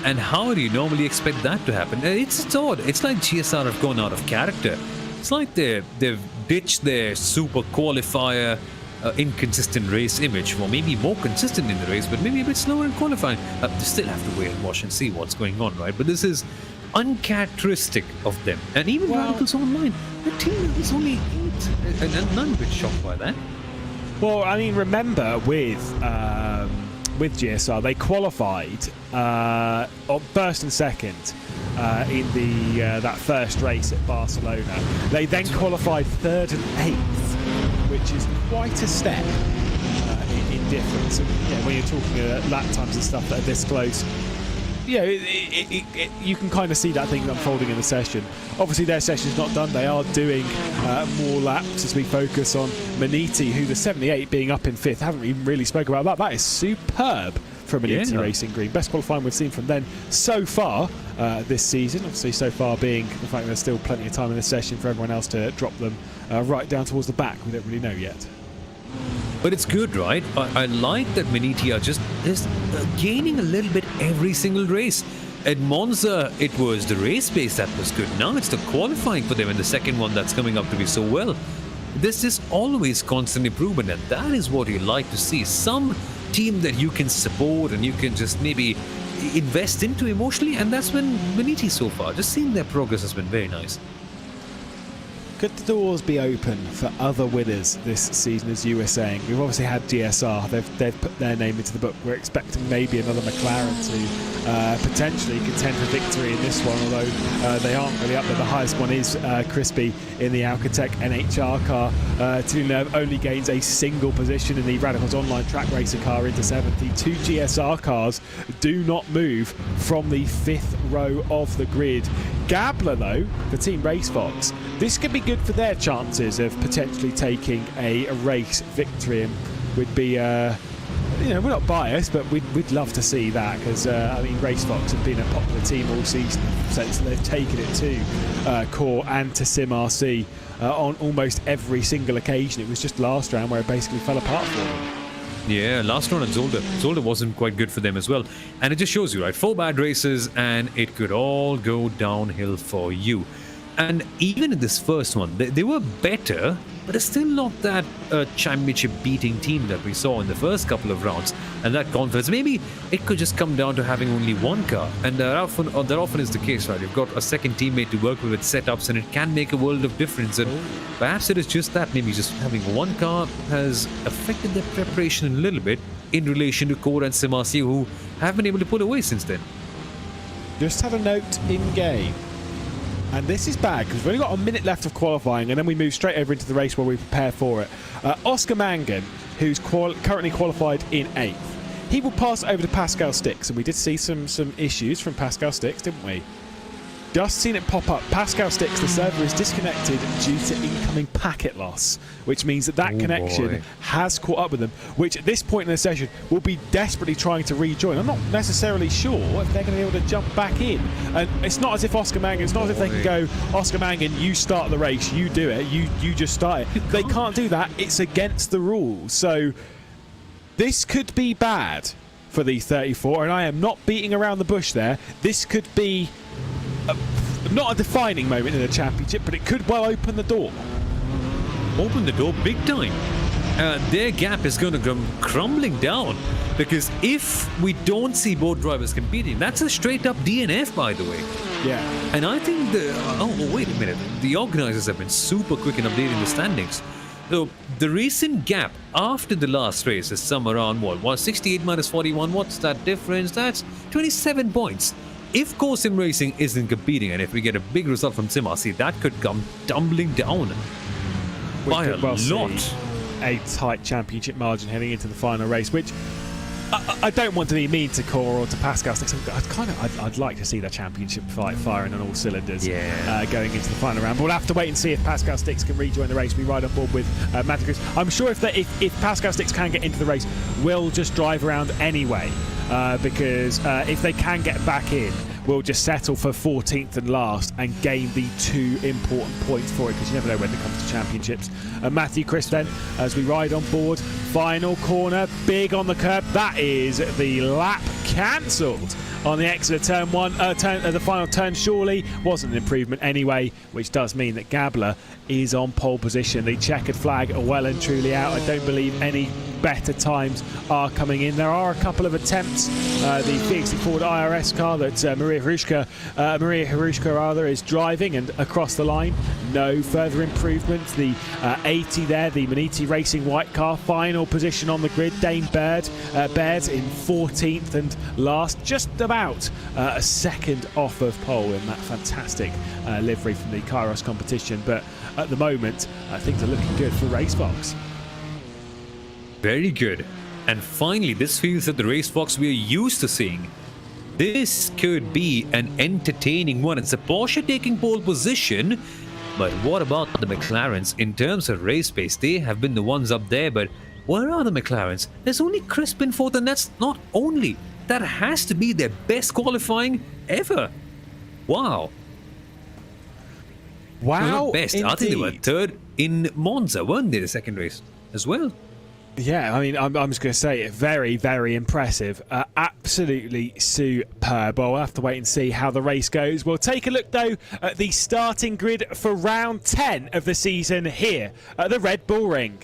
And how do you normally expect that to happen? It's odd. It's like GSR have gone out of character. It's like they've ditched their super qualifier inconsistent race image for maybe more consistent in the race, but maybe a bit slower in qualifying. They still have to wait and watch and see what's going on, right? But this is uncharacteristic of them. And even Radicals Online, the team is only 8. And none a bit shocked by that. Well, I mean, remember with GSR, they qualified on first and second in the that first race at Barcelona. They then qualified third and 8th, which is quite a step in difference. And, when you're talking lap times and stuff that are this close, you can kind of see that thing unfolding in the session. Obviously, their session's not done. They are doing more laps as we focus on Maniti, who the 78 being up in 5th. Haven't even really spoken about that. That is superb from Maniti Racing Green. Best qualifying we've seen from them so far this season. Obviously, so far being the fact there's still plenty of time in this session for everyone else to drop them right down towards the back. We don't really know yet. But it's good, right? I like that Maniti are just gaining a little bit every single race. At Monza, it was the race pace that was good. Now it's the qualifying for them, and the second one that's coming up to be so well. This is always constant improvement, and that is what you like to see. Some team that you can support and you can just maybe invest into emotionally, and that's been Maniti so far. Just seeing their progress has been very nice. Could the doors be open for other winners this season, as you were saying? We've obviously had GSR. They've put their name into the book. We're expecting maybe another McLaren to potentially contend for victory in this one, although they aren't really up there. The highest one is Crispy in the Alcatec NHR car. Villeneuve only gains a single position in the Radicals Online track racer car into 7th. The 2 GSR cars do not move from the 5th row of the grid. Gabler, though, for Team RaceFox, this could be good for their chances of potentially taking a race victory. And we'd be, we're not biased, but we'd love to see that, because RaceFox have been a popular team all season since they've taken it to Core and to SimRC on almost every single occasion. It was just last round where it basically fell apart for them. Yeah, last round at Zolder. Zolder wasn't quite good for them as well. And it just shows you, right? 4 bad races and it could all go downhill for you. And even in this first one, they were better, but it's still not that championship beating team that we saw in the first couple of rounds. And that confidence, maybe it could just come down to having only one car. And that often is the case, right? You've got a second teammate to work with setups, and it can make a world of difference. And perhaps it is just that, maybe just having one car has affected their preparation a little bit in relation to Core and SimRC, who have been able to pull away since then. Just had a note in game. And this is bad because we've only got a minute left of qualifying, and then we move straight over into the race where we prepare for it. Oscar Mangan, who's currently qualified in 8th, he will pass over to Pascal Stix, and we did see some issues from Pascal Stix, didn't we? Just seen it pop up. Pascal Stix, the server is disconnected due to incoming packet loss, which means that connection has caught up with them, which at this point in the session will be desperately trying to rejoin. I'm not necessarily sure if they're going to be able to jump back in. And it's not as if Oscar Mangan, it's not as if they can go, Oscar Mangan, you start the race, you do it, you just start it. They can't do that. It's against the rules. So this could be bad for the 34, and I am not beating around the bush there. This could be not a defining moment in the championship, but it could well open the door. Open the door big time. Their gap is going to come crumbling down, because if we don't see both drivers competing, that's a straight up DNF, by the way. Yeah. And I think wait a minute. The organizers have been super quick in updating the standings. So the recent gap after the last race is somewhere around 168 minus 41. What's that difference? That's 27 points. If Core Sim Racing isn't competing, and if we get a big result from SimRC, that could come tumbling down by a lot. A tight championship margin heading into the final race, which I don't want to be mean to Core or to Pascal. I'd like to see the championship fight firing on all cylinders going into the final round. But we'll have to wait and see if Pascal Stix can rejoin the race. We ride on board with Matthew Chris. I'm sure if Pascal Stix can get into the race, we'll just drive around anyway. Because if they can get back in, we'll just settle for 14th and last and gain the 2 important points for it, because you never know when it comes to championships. Matthew Chris then, as we ride on board, final corner, big on the curb. That is the lap cancelled on the exit of turn one. The final turn surely wasn't an improvement anyway, which does mean that Gabler is on pole position. The checkered flag are well and truly out. I don't believe any better times are coming in. There are a couple of attempts. The fiercely forward IRS car that Maria Harushka is driving and across the line. No further improvements. The 80 there, the Maniti Racing white car, final position on the grid. Dane Baird in 14th and last, just about a second off of pole in that fantastic livery from the Kairos competition. But at the moment, things are looking good for RaceSpots. Very good. And finally, this feels like the RaceSpots we're used to seeing. This could be an entertaining one. It's a Porsche taking pole position. But what about the McLarens? In terms of race pace, they have been the ones up there. But where are the McLarens? There's only Crisp in fourth, and that's not only. That has to be their best qualifying ever. Wow. Wow, well, not best. indeed. I think they were third in Monza, weren't they, the second race as well? Yeah, I mean, I'm just going to say it. Very, very impressive. Absolutely superb. Well, we'll have to wait and see how the race goes. We'll take a look, though, at the starting grid for round 10 of the season here at the Red Bull Ring.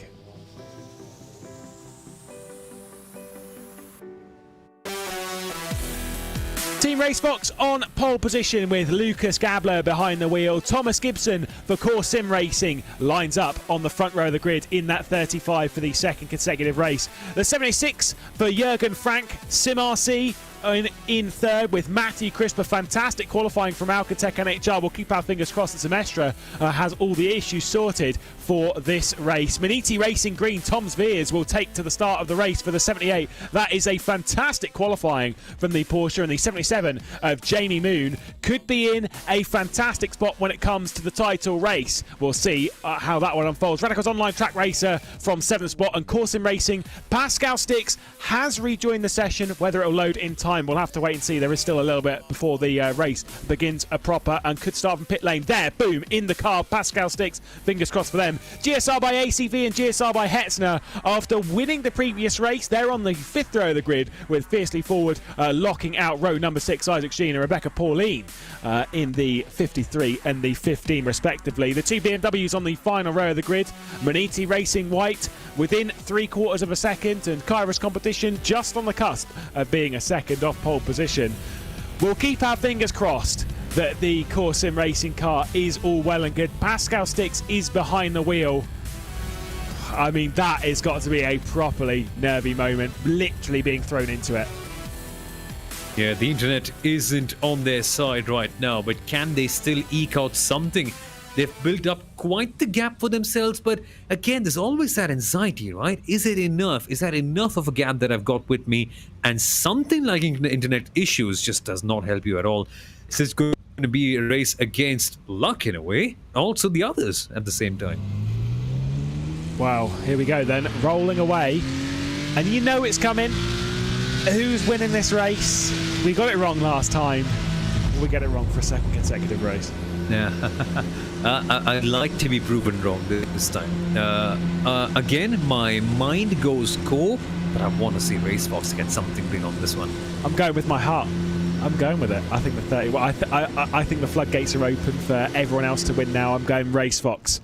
Team RaceFox on pole position with Lucas Gabler behind the wheel. Thomas Gibson for Core Sim Racing lines up on the front row of the grid in that 35 for the second consecutive race. The 76 for Jurgen Frank, SimRC in third with Matthew Crisper. Fantastic qualifying from Alcatech NHR. We'll keep our fingers crossed that Semestra has all the issues sorted for this race. Maniti Racing Green, Tom Sveers will take to the start of the race for the 78. That is a fantastic qualifying from the Porsche, and the 77 of Jamie Moon could be in a fantastic spot when it comes to the title race. We'll see how that one unfolds. Radical's online track racer from 7th spot, and Corsim Racing, Pascal Stix has rejoined the session. Whether it'll load in time, we'll have to wait and see. There is still a little bit before the race begins proper, and could start from pit lane. There, boom, in the car, Pascal Stix. Fingers crossed for them. GSR by ACV and GSR by Hetzner, after winning the previous race, they're on the 5th row of the grid with fiercely forward locking out row number 6, Isaac Sheen and Rebecca Pauline in the 53 and the 15 respectively. The two BMWs on the final row of the grid. Maniti Racing White within 3/4 of a second, and Kairos Competition just on the cusp of being a second off pole position. We'll keep our fingers crossed that the Core Sim Racing car is all well and good. Pascal Stix is behind the wheel. I mean, that has got to be a properly nervy moment, literally being thrown into it. Yeah, the internet isn't on their side right now, but can they still eke out something? They've built up quite the gap for themselves, but again, there's always that anxiety, right? Is it enough? Is that enough of a gap that I've got with me? And something like internet issues just does not help you at all. So it's going to be a race against luck in a way, also the others at the same time. Wow, here we go then, rolling away. And you know it's coming. Who's winning this race? We got it wrong last time. We get it wrong for a second consecutive race. Yeah, I'd like to be proven wrong this time. Again, my mind goes Core, but I want to see RaceFox get something big on this one. I'm going with my heart. I'm going with it. I think the 30. Well, I think the floodgates are open for everyone else to win now. I'm going RaceFox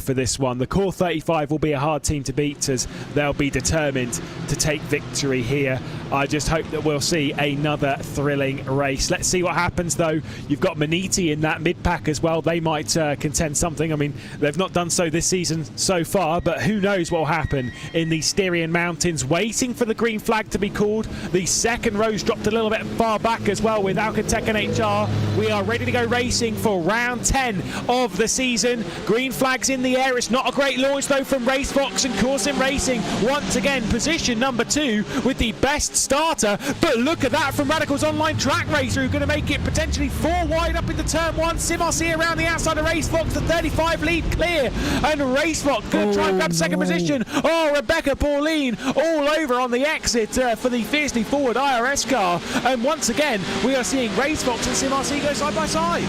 for this one. The Core 35 will be a hard team to beat, as they'll be determined to take victory here. I just hope that we'll see another thrilling race. Let's see what happens, though. You've got Maniti in that mid-pack as well. They might contend something. I mean, they've not done so this season so far, but who knows what will happen in the Styrian Mountains. Waiting for the green flag to be called. The second row's dropped a little bit far back as well with Alcatech and HR. We are ready to go racing for round 10 of the season. Green flags in the air. It's not a great launch, though, from RaceFox, and Corsim Racing once again position number 2 with the best starter. But look at that from Radical's online track racer, who are going to make it potentially 4 wide up into turn 1. SimRC around the outside of RaceFox, the 35 lead clear, and RaceFox going to try and grab second position. Oh, Rebecca Pauline all over on the exit for the fiercely forward IRS car, and once again we are seeing RaceFox and SimRC go side by side.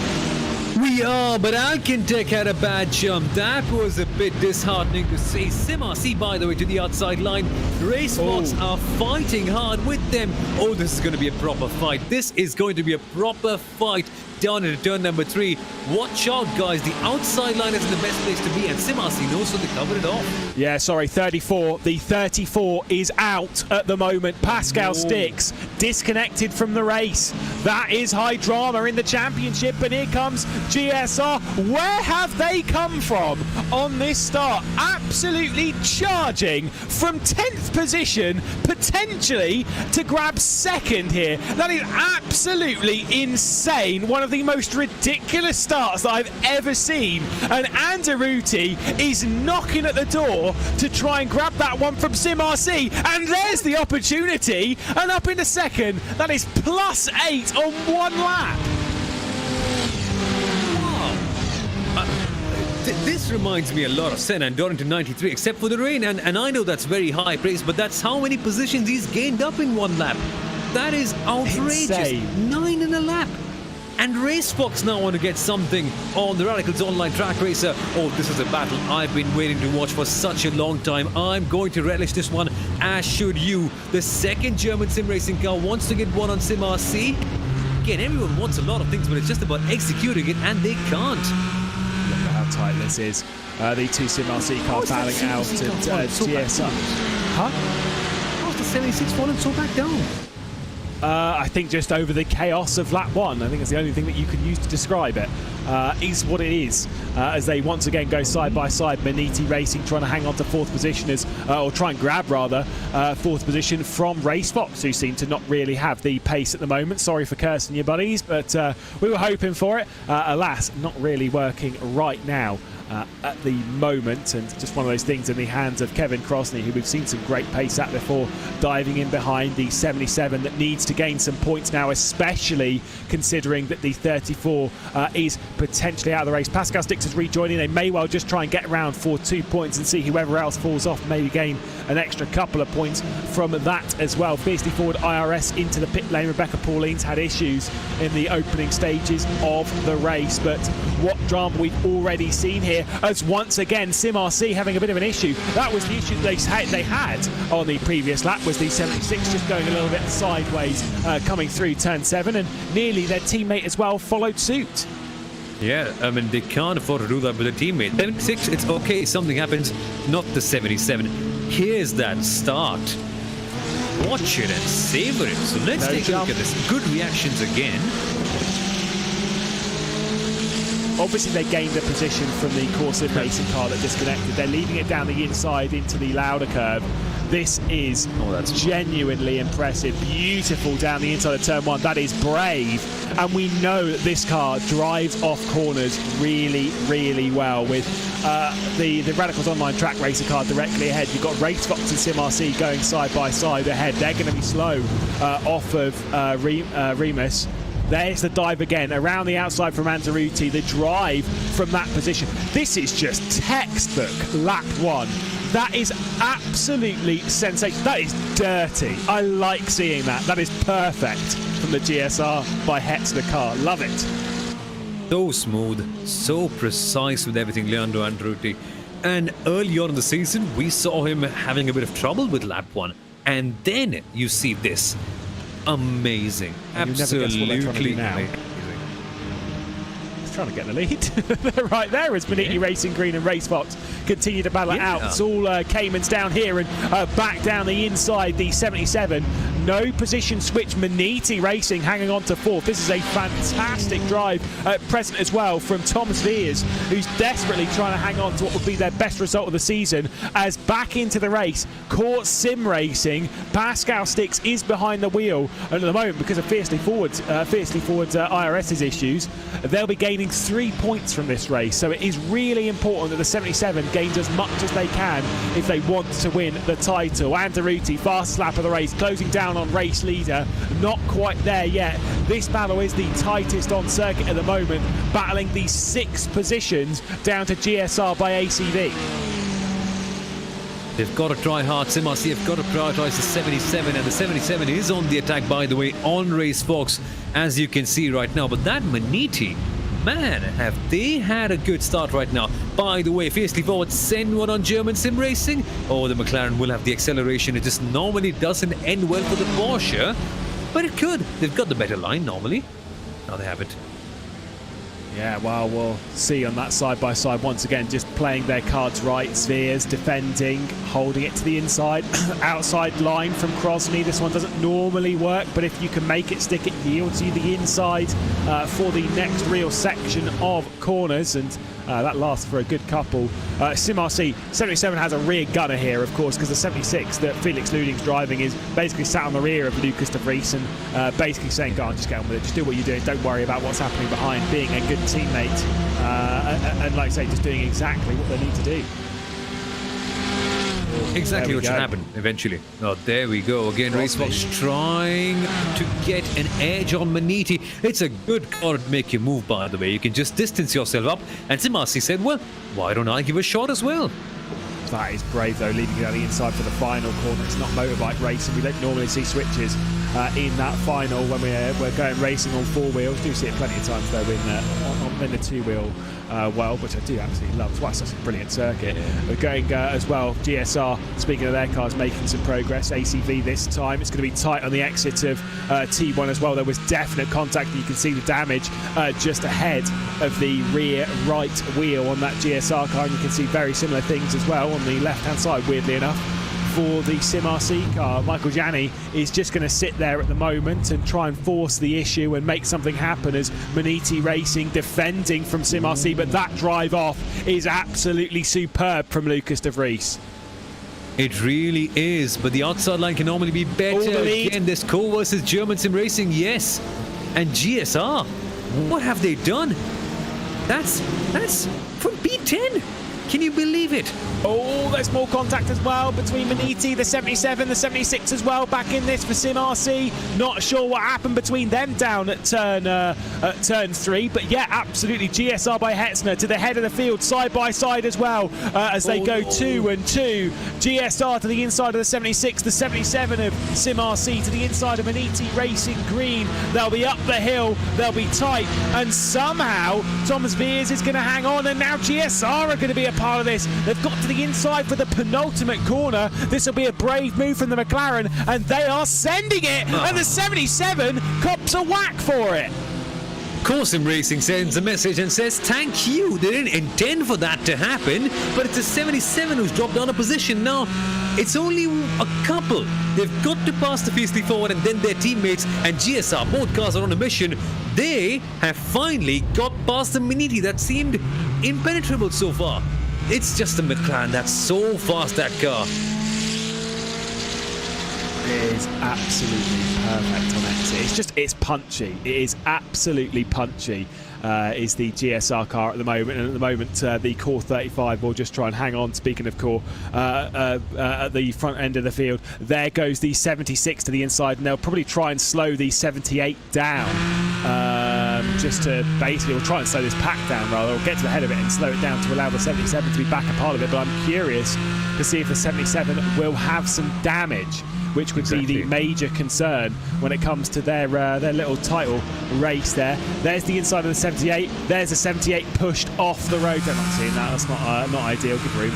We are, but Alcantech had a bad jump. That was a bit disheartening to see. simracing, by the way, to the outside line. RaceSpots are fighting hard with them. Oh, this is going to be a proper fight. This is going to be a proper fight down into turn number 3. Watch out, guys. The outside line isn't the best place to be, and simracing knows, so they covered it off. Yeah, sorry, 34. The 34 is out at the moment. Pascal Stix disconnected from the race. That is high drama in the championship, and here comes GSR. Where have they come from on this start? Absolutely charging from 10th position, potentially to grab second here. That is absolutely insane. One of the most ridiculous starts that I've ever seen. And Anderuti is knocking at the door to try and grab that one from simracing. And there's the opportunity. And up into second. That is +8 on 1 lap. This reminds me a lot of Senna and Dorrington 93, except for the rain. And I know that's very high praise, but that's how many positions he's gained up in 1 lap. That is outrageous. Insane. 9 in a lap. And RaceFox now want to get something on the Radicals Online Track Racer. Oh, this is a battle I've been waiting to watch for such a long time. I'm going to relish this one, as should you. The second German sim racing car wants to get one on simracing. Again, everyone wants a lot of things, but it's just about executing it, and they can't. Look at how tight this is. The two simracing cars battling out at GSR. Huh? How was the 76 fallen so back down? I think just over the chaos of lap 1. I think it's the only thing that you can use to describe it. Is what it is. As they once again go side by side. Maniti Racing trying to hang on to 4th position or try and grab rather 4th position from RaceSpot, who seem to not really have the pace at the moment. Sorry for cursing you, buddies, but we were hoping for it. Alas, not really working right now. At the moment, and just one of those things in the hands of Kevin Crosney, who we've seen some great pace at before, diving in behind the 77 that needs to gain some points now, especially considering that the 34 is potentially out of the race. Pascal Stix is rejoining. They may well just try and get around for 2 points and see whoever else falls off, maybe gain an extra couple of points from that as well. Fiercely forward IRS into the pit lane. Rebecca Pauline's had issues in the opening stages of the race, but what drama we've already seen here, as once again simracing having a bit of an issue. That was the issue they had on the previous lap, was the 76 just going a little bit sideways coming through turn 7, and nearly their teammate as well followed suit. Yeah, I mean, they can't afford to do that with a teammate. 76, it's okay, something happens, not the 77. Here's that start. Watch it and savor it. So let's take a look at this. Good reactions again. Obviously, they gained a position from the Corsiv racing car that disconnected. They're leaving it down the inside into the Lauda curve. This is genuinely impressive. Beautiful down the inside of turn 1. That is brave. And we know that this car drives off corners really, really well. With the Radicals Online Track Racer car directly ahead, you've got RaceFox and simracing going side by side ahead. They're going to be slow off of Remus. There's the dive again, around the outside from Anderuti, the drive from that position. This is just textbook lap 1. That is absolutely sensational. That is dirty. I like seeing that. That is perfect from the GSR by Hetzler car. Love it. So smooth, so precise with everything, Leandro Anderuti. And early on in the season, we saw him having a bit of trouble with lap 1. And then you see this. Amazing. Absolutely amazing. He's trying to get the lead. Right there as Maniti Racing Green and RaceSpot continue to battle it out. It's all Caymans down here and back down the inside, the 77. No position switch. Maniti Racing hanging on to 4th. This is a fantastic drive at present as well from Tom Sveers, who's desperately trying to hang on to what would be their best result of the season. As back into the race, Court Sim Racing, Pascal Stix is behind the wheel, and at the moment, because of Fiercely Forward's IRS's issues, they'll be gaining 3 points from this race. So it is really important that the 77 gains as much as they can if they want to win the title. Anderuti, fastest lap of the race, closing down on race leader. Not quite there yet. This battle is the tightest on circuit at the moment, battling the 6 positions down to GSR by ACV. They've got to try hard. simracing have got to prioritise the 77, and the 77 is on the attack, by the way, on RaceFox, as you can see right now. But that Maniti man, have they had a good start right now. By the way, fiercely forward, send one on German sim racing. Oh, the McLaren will have the acceleration. It just normally doesn't end well for the Porsche, but it could. They've got the better line normally. Now they have it. Yeah, well, we'll see on that side-by-side once again, just playing their cards right. Spheres defending, holding it to the inside, outside line from Krosny. This one doesn't normally work, but if you can make it stick, it yields you the inside for the next real section of corners, and that lasts for a good couple. SimRC 77 has a rear gunner here, of course, because the 76 that Felix Luding's driving is basically sat on the rear of Lucas de Vries and basically saying, go on, just get on with it, just do what you're doing, don't worry about what's happening behind, being a good teammate, and like I say, just doing exactly what they need to do. Exactly what should happen eventually. Oh, there we go. Again, RaceSpot trying to get an edge on Maniti. It's a good call to make you move, by the way. You can just distance yourself up. And Simasi said, well, why don't I give a shot as well? That is brave, though, leaving it on the inside for the final corner. It's not motorbike racing. We don't normally see switches in that final when we're going racing on four wheels. Do see it plenty of times, though, in the two-wheel world, which I do absolutely love. It's why it's such a brilliant circuit. We're going as well, GSR, speaking of their cars, making some progress. ACV this time. It's going to be tight on the exit of T1 as well. There was definite contact, and you can see the damage just ahead of the rear right wheel on that GSR car, and you can see very similar things as well on the left-hand side, weirdly enough, for the SimRC car. Michael Jani is just going to sit there at the moment and try and force the issue and make something happen as Maniti Racing defending from SimRC, but that drive off is absolutely superb from Lucas de Vries. It really is, but the outside line can normally be better. Again, this SCO versus German sim racing, yes. And GSR, what have they done? That's from P10. Can you believe it? Oh, there's more contact as well between Maniti, the 77, the 76 as well, back in this for SimRC. Not sure what happened between them down at turn 3, but yeah, absolutely. GSR by Hetzner to the head of the field, side by side as well, as they go 2 and 2. GSR to the inside of the 76, the 77 of SimRC to the inside of Maniti Racing Green. They'll be up the hill, they'll be tight, and somehow Thomas Veers is going to hang on, and now GSR are going to be a part of this. They've got to the inside for the penultimate corner. This will be a brave move from the McLaren, and they are sending it, and the 77 cops a whack for it. Sim Racing sends a message and says, thank you. They didn't intend for that to happen, but it's the 77 who's dropped down a position. Now, it's only a couple. They've got to pass the fiercely forward and then their teammates, and GSR, both cars are on a mission. They have finally got past the Maniti that seemed impenetrable so far. It's just the McLaren that's so fast, that car. It is absolutely perfect on exit. It's punchy. It is absolutely punchy. Is the GSR car at the moment, and at the moment the Core 35 will just try and hang on. Speaking of Core, at the front end of the field, there goes the 76 to the inside, and they'll probably try and slow the 78 down. Just to basically, we'll try and slow this pack down rather, or get to the head of it and slow it down to allow the 77 to be back a part of it. But I'm curious to see if the 77 will have some damage, which would be the major concern when it comes to their little title race there. There's the inside of the 78. There's the 78 pushed off the road. I'm not seeing that. That's not ideal. Good room.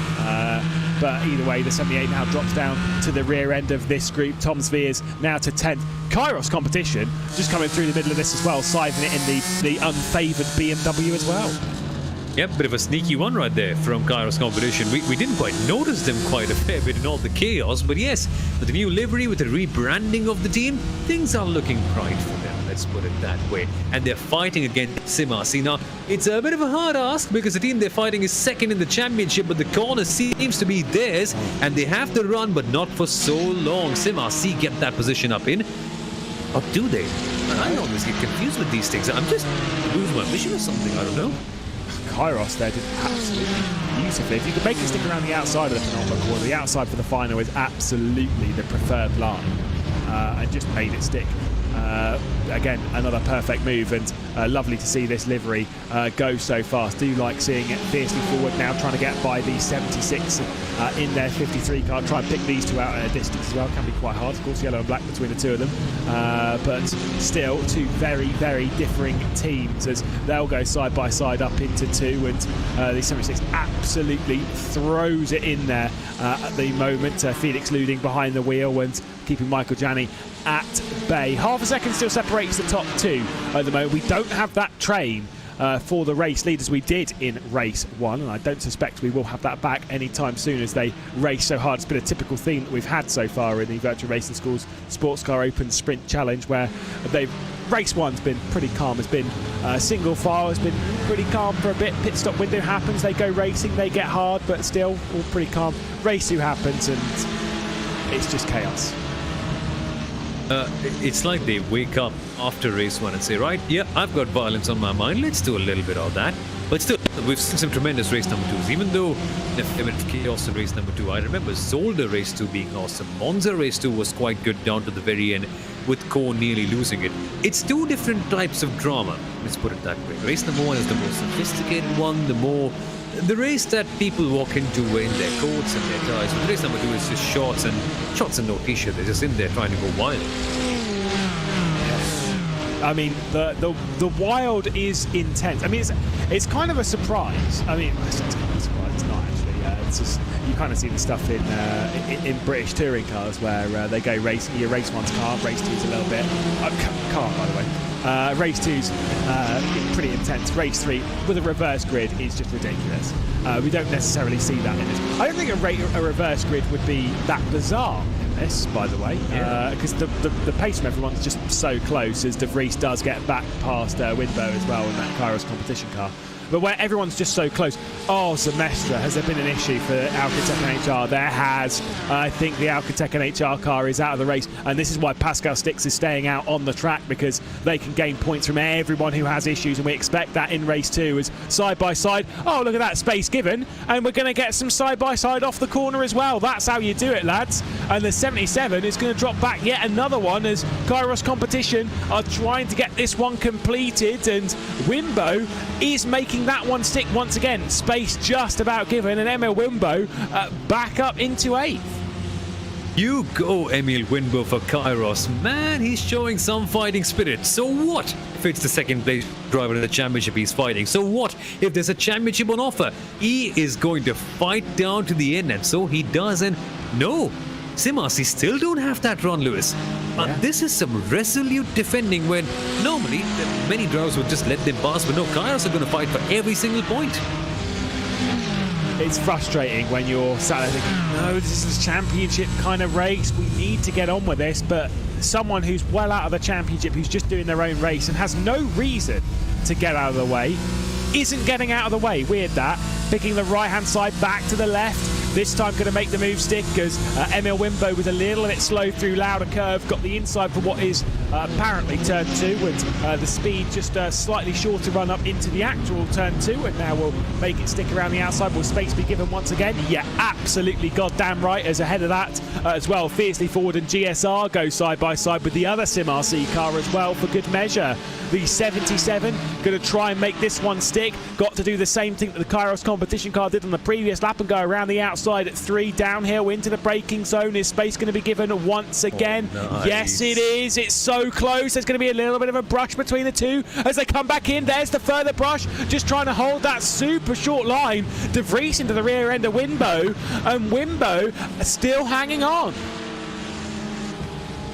But either way, the 78 now drops down to the rear end of this group. Tom Sveers now to 10th. Kairos competition just coming through the middle of this as well, siding it in the unfavoured BMW as well. Yep, bit of a sneaky one right there from Kairos competition. We didn't quite notice them quite a fair bit in all the chaos, but yes, with the new livery, with the rebranding of the team, things are looking bright for them, let's put it that way. And they're fighting against SimRC. Now, it's a bit of a hard ask because the team they're fighting is second in the championship, but the corner seems to be theirs, and they have to run, but not for so long. SimRC get that position up in. Or do they? I always get confused with these things. I'm just losing my vision or something, I don't know. Kairos there did absolutely beautifully. If you could make it stick around the outside of the penultimate corner, the outside for the final is absolutely the preferred line. and just made it stick. Again, another perfect move, and lovely to see this livery go so fast. Do like seeing it fiercely forward now, trying to get by the 76 in their 53 car. Try and pick these two out at a distance as well. Can be quite hard, of course, yellow and black between the two of them. But still, two very, very differing teams as they'll go side by side up into two, and the 76 absolutely throws it in there at the moment. Felix Luding behind the wheel and keeping Michael Janney at bay. Half a second still separates the top two at the moment. We don't have that train for the race leaders we did in race one, and I don't suspect we will have that back anytime soon as they race so hard. It's been a typical theme that we've had so far in the Virtual Racing Schools Sports Car Open Sprint Challenge, where race one's been pretty calm. It's been single file, it's been pretty calm for a bit. Pit stop window happens, they go racing, they get hard, but still all pretty calm. Race two happens and it's just chaos. It's like they wake up after race one and say, right, yeah, I've got violence on my mind, let's do a little bit of that. But still, we've seen some tremendous race number twos, even though a bit of chaos in race number two. I remember Zolder race two being awesome. Monza race two was quite good down to the very end, with Ko nearly losing it. It's two different types of drama, let's put it that way. Race number one is the more sophisticated one, the race that people walk into in their coats and their ties. But race number two is just shorts and no t-shirt. They're just in there trying to go wild. I mean, the wild is intense. I mean, it's kind of a surprise. I mean, it's not actually. It's just you kind of see the stuff in British touring cars where they go racing. You race one's car, race two's a little bit car by the way. Race two's pretty intense. Race three with a reverse grid is just ridiculous. We don't necessarily see that in this. I don't think a reverse grid would be that bizarre in this, by the way, because the pace from everyone's just so close as De Vries does get back past Winbo as well in that Kairos competition car. But where everyone's just so close. Oh, Zemestra, has there been an issue for Alcatec and HR? There has. I think the Alcatec and HR car is out of the race, and this is why Pascal Stix is staying out on the track, because they can gain points from everyone who has issues, and we expect that in race two as side by side. Oh, look at that space given, and we're going to get some side by side off the corner as well. That's how you do it, lads. And the 77 is going to drop back yet another one as Kairos competition are trying to get this one completed, and Wimbo is making that one stick once again. Space just about given, and Emil Wimbo back up into 8th. You go, Emil Winbo for Kairos. Man, he's showing some fighting spirit. So what if it's the second place driver in the championship he's fighting? So what if there's a championship on offer? He is going to fight down to the end, and so he does. And no, SimRC still don't have that run, Lewis. This is some resolute defending when normally many drivers would just let them pass, but no, Kairos are going to fight for every single point. It's frustrating when you're sat there thinking, no, this is a championship kind of race, we need to get on with this, but someone who's well out of the championship, who's just doing their own race and has no reason to get out of the way, isn't getting out of the way. Weird that. Picking the right-hand side back to the left. This time going to make the move stick as Emil Wimbo was a little bit slow through Lauder curve, got the inside for what is apparently turn 2, and the speed just slightly shorter run up into the actual turn 2, and now we'll make it stick around the outside. Will space be given once again? Yeah, absolutely goddamn right, as ahead of that as well. Fiercely forward, and GSR goes side by side with the other SimRC car as well for good measure. The 77 going to try and make this one stick. Got to do the same thing that the Kairos competition car did on the previous lap and go around the outside at 3 downhill into the braking zone. Is space going to be given once again? Oh, nice. Yes, it is. It's so close. There's going to be a little bit of a brush between the two as they come back in. There's the further brush. Just trying to hold that super short line. De Vries into the rear end of Wimbo, and Wimbo still hanging on.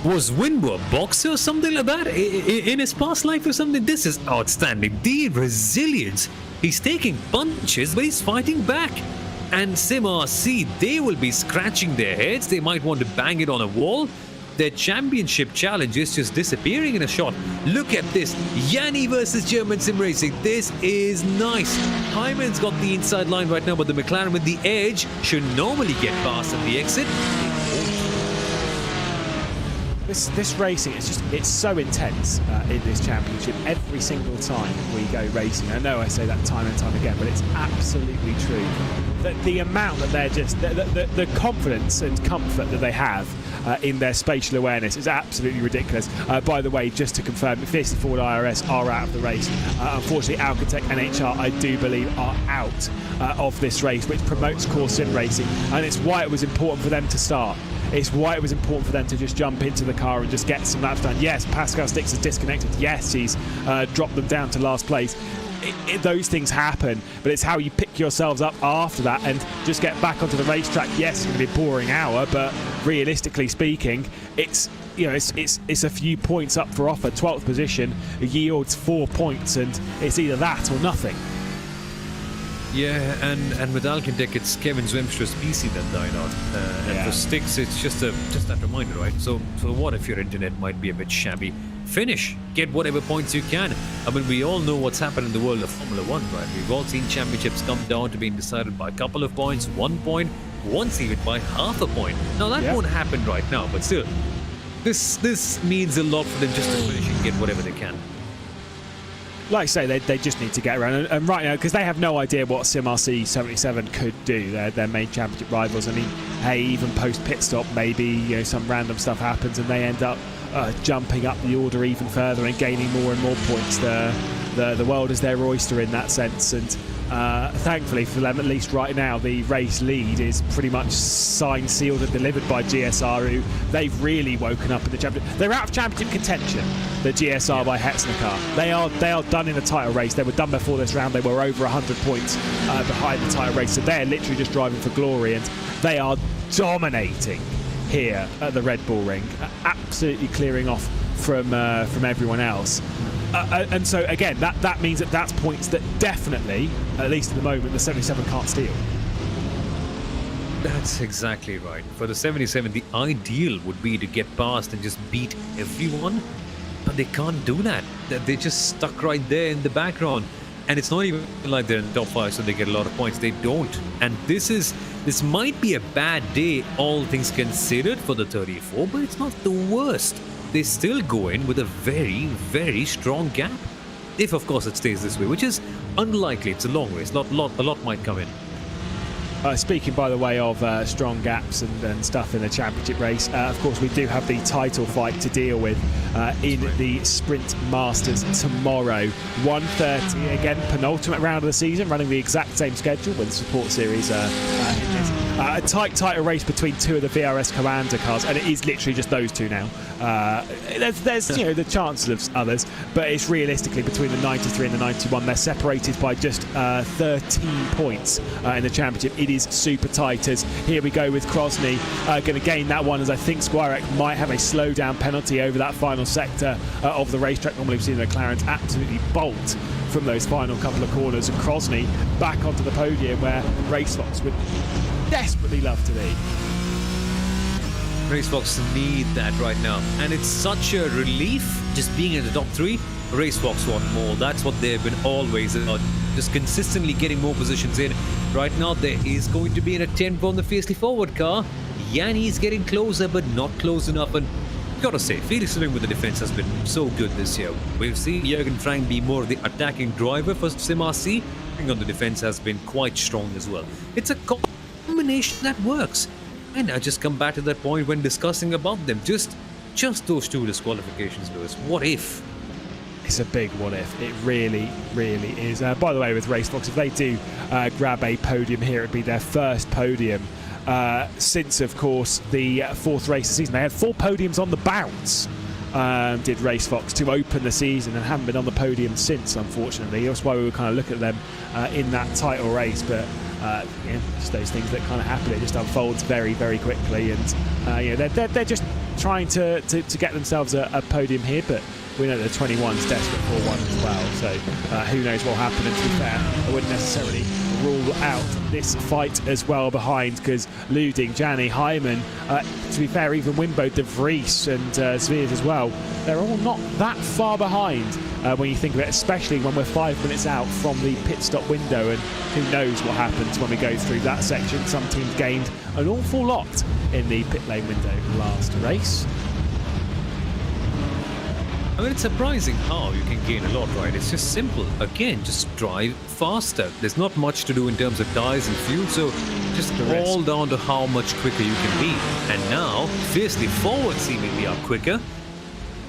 Was Winbo a boxer or something like that in his past life or something? This is outstanding. The resilience. He's taking punches, but he's fighting back. And SimRC, they will be scratching their heads. They might want to bang it on a wall. Their championship challenge is just disappearing in a shot. Look at this. Yanni versus German Sim Racing. This is nice. Hyman's got the inside line right now, but the McLaren with the edge should normally get past at the exit. This racing, it's so intense in this championship. Every single time we go racing, I know I say that time and time again, but it's absolutely true. The amount that they're just, the confidence and comfort that they have in their spatial awareness is absolutely ridiculous. By the way, just to confirm, Fiercely Forward IRS are out of the race. Unfortunately, Alcatech and HR, I do believe, are out of this race, which promotes core sim racing, and it's why it was important for them to start. It's why it was important for them to just jump into the car and just get some laps done. Yes, Pascal Stix is disconnected. Yes, he's dropped them down to last place. Those things happen, but it's how you pick yourselves up after that and just get back onto the racetrack. Yes, it's going to be a boring hour, but realistically speaking, it's a few points up for offer. 12th position yields 4 points, and it's either that or nothing. Yeah, and with Alcantech, it's Kevin Zwemstra's PC that died out. And for Stix, it's just that reminder, right? So what if your internet might be a bit shabby? Finish. Get whatever points you can. I mean, we all know what's happened in the world of Formula 1, right? We've all seen championships come down to being decided by a couple of points, 1 point, once even by half a point. Now, that won't happen right now, but still, this means a lot for them just to finish and get whatever they can. Like I say, they just need to get around, and right now, because they have no idea what SimRC 77 could do, their main championship rivals. I mean, hey, even post pit stop, maybe some random stuff happens and they end up jumping up the order even further and gaining more and more points. The world is their oyster in that sense, and thankfully for them, at least right now, the race lead is pretty much signed, sealed and delivered by GSR, who they've really woken up in the championship. They're out of championship contention, the GSR by Hetzner. They are done in the title race. They were done before this round. They were over 100 points behind the title race, so they're literally just driving for glory, and they are dominating here at the Red Bull Ring, absolutely clearing off from everyone else. And so again, that means that's points that definitely, at least at the moment, the 77 can't steal. That's exactly right. For the 77, the ideal would be to get past and just beat everyone, but they can't do that. They're just stuck right there in the background. And it's not even like they're in the top 5, so they get a lot of points. They don't. And this might be a bad day, all things considered, for the 34, but it's not the worst. They still go in with a very, very strong gap. If, of course, it stays this way, which is unlikely. It's a long race. A lot might come in. Speaking, by the way, of strong gaps and stuff in the championship race, of course, we do have the title fight to deal with in the Sprint Masters tomorrow. 1:30, again, penultimate round of the season, running the exact same schedule with the support series in this. A tighter race between two of the VRS Commander cars, and it is literally just those two now. There's the chances of others, but it's realistically between the 93 and the 91. They're separated by just 13 points in the championship. It is super tight, as here we go with Krosny going to gain that one, as I think Squirek might have a slowdown penalty over that final sector of the racetrack. Normally we've seen the McLarens absolutely bolt from those final couple of corners, and Krosny back onto the podium where RaceSpots would desperately love to be. RaceSpots need that right now, and it's such a relief just being in the top 3. RaceSpots want more. That's what they've been always about, just consistently getting more positions in. Right now there is going to be an attempt on the Fiercely Forward car. Yanni's getting closer, but not close enough, and gotta say, Felix Sling with the defense has been so good this year. We've seen Jürgen Frank be more the attacking driver for SimRC, and on the defense has been quite strong as well. It's a combination that works. And I just come back to that point when discussing about them. Just those 2 disqualifications, Lewis. What if? It's a big what if. It really, really is. By the way, with RaceSpots, if they do grab a podium here, it'd be their first podium since, of course, the 4th race of the season. They had 4 podiums on the bounce, did RaceSpots, to open the season, and haven't been on the podium since, unfortunately. That's why we were kind of looking at them in that title race, but just those things that kind of happen. It just unfolds very, very quickly, and they're just trying to get themselves a podium here, but we know the 21's desperate for one as well, so who knows what will happen. And to be fair, I wouldn't necessarily rule out this fight as well behind, because Luding, Jani, Hyman, to be fair, even Wimbo, De Vries and Sveers as well, they're all not that far behind when you think of it, especially when we're 5 minutes out from the pit stop window, and who knows what happens when we go through that section. Some teams gained an awful lot in the pit lane window last race. I mean, it's surprising how you can gain a lot, right? It's just simple. Again, just drive faster. There's not much to do in terms of tires and fuel, so just all down to how much quicker you can be. And now, fiercely forward seemingly are quicker.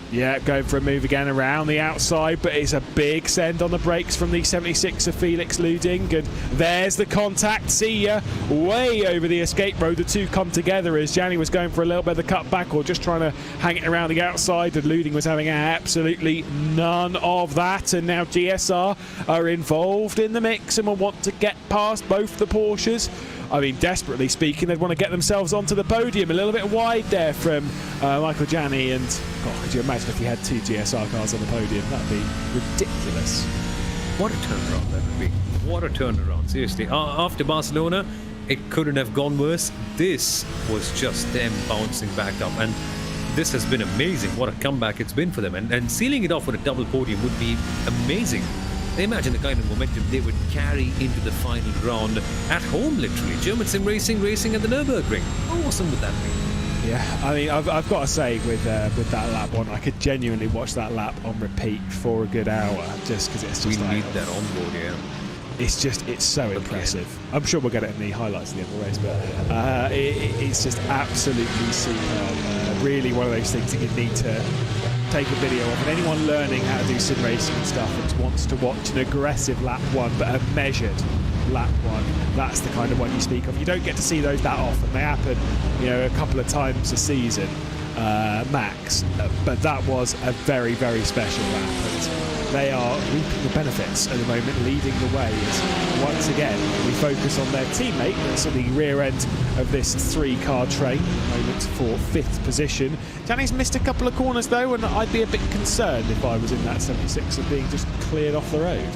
Yeah, going for a move again around the outside, but it's a big send on the brakes from the 76 of Felix Luding. And there's the contact. See ya. Way over the escape road. The two come together as Gianni was going for a little bit of the cutback or just trying to hang it around the outside, and Luding was having absolutely none of that. And now GSR are involved in the mix and will want to get past both the Porsches. I mean, desperately speaking, they'd want to get themselves onto the podium. A little bit wide there from Michael Gianni, and God, could you imagine if you had two GSR cars on the podium? That'd be ridiculous. What a turnaround that would be. What a turnaround, seriously. After Barcelona, it couldn't have gone worse. This was just them bouncing back up, and this has been amazing. What a comeback it's been for them, and sealing it off with a double podium would be amazing. Imagine the kind of momentum they would carry into the final round at home, literally. German sim racing, racing at the Nürburgring. How awesome would that be? Yeah, I mean, I've got to say, with that lap one, I could genuinely watch that lap on repeat for a good hour, just because it's just. We need that on board, yeah. It's so impressive. I'm sure we'll get it in the highlights of the end of the race, but it's just absolutely superb. Really one of those things that you need to take a video of, and anyone learning how to do sim racing and stuff and wants to watch an aggressive lap one but a measured lap one, that's the kind of one you speak of. You don't get to see those that often. They happen, a couple of times a season max, but that was a very, very special lap, and they are reaping the benefits at the moment, leading the way as once again we focus on their teammate that's at the rear end of this three-car train at the moment for 5th position. Gianni's missed a couple of corners though, and I'd be a bit concerned if I was in that 76 of being just cleared off the road.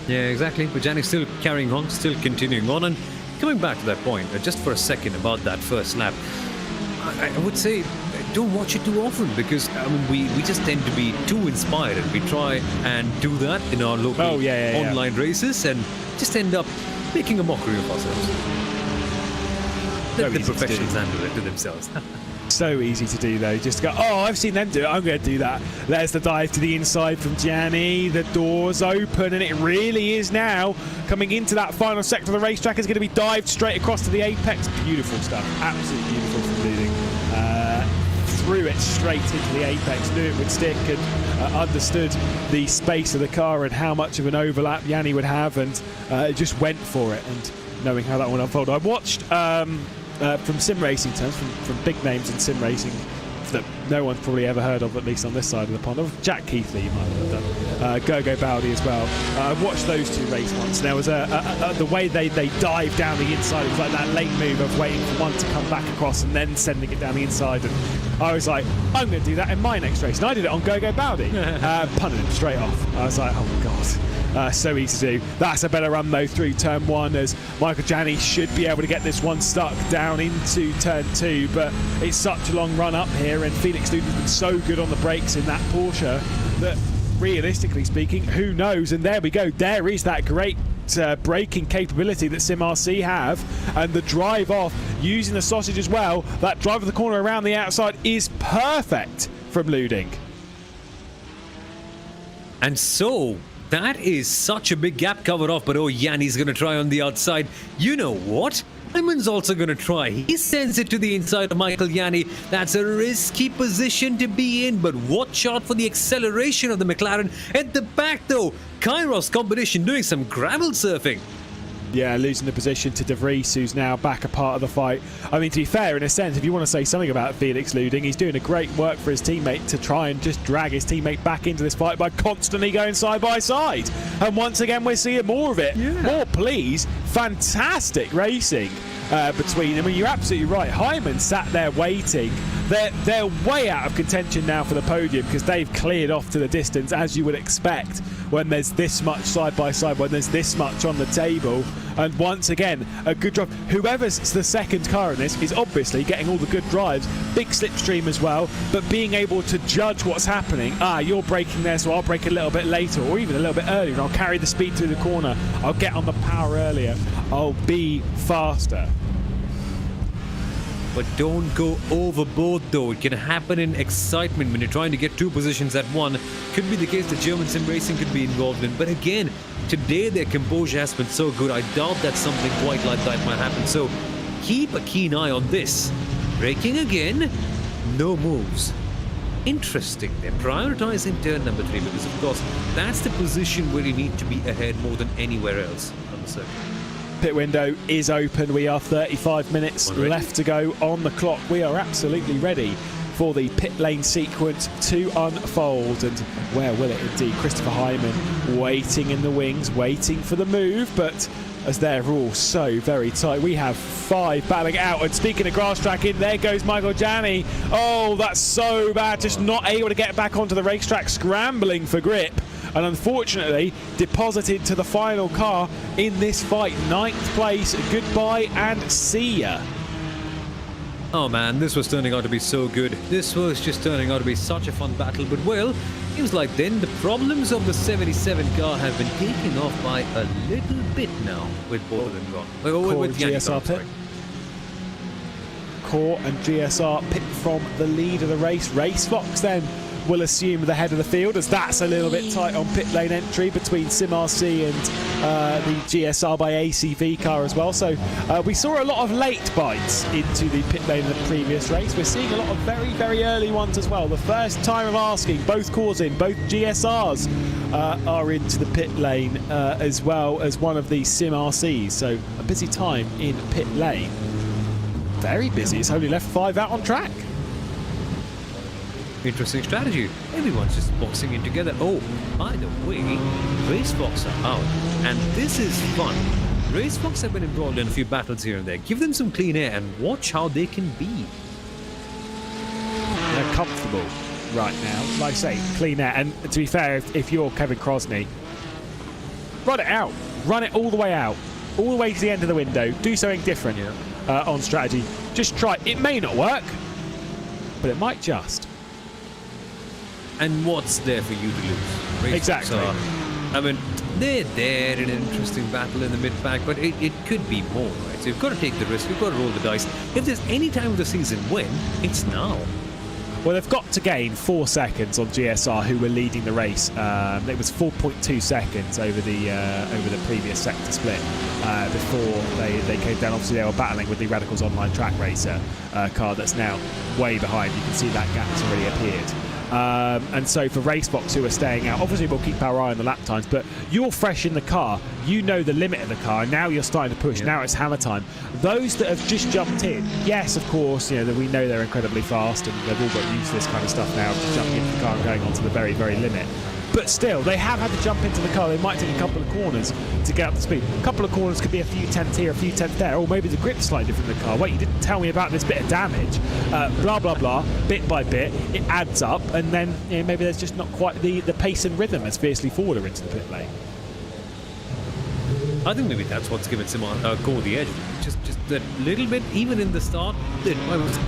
Yeah, exactly. But Gianni's still carrying on, still continuing on, and coming back to that point, just for a second about that first lap, I would say don't watch it too often, because I mean, we just tend to be too inspired, and we try and do that in our local online races and just end up making a mockery of ourselves. Let the professionals handle it to themselves. So easy to do though, just go, oh, I've seen them do it, I'm going to do that. There's the dive to the inside from Gianni, the doors open, and it really is now coming into that final sector of the racetrack. Is going to be dived straight across to the apex. Beautiful stuff, absolutely beautiful from Luding. Threw it straight into the apex, knew it would stick, and understood the space of the car and how much of an overlap Gianni would have, and just went for it. And knowing how that one unfolded, I watched from sim racing terms, from big names in sim racing that no one's probably ever heard of, at least on this side of the pond. Jack Keithley, you might have done. Gergo Bowdy as well. I watched those two race once. There was the way they dived down the inside. It was like that late move of waiting for one to come back across and then sending it down the inside. And I was like, I'm going to do that in my next race. And I did it on Gergo Bowdy. Punted him straight off. I was like, oh my God. So easy to do. That's a better run though through turn 1, as Michael Gianni should be able to get this one stuck down into turn 2, but it's such a long run up here, and Felix Luding's been so good on the brakes in that Porsche that realistically speaking, who knows? And there we go. There is that great braking capability that SimRC have, and the drive off using the sausage as well. That drive of the corner around the outside is perfect from Luding. And so that is such a big gap covered off, but oh, Gianni's going to try on the outside. You know what? Hyman's also going to try. He sends it to the inside of Michael Gianni. That's a risky position to be in, but watch out for the acceleration of the McLaren. At the back, though, Kairos competition doing some gravel surfing. Yeah, losing the position to De Vries, who's now back a part of the fight. I mean, to be fair, in a sense, if you want to say something about Felix Luding, he's doing a great work for his teammate to try and just drag his teammate back into this fight by constantly going side by side. And once again, we're seeing more of it. Yeah. More please. Fantastic racing between them. I mean, you're absolutely right. Hyman sat there waiting. They're way out of contention now for the podium because they've cleared off to the distance, as you would expect when there's this much side by side, when there's this much on the table. And once again, a good drive. Whoever's the second car in this is obviously getting all the good drives. Big slipstream as well, but being able to judge what's happening. You're braking there, so I'll brake a little bit later, or even a little bit earlier, and I'll carry the speed through the corner. I'll get on the power earlier. I'll be faster. But don't go overboard though. It can happen in excitement when you're trying to get two positions at one. Could be the case that German sim racing could be involved in. But again, today their composure has been so good. I doubt that something quite like that might happen. So keep a keen eye on this. Braking again. No moves. Interesting. They're prioritizing turn number 3 because, of course, that's the position where you need to be ahead more than anywhere else on the circuit. Pit window is open. We are 35 minutes left to go on the clock. We are absolutely ready for the pit lane sequence to unfold. And where will it indeed? Christopher Hyman waiting in the wings, waiting for the move, but as they're all so very tight, we have 5 battling out. And speaking of grass tracking, there goes Michael Janney. Oh, that's so bad, just not able to get back onto the racetrack, scrambling for grip, and unfortunately deposited to the final car in this fight. 9th place, goodbye and see ya. Oh man, this was turning out to be so good. This was just turning out to be such a fun battle. But well, seems like then the problems of the 77 car have been taken off by a little bit now with both of them gone. With GSR pit. Core and GSR pit from the lead of the race. Racefox then will assume the head of the field, as that's a little bit tight on pit lane entry between SimRC and the GSR by ACV car as well. So we saw a lot of late bites into the pit lane in the previous race. We're seeing a lot of very, very early ones as well. The first time of asking, both cores in, both GSRs are into the pit lane as well as one of the SimRCs. So a busy time in pit lane. Very busy. It's only left 5 out on track. Interesting strategy. Everyone's just boxing in together. Oh, by the way, Racefox are out. And this is fun. Racefox have been involved in a few battles here and there. Give them some clean air and watch how they can be. They're comfortable right now. Like I say, clean air. And to be fair, if you're Kevin Crosney, run it out. Run it all the way out. All the way to the end of the window. Do something different on strategy. Just try. It may not work, but it might just. And what's there for you to lose? Racefox Exactly. I mean, they're there in an interesting battle in the mid-pack, but it could be more, right? So you've got to take the risk, you've got to roll the dice. If there's any time of the season when, it's now. Well, they've got to gain 4 seconds on GSR, who were leading the race. It was 4.2 seconds over the previous sector split before they came down. Obviously, they were battling with the Radicals Online Track Racer car that's now way behind. You can see that gap's already appeared. And so for Racefox, who are staying out, obviously we'll keep our eye on the lap times, but you're fresh in the car, you know the limit of the car, and now you're starting to push. Now it's hammer time. Those that have just jumped in, yes, of course, you know, we know they're incredibly fast and they've all got used to this kind of stuff now, just jumping into the car and going on to the very, very limit. But still, they have had to jump into the car. They might take a couple of corners to get up to speed. A couple of corners could be a few tenths here, a few tenths there, or maybe the grip's slightly different in the car. Wait, you didn't tell me about this bit of damage. Blah, blah, blah. Bit by bit, it adds up, and then maybe there's just not quite the pace and rhythm as fiercely forward into the pit lane. I think maybe that's what's given Core the edge. Just that little bit, even in the start, they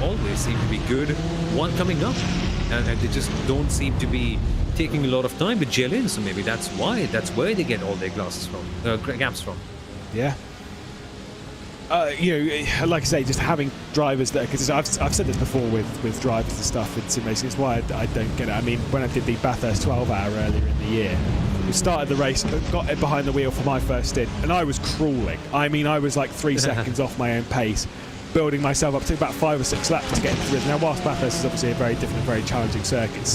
always seem to be good one coming up. And they just don't seem to be taking a lot of time to gel in, so maybe that's where they get all their gaps from. Yeah. Like I say, just having drivers that, because I've said this before with drivers and stuff in sim racing, it's why I don't get it. I mean, when I did the Bathurst 12 hour earlier in the year, we started the race, got it behind the wheel for my first stint, and I was crawling. I mean, I was like 3 seconds off my own pace, building myself up to about 5 or 6 laps to get into the rhythm. Now, whilst Bathurst is obviously a very different, very challenging circuit,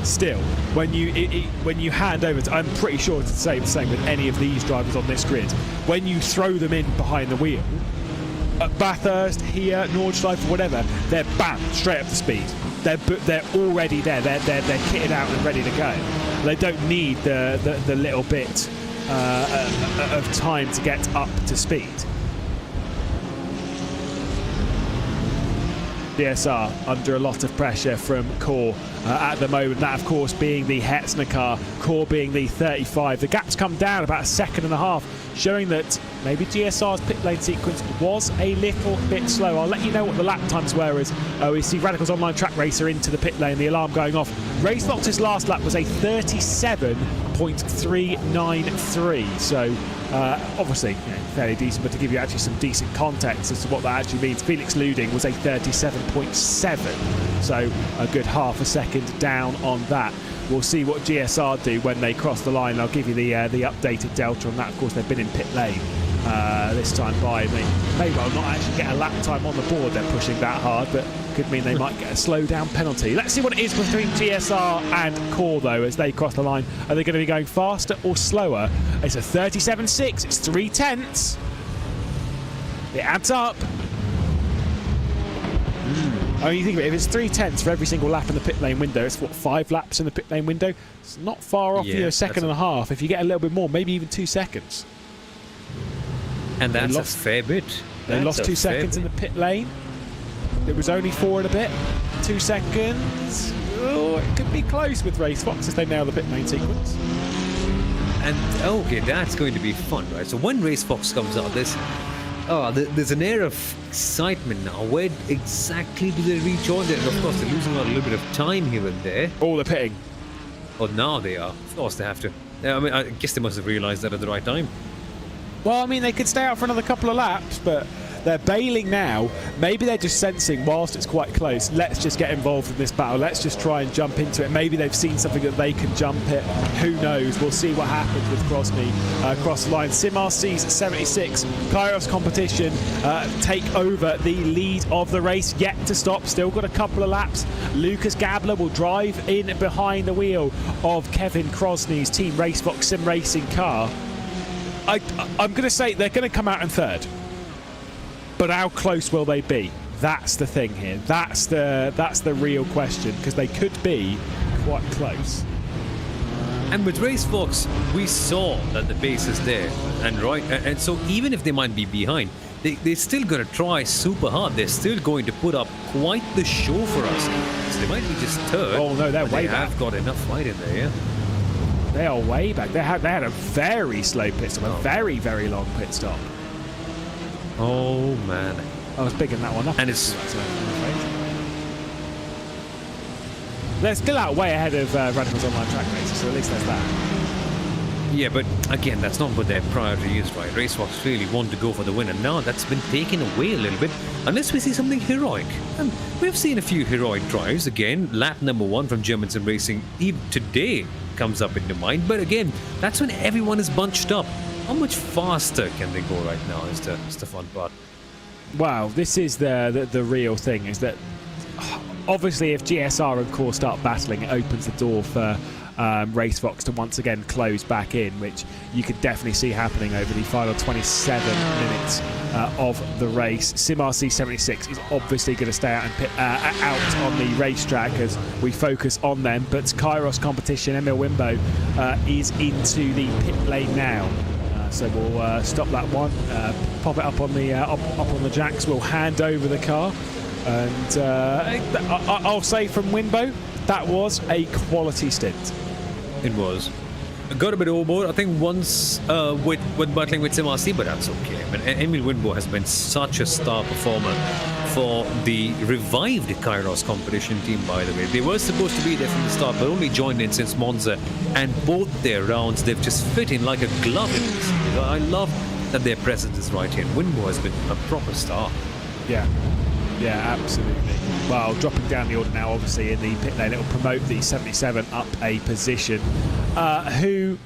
still, when you hand over to, I'm pretty sure to say the same with any of these drivers on this grid, when you throw them in behind the wheel, at Bathurst, here, Nordschleife, whatever, they're bam, straight up to speed. They're already there. They're kitted out and ready to go. They don't need the little bit of time to get up to speed. DSR under a lot of pressure from Core at the moment. That, of course, being the Hetzner car, Core being the 35. The gap's come down about 1.5 seconds, showing that maybe GSR's pit lane sequence was a little bit slow. I'll let you know what the lap times were as we see Radicals Online Track Racer into the pit lane, the alarm going off RaceSpot's last lap was a 37.393, so obviously fairly decent, but to give you actually some decent context as to what that actually means, Felix Luding was a 37.7, so a good half a second down on that. We'll see what GSR do when they cross the line. I'll give you the updated delta on that. Of course, they've been in pit lane this time by. They may well not actually get a lap time on the board. They're pushing that hard, but could mean they might get a slow down penalty. Let's see what it is between GSR and Core, though, as they cross the line. Are they going to be going faster or slower? It's a 37.6. It's 3/10. It adds up. I mean, you think of it, if it's 3/10 for every single lap in the pit lane window, it's what, 5 laps in the pit lane window? It's not far off a second and a half. If you get a little bit more, maybe even 2 seconds. And that's a fair bit. They lost 2 seconds in the pit lane. It was only 4 and a bit. 2 seconds. Oh, it could be close with RaceSpot if they nail the pit lane sequence. And okay, that's going to be fun, right? So when RaceFox comes out, there's an air of excitement now. Where exactly do they rejoin there? And of course, they're losing out a little bit of time here and there. Oh, they're pitting. Oh, now they are. Of course, they have to. I mean, I guess they must have realised that at the right time. Well, I mean, they could stay out for another couple of laps, but they're bailing now. Maybe they're just sensing, whilst it's quite close, let's just get involved in this battle. Let's just try and jump into it. Maybe they've seen something that they can jump it. Who knows? We'll see what happens with Crosby across the line. SimRC's 76. Kairos Competition take over the lead of the race. Yet to stop. Still got a couple of laps. Lucas Gabler will drive in behind the wheel of Kevin Crosney's Team RaceFox Sim Racing car. I'm going to say they're going to come out in third. But how close will they be? That's the thing here. That's the real question, because they could be quite close. And with RaceFox, we saw that the base is there, and so even if they might be behind, they're still going to try super hard. They're still going to put up quite the show for us. So they might be just third. Oh no, they're way back. They have got enough fight in there, yeah. They are way back. They had a very slow pit stop, a very, very long pit stop. Oh man, I was bigging that one up. And it's they're still out way ahead of Radical's online track races, so at least there's that. Yeah, but again, that's not what their priority is, right? RaceFox really want to go for the win, and now that's been taken away a little bit, unless we see something heroic. And we've seen a few heroic drives. Again, lap number 1 from German Sim Racing even today comes up into mind, but again, that's when everyone is bunched up. How much faster can they go right now is the fun part. Wow, this is the real thing, is that obviously if GSR and Core start battling, it opens the door for RaceFox to once again close back in, which you could definitely see happening over the final 27 minutes of the race. SimRC 76 is obviously going to stay out and out on the racetrack as we focus on them, but Kairos Competition, Emil Wimbo is into the pit lane now. So we'll stop that one, pop it up on the jacks. We'll hand over the car, and I'll say from Winbo, that was a quality stint. It was. Got a bit overboard, I think, once with battling with SimRC, but that's okay. I mean, Emil Winbo has been such a star performer for the revived Kairos competition team, by the way. They were supposed to be there from the start, but only joined in since Monza, and both their rounds, they've just fit in like a glove in this series. I love that their presence is right here. Winbo has been a proper star. Yeah, absolutely. Well, dropping down the order now, obviously, in the pit lane, it will promote the 77 up a position, who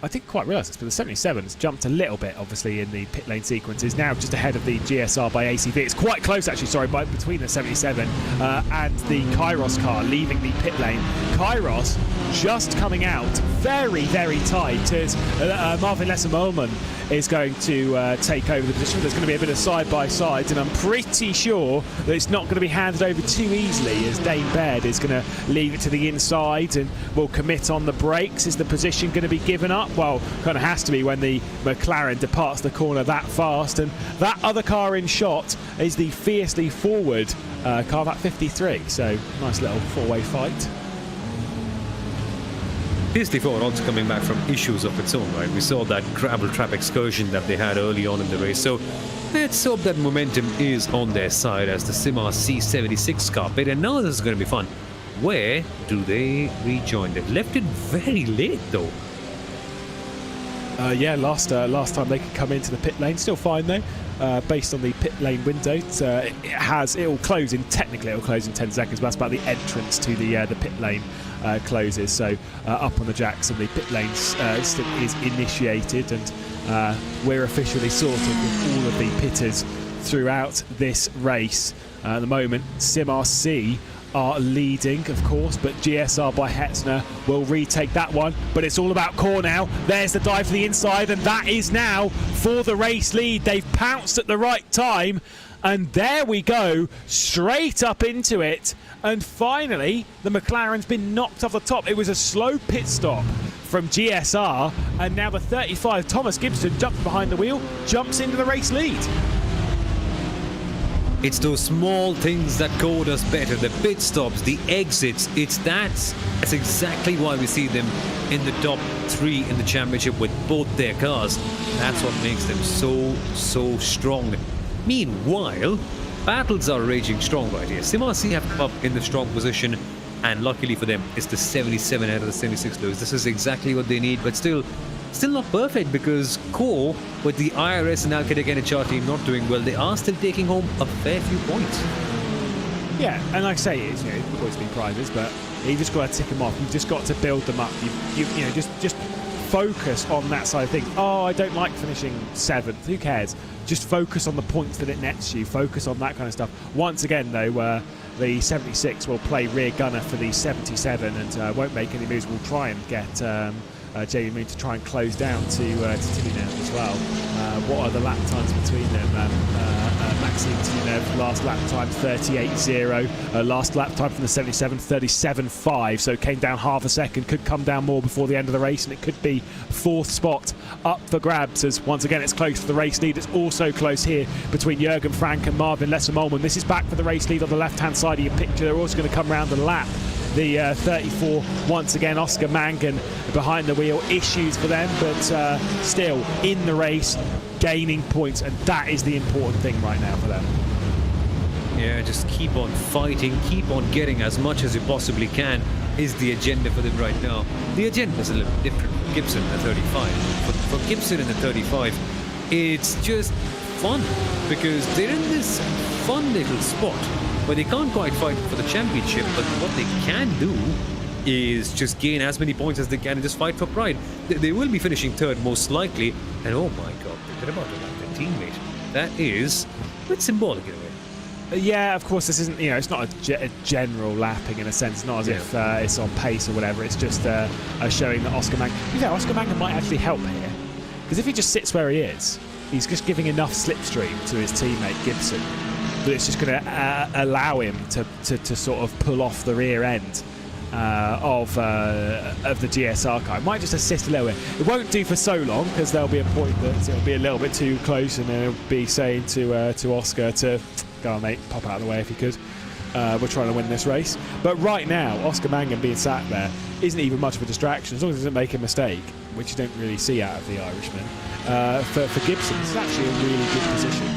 I think quite realised this, but the 77 has jumped a little bit, obviously, in the pit lane sequence. Is now just ahead of the GSR by ACV. It's quite close, actually, sorry, between the 77 and the Kairos car leaving the pit lane. Kairos just coming out very, very tight as Marvin Lesser-Molman is going to take over the position. There's going to be a bit of side-by-sides, and I'm pretty sure that it's not going to be handed over too easily, as Dane Baird is going to leave it to the inside and will commit on the brakes. Is the position going to be given up? Well, kind of has to be when the McLaren departs the corner that fast, and that other car in shot is the fiercely forward car, that 53. So nice little four-way fight. Fiercely forward also coming back from issues of its own, right? We saw that gravel trap excursion that they had early on in the race, so let's hope that momentum is on their side as the SimRC 76 car pit, and now this is going to be fun. Where do they rejoin? They've left it very late though. Yeah, last time they could come into the pit lane, still fine though. Based on the pit lane window, it'll close in 10 seconds. But that's about the entrance to the pit lane closes. So up on the jacks and the pit lane is initiated, and we're officially sorted with all of the pitters throughout this race. At the moment, SimRC are leading, of course, but GSR by Hetzner will retake that one. But it's all about core now. There's the dive for the inside, and that is now for the race lead. They've pounced at the right time, and there we go, straight up into it. And finally, the McLaren's been knocked off the top. It was a slow pit stop from GSR, and now the 35, Thomas Gibson, jumps behind the wheel, jumps into the race lead. It's those small things that code us better. The pit stops, the exits. That's exactly why we see them in the top 3 in the championship with both their cars. That's what makes them so strong. Meanwhile, battles are raging strong right here. SimRC have come up in the strong position, and luckily for them, it's the 77 out of the 76 Lewis. This is exactly what they need, but still not perfect, because Core, with the IRS and Alcatic NHR team not doing well, they are still taking home a fair few points. Yeah, and like I say, it's, it's always been prizes, but you've just got to tick them off. You've just got to build them up. Just focus on that side of things. Oh, I don't like finishing 7th. Who cares? Just focus on the points that it nets you. Focus on that kind of stuff. Once again, though, the 76 will play rear gunner for the 77 and won't make any moves. We'll try and get Jamie Moon to try and close down to Timmy now as well. What are the lap times between them? Maxime Tinev, last lap time 38.0. Last lap time from the 77, 37.5. So it came down half a second. Could come down more before the end of the race, and it could be 4th spot up for grabs, as once again it's close for the race lead. It's also close here between Jürgen Frank and Marvin Lesser-Molman. This is back for the race lead on the left-hand side of your picture. They're also going to come round the lap. The 34, once again, Oscar Mangan behind the wheel. Issues for them, but still in the race, gaining points, and that is the important thing right now for them. Yeah, just keep on fighting, keep on getting as much as you possibly can is the agenda for them right now. The agenda is a little different for Gibson in the 35. For Gibson in the 35, it's just fun, because they're in this fun little spot where they can't quite fight for the championship, but what they can do is just gain as many points as they can and just fight for pride. They will be finishing 3rd most likely, and oh my god, they're about to lap their teammate. That is a bit symbolic in a way. Yeah, of course, this isn't, it's not a general lapping in a sense, not as if it's on pace or whatever. It's just showing that Oscar Mangan, Oscar Mangan might actually help here, because if he just sits where he is, he's just giving enough slipstream to his teammate Gibson that it's just going to allow him to sort of pull off the rear end of the GSR car. It might just assist a little bit. It won't do for so long, because there'll be a point that it'll be a little bit too close, and then it'll be saying to Oscar to go on, mate, pop out of the way if you could. We're trying to win this race. But right now, Oscar Mangan being sat there isn't even much of a distraction, as long as he doesn't make a mistake, which you don't really see out of the Irishman. For Gibson, this is actually a really good position.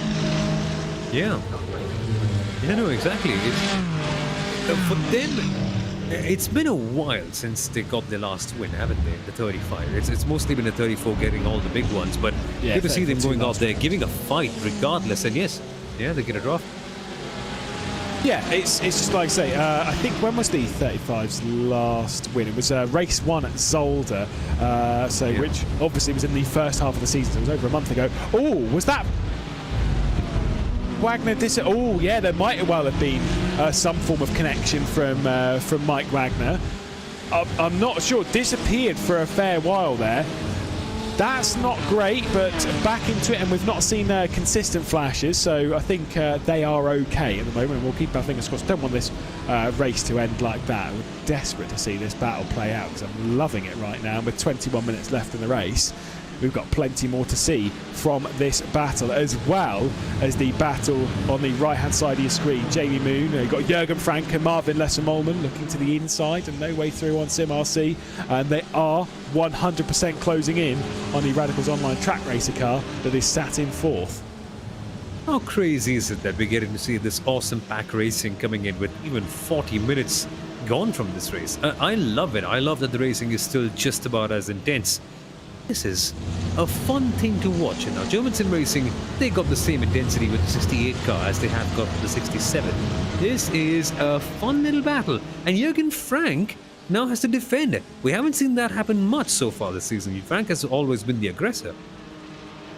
Yeah, no, exactly. For them, it's been a while since they got their last win, haven't they? The 35. It's mostly been the 34 getting all the big ones, but good to see them going out there, giving a fight regardless. And yes, they get a draft. Yeah, it's just like I say, I think, when was the 35's last win? It was race 1 at Zolder, which obviously was in the first half of the season, so it was over a month ago. Oh, was that Wagner? Oh, yeah, there might well have been some form of connection from Mike Wagner. I'm not sure. Disappeared for a fair while there. That's not great, but back into it, and we've not seen consistent flashes, so I think they are okay at the moment, and we'll keep our fingers crossed. Don't want this race to end like that. We're desperate to see this battle play out, because I'm loving it right now. With 21 minutes left in the race, we've got plenty more to see from this battle, as well as the battle on the right-hand side of your screen. Jamie Moon, you've got Jürgen Frank and Marvin Lesser-Molman looking to the inside, and no way through on SimRC, and they are 100% closing in on the Radicals Online track racer car that is sat in 4th. How crazy is it that we're getting to see this awesome pack racing coming in with even 40 minutes gone from this race. I love it. I love that the racing is still just about as intense. This is a fun thing to watch. And now German sim racing, they got the same intensity with the 68 car as they have got with the 67. This is a fun little battle. And Jürgen Frank now has to defend it. We haven't seen that happen much so far this season. Frank has always been the aggressor.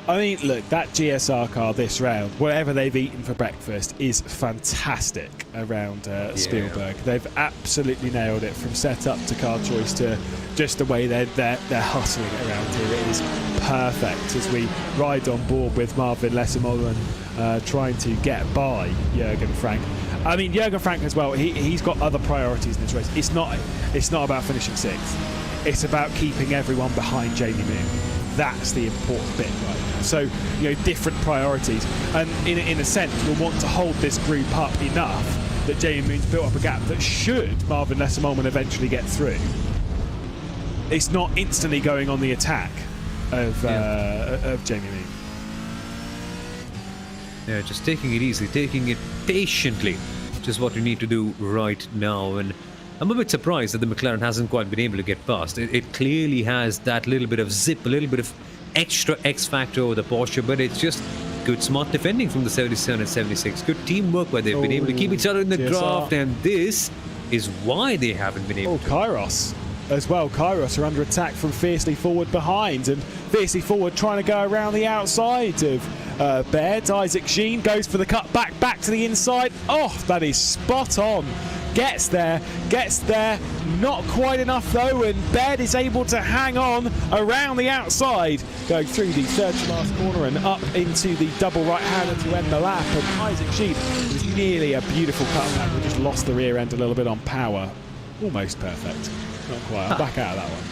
I mean, look, that GSR car this round, whatever they've eaten for breakfast, is fantastic around Spielberg. They've absolutely nailed it from setup to car choice to just the way they're hustling it around here. It is perfect as we ride on board with Marvin Lessermolen trying to get by Jürgen Frank. I mean, Jürgen Frank as well, he's got other priorities in this race. It's not about finishing sixth. It's about keeping everyone behind Jamie Moon. That's the important bit right now. So, you know, different priorities. And in a sense, we'll want to hold this group up enough that Jamie Moon's built up a gap that should Marvin Lessermolen eventually get through, it's not instantly going on the attack of Jamie Moon. Yeah, just taking it easy, taking it patiently, which is what we need to do right now. And I'm a bit surprised that the McLaren hasn't quite been able to get past. It clearly has that little bit of zip, a little bit of extra X factor over the Porsche, but it's just good, smart defending from the 77 and 76. Good teamwork where they've been able to keep each other in the draft, and this is why they haven't been able to. Kairos as well. Kairos are under attack from Fiercely Forward behind, and Fiercely Forward trying to go around the outside of Baird. Isaac Jean goes for the cut back to the inside. Oh, that is spot on. Gets there, not quite enough though, and Baird is able to hang on around the outside, going through the third to last corner and up into the double right-hander to end the lap. And Isaac Sheep was nearly a beautiful cutback. We just lost the rear end a little bit on power. Almost perfect. Not quite. I'm back out of that one.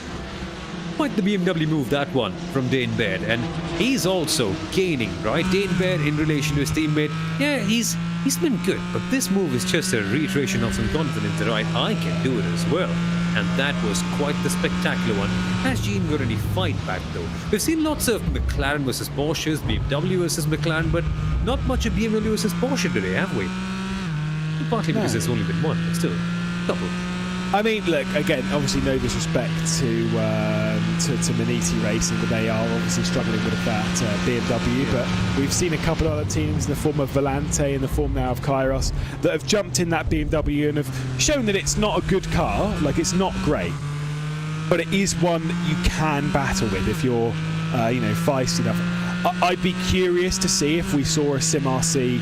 Might the BMW move that one from Dane Baird, and he's also gaining, right? Dane Baird in relation to his teammate, yeah, he's been good, but this move is just a reiteration of some confidence that I can do it as well. And that was quite the spectacular one. Has Jean got any fight back though? We've seen lots of McLaren versus Porsches, BMW versus McLaren, but not much of BMW versus Porsche today, have we? Partly because there's only been one, but still, couple. I mean, look, again, obviously no disrespect to Maniti Racing, but they are obviously struggling with that BMW. But we've seen a couple of other teams in the form of Volante, in the form now of Kairos, that have jumped in that BMW and have shown that it's not a good car, like it's not great, but it is one that you can battle with if you're, feisty enough. I'd be curious to see if we saw a SimRC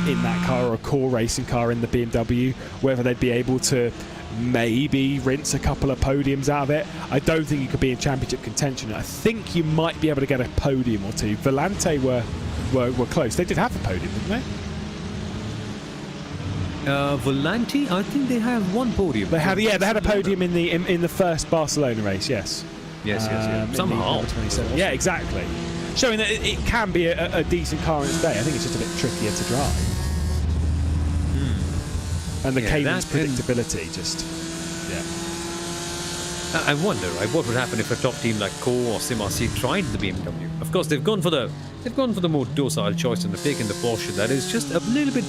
in that car, or a core racing car in the BMW, whether they'd be able to maybe rinse a couple of podiums out of it. I don't think you could be in championship contention. I think you might be able to get a podium or two. Volante were close. They did have a podium, didn't they? Volante, I think they have one podium. They had a podium in the first Barcelona race. Yes. Yes. Somehow. Yeah, exactly. Showing that it can be a decent car in its day. I think it's just a bit trickier to drive. And the Cayman's predictability I wonder, right, what would happen if a top team like Core or SimRC tried the BMW? Of course, they've gone for the more docile choice and they've taken the Porsche that is just a little bit,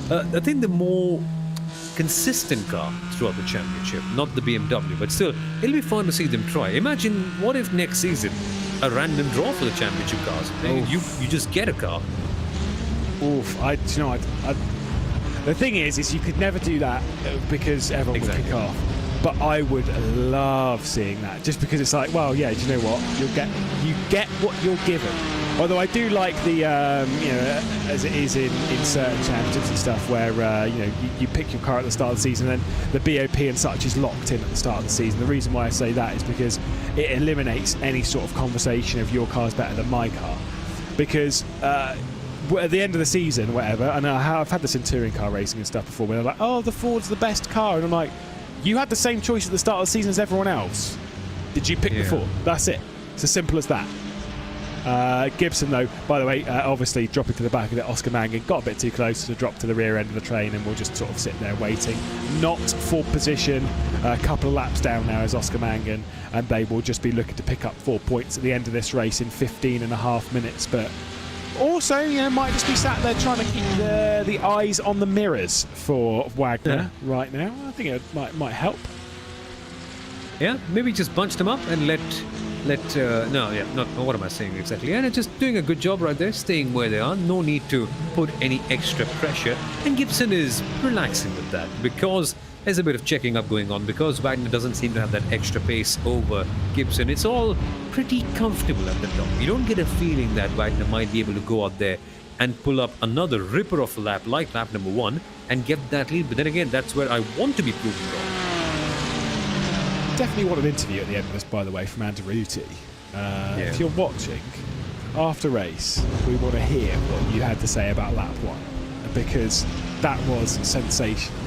I think the more consistent car throughout the championship, not the BMW, but still, it'll be fun to see them try. Imagine what if next season a random draw for the championship cars. You just get a car. Oof, the thing is you could never do that because everyone would kick off. But I would love seeing that, just because it's like, well, yeah, do you know what? You get what you're given. Although I do like the, as it is in certain championships and stuff, where you pick your car at the start of the season, and then the BOP and such is locked in at the start of the season. The reason why I say that is because it eliminates any sort of conversation of your car's better than my car, because at the end of the season, whatever, and I've had this in touring car racing and stuff before, where they're like, oh, the Ford's the best car, and I'm like, you had the same choice at the start of the season as everyone else. Did you pick the Ford? That's it. It's as simple as that. Gibson, though, by the way, obviously dropping to the back of it, Oscar Mangan got a bit too close to drop to the rear end of the train, and we'll just sort of sit there waiting. Not for position. A couple of laps down now is Oscar Mangan, and they will just be looking to pick up 4 points at the end of this race in 15.5 minutes. But Also, might just be sat there trying to keep the eyes on the mirrors for Wagner right now. I think it might help. Yeah, maybe just bunch them up and what am I saying exactly? And just doing a good job right there, staying where they are. No need to put any extra pressure. And Gibson is relaxing with that because there's a bit of checking up going on because Wagner doesn't seem to have that extra pace over Gibson. It's all pretty comfortable at the top. You don't get a feeling that Wagner might be able to go out there and pull up another ripper of a lap like lap number 1 and get that lead. But then again, that's where I want to be proven wrong. Definitely want an interview at the end of this, by the way, from Andaruti. If you're watching, after race, we want to hear what you had to say about lap 1 because that was sensational.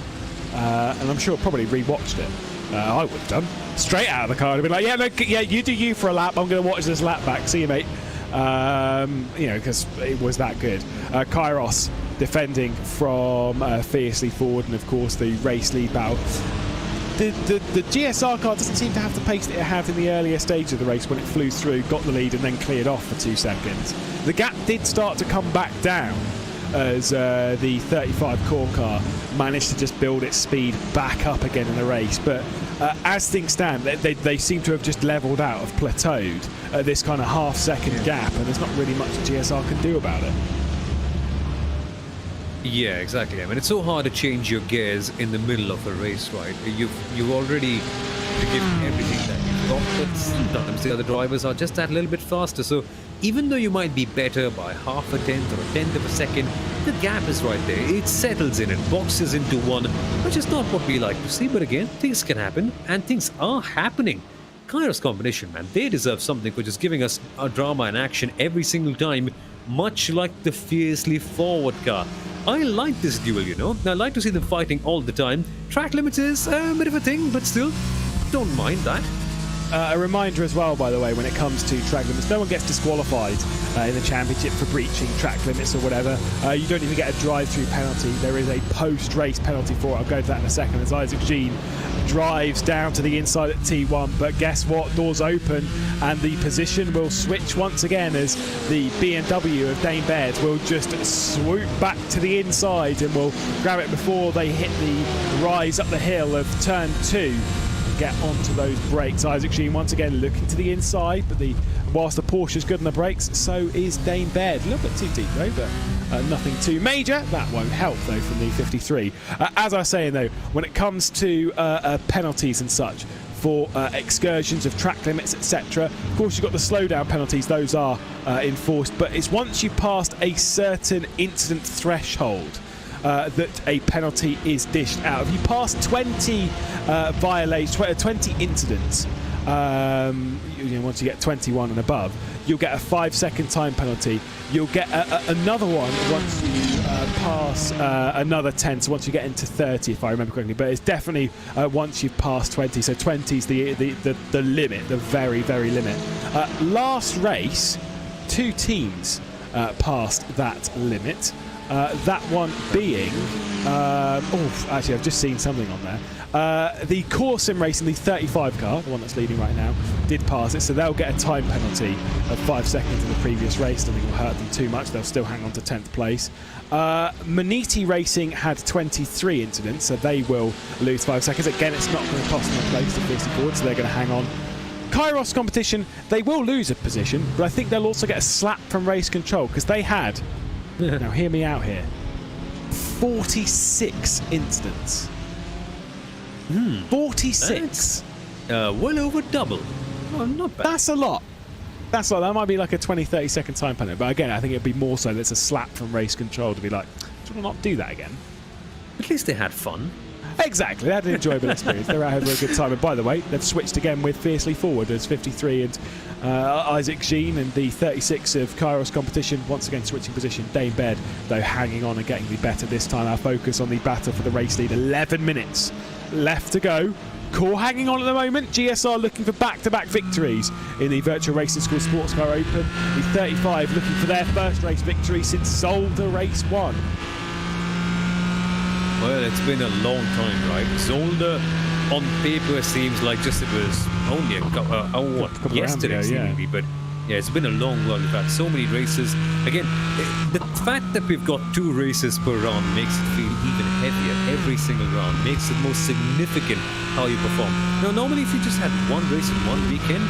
And I'm sure probably rewatched it. I would have done. Straight out of the car, I'd have been like, you do you for a lap. I'm going to watch this lap back. See you, mate. Because it was that good. Kairos defending from fiercely forward, and of course the race lead battle. The GSR car doesn't seem to have the pace that it had in the earlier stage of the race when it flew through, got the lead, and then cleared off for 2 seconds. The gap did start to come back down as the 35 core car managed to just build its speed back up again in the race. But as things stand, they seem to have just leveled out, have plateaued at this kind of half-second gap, and there's not really much the GSR can do about it. Yeah, exactly. I mean, it's so hard to change your gears in the middle of a race, right? You've already given everything that you've got, but sometimes the other drivers are just that little bit faster. So even though you might be better by half a tenth or a tenth of a second, the gap is right there. It settles in, it boxes into one, which is not what we like to see. But again, things can happen, and things are happening. Kairos combination, man, they deserve something for just giving us a drama and action every single time, much like the fiercely forward car. I like this duel, I like to see them fighting all the time. Track limits is a bit of a thing, but still, don't mind that. A reminder as well, by the way, when it comes to track limits, no one gets disqualified in the championship for breaching track limits or whatever. You don't even get a drive-through penalty. There is a post-race penalty for it. I'll go to that in a second as Isaac Jean drives down to the inside at T1. But guess what? Doors open and the position will switch once again as the BMW of Dane Baird will just swoop back to the inside and will grab it before they hit the rise up the hill of turn 2. Get onto those brakes. Isaac Jean once again looking to the inside, but whilst the Porsche's good on the brakes, so is Dane Baird. A little bit too deep though, but nothing too major. That won't help though from the 53. As I was saying though, when it comes to penalties and such for excursions of track limits, etc., of course you've got the slowdown penalties. Those are enforced, but it's once you've passed a certain incident threshold that a penalty is dished out. If you pass 20 violations, 20 incidents, once you get 21 and above, you'll get a 5-second time penalty. You'll get another one once you pass another 10, so once you get into 30, if I remember correctly. But it's definitely once you've passed 20, so 20 is the limit, the very, very limit. Last race, 2 teams passed that limit. That one being actually I've just seen something on there. The core sim racing, the 35 car, the one that's leading right now, did pass it, so they'll get a time penalty of 5 seconds in the previous race. I don't think it will hurt them too much. They'll still hang on to 10th place. Maniti Racing had 23 incidents, so they will lose 5 seconds. Again, it's not going to cost them a place to 50 forward, so they're going to hang on. Kairos competition, they will lose a position, but I think they'll also get a slap from race control because they had, now hear me out here, 46 incidents. 46. Well over double. Oh, not bad. That's a lot. That's a lot. That might be like a 20-30 second time penalty. But again, I think it'd be more so that it's a slap from race control to be like, do you want to not do that again? At least they had fun. Exactly. They had an enjoyable experience. They're out having a good time. And by the way, they've switched again with Fiercely Forward as 53 and Isaac Jean and the 36 of Kairos competition. Once again, switching position. Dane Baird, though, hanging on and getting the better this time. Our focus on the battle for the race lead. 11 minutes left to go. Core hanging on at the moment. GSR looking for back-to-back victories in the Virtual Racing School Sports Car Open. The 35 looking for their first race victory since Zolder Race 1. Well, it's been a long time, right? Zolder on paper seems like just it was only yesterday, seemingly, but Yeah, it's been a long run. We've had so many races. Again, the fact that we've got 2 races per round makes it feel even heavier. Every single round makes it most significant how you perform. Now, normally if you just had 1 race in 1 weekend,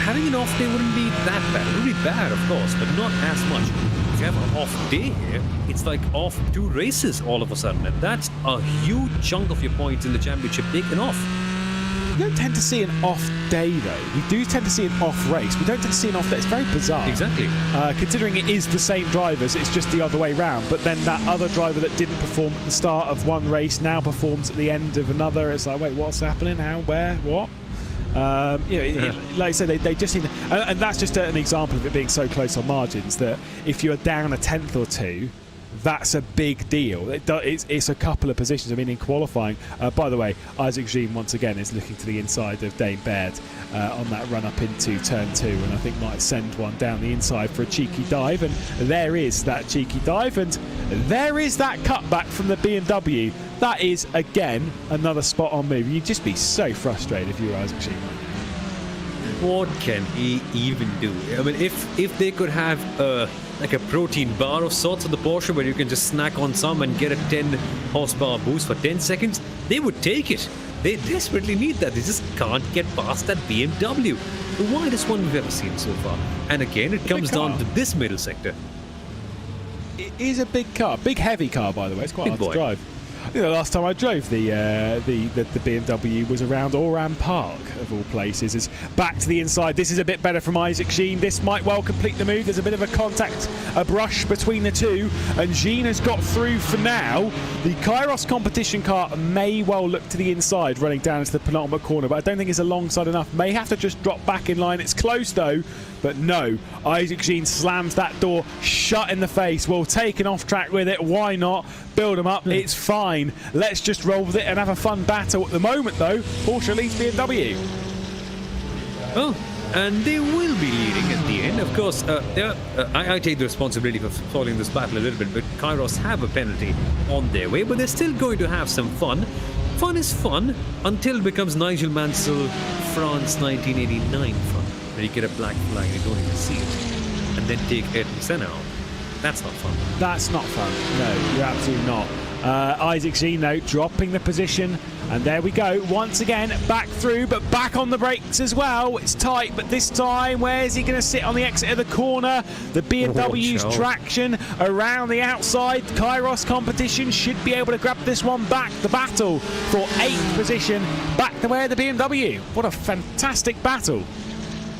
having an off day wouldn't be that bad. It would be bad, of course, but not as much. If you have an off day here, it's like off 2 races all of a sudden, and that's a huge chunk of your points in the championship taken off. We don't tend to see an off day, though. We do tend to see an off race. We don't tend to see an off day. It's very bizarre. Exactly. Considering it is the same drivers, it's just the other way round. But then that other driver that didn't perform at the start of one race now performs at the end of another. It's like, wait, what's happening? How? Where? What? Like I said, they just seem to, and that's just an example of it being so close on margins that if you're down a tenth or two, that's a big deal. It's a couple of positions. I mean, in qualifying, by the way, Isaac Jean once again is looking to the inside of Dane Baird on that run up into turn 2, and I think might send one down the inside for a cheeky dive, and there is that cheeky dive, and there is that cutback from the BMW. That is again another spot on move. You'd just be so frustrated if you were Isaac Jean. What can he even do? I mean, if they could have like a protein bar of sorts on the Porsche where you can just snack on some and get a 10 horsepower boost for 10 seconds, they would take it. They desperately need that. They just can't get past that BMW. The widest one we've ever seen so far. And again, it comes down to this middle sector. It is a big car, big heavy car, by the way. It's quite Big hard to drive. You know, last time I drove the BMW was around Oran Park, of all places. It's back to the inside. This is a bit better from Isaac Jean. This might well complete the move. There's a bit of a contact, a brush between the two, and Jean has got through for now. The Kairos competition car may well look to the inside, running down into the penultimate corner, but I don't think it's alongside enough. May have to just drop back in line. It's close though, but no. Isaac Jean slams that door shut in the face. We'll take an off track with it. Why not? Build them up. It's fine. Let's just roll with it and have a fun battle. At the moment, though, Porsche leads BMW. Oh, and they will be leading at the end. Of course, I take the responsibility for following this battle a little bit, but Kairos have a penalty on their way, but they're still going to have some fun. Fun is fun until it becomes Nigel Mansell France 1989 fun, where you get a black flag and you don't even see it, and then take Ayrton Senna out. That's not fun. That's not fun. No, you're absolutely not. Isaac Jean, though, dropping the position. And there we go. Once again, back through, but back on the brakes as well. It's tight, but this time, where is he going to sit on the exit of the corner? The BMW's traction around the outside. Kairos competition should be able to grab this one back. The battle for 8th position, back to where the BMW. What a fantastic battle.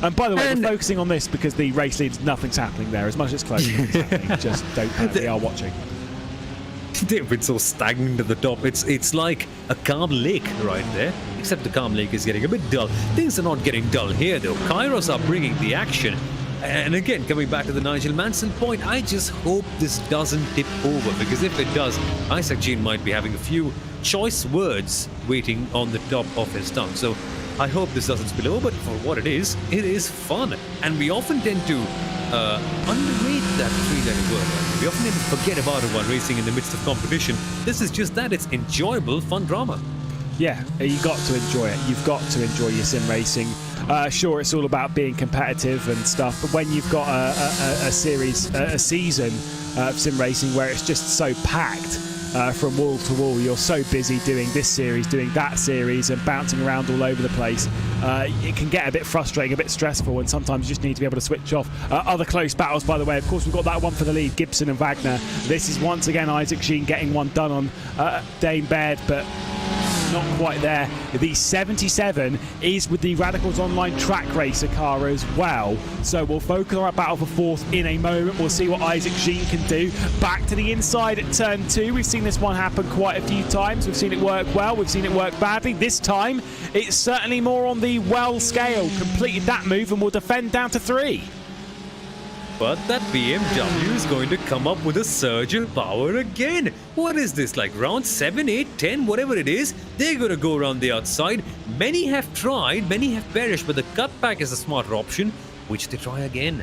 And by the way, we're focusing on this because the race leads, nothing's happening there. As much as it's close, nothing's happening. Just don't panic, we are watching. They've been so stagnant at the top. It's like a calm lake right there, except the calm lake is getting a bit dull. Things are not getting dull here, though. Kairos are bringing the action. And again, coming back to the Nigel Mansell point, I just hope this doesn't tip over, because if it does, Isaac Jean might be having a few choice words waiting on the top of his tongue. So I hope this doesn't spill over, but for what it is fun. And we often tend to underrate that three-letter word. We often tend to forget about it while racing in the midst of competition. This is just that. It's enjoyable, fun drama. Yeah, you got to enjoy it. You've got to enjoy your sim racing. Sure, it's all about being competitive and stuff, but when you've got a season of sim racing where it's just so packed from wall to wall, you're so busy doing this series, doing that series, and bouncing around all over the place, it can get a bit frustrating, a bit stressful, and sometimes you just need to be able to switch off. Other close battles, by the way, of course, we've got that one for the lead, Gibson and Wagner. This is once again Isaac Jean getting one done on Dane Baird, but not quite there. The 77 is with the Radicals Online track racer car as well. So we'll focus on our battle for 4th in a moment. We'll see what Isaac Jean can do. Back to the inside at turn 2. We've seen this one happen quite a few times. We've seen it work well. We've seen it work badly. This time, it's certainly more on the well scale. Completed that move and will defend down to 3. But that BMW is going to come up with a surge in power again. What is this, like round 7, 8, 10, whatever it is? They're going to go around the outside. Many have tried, many have perished, but the cutback is a smarter option, which they try again.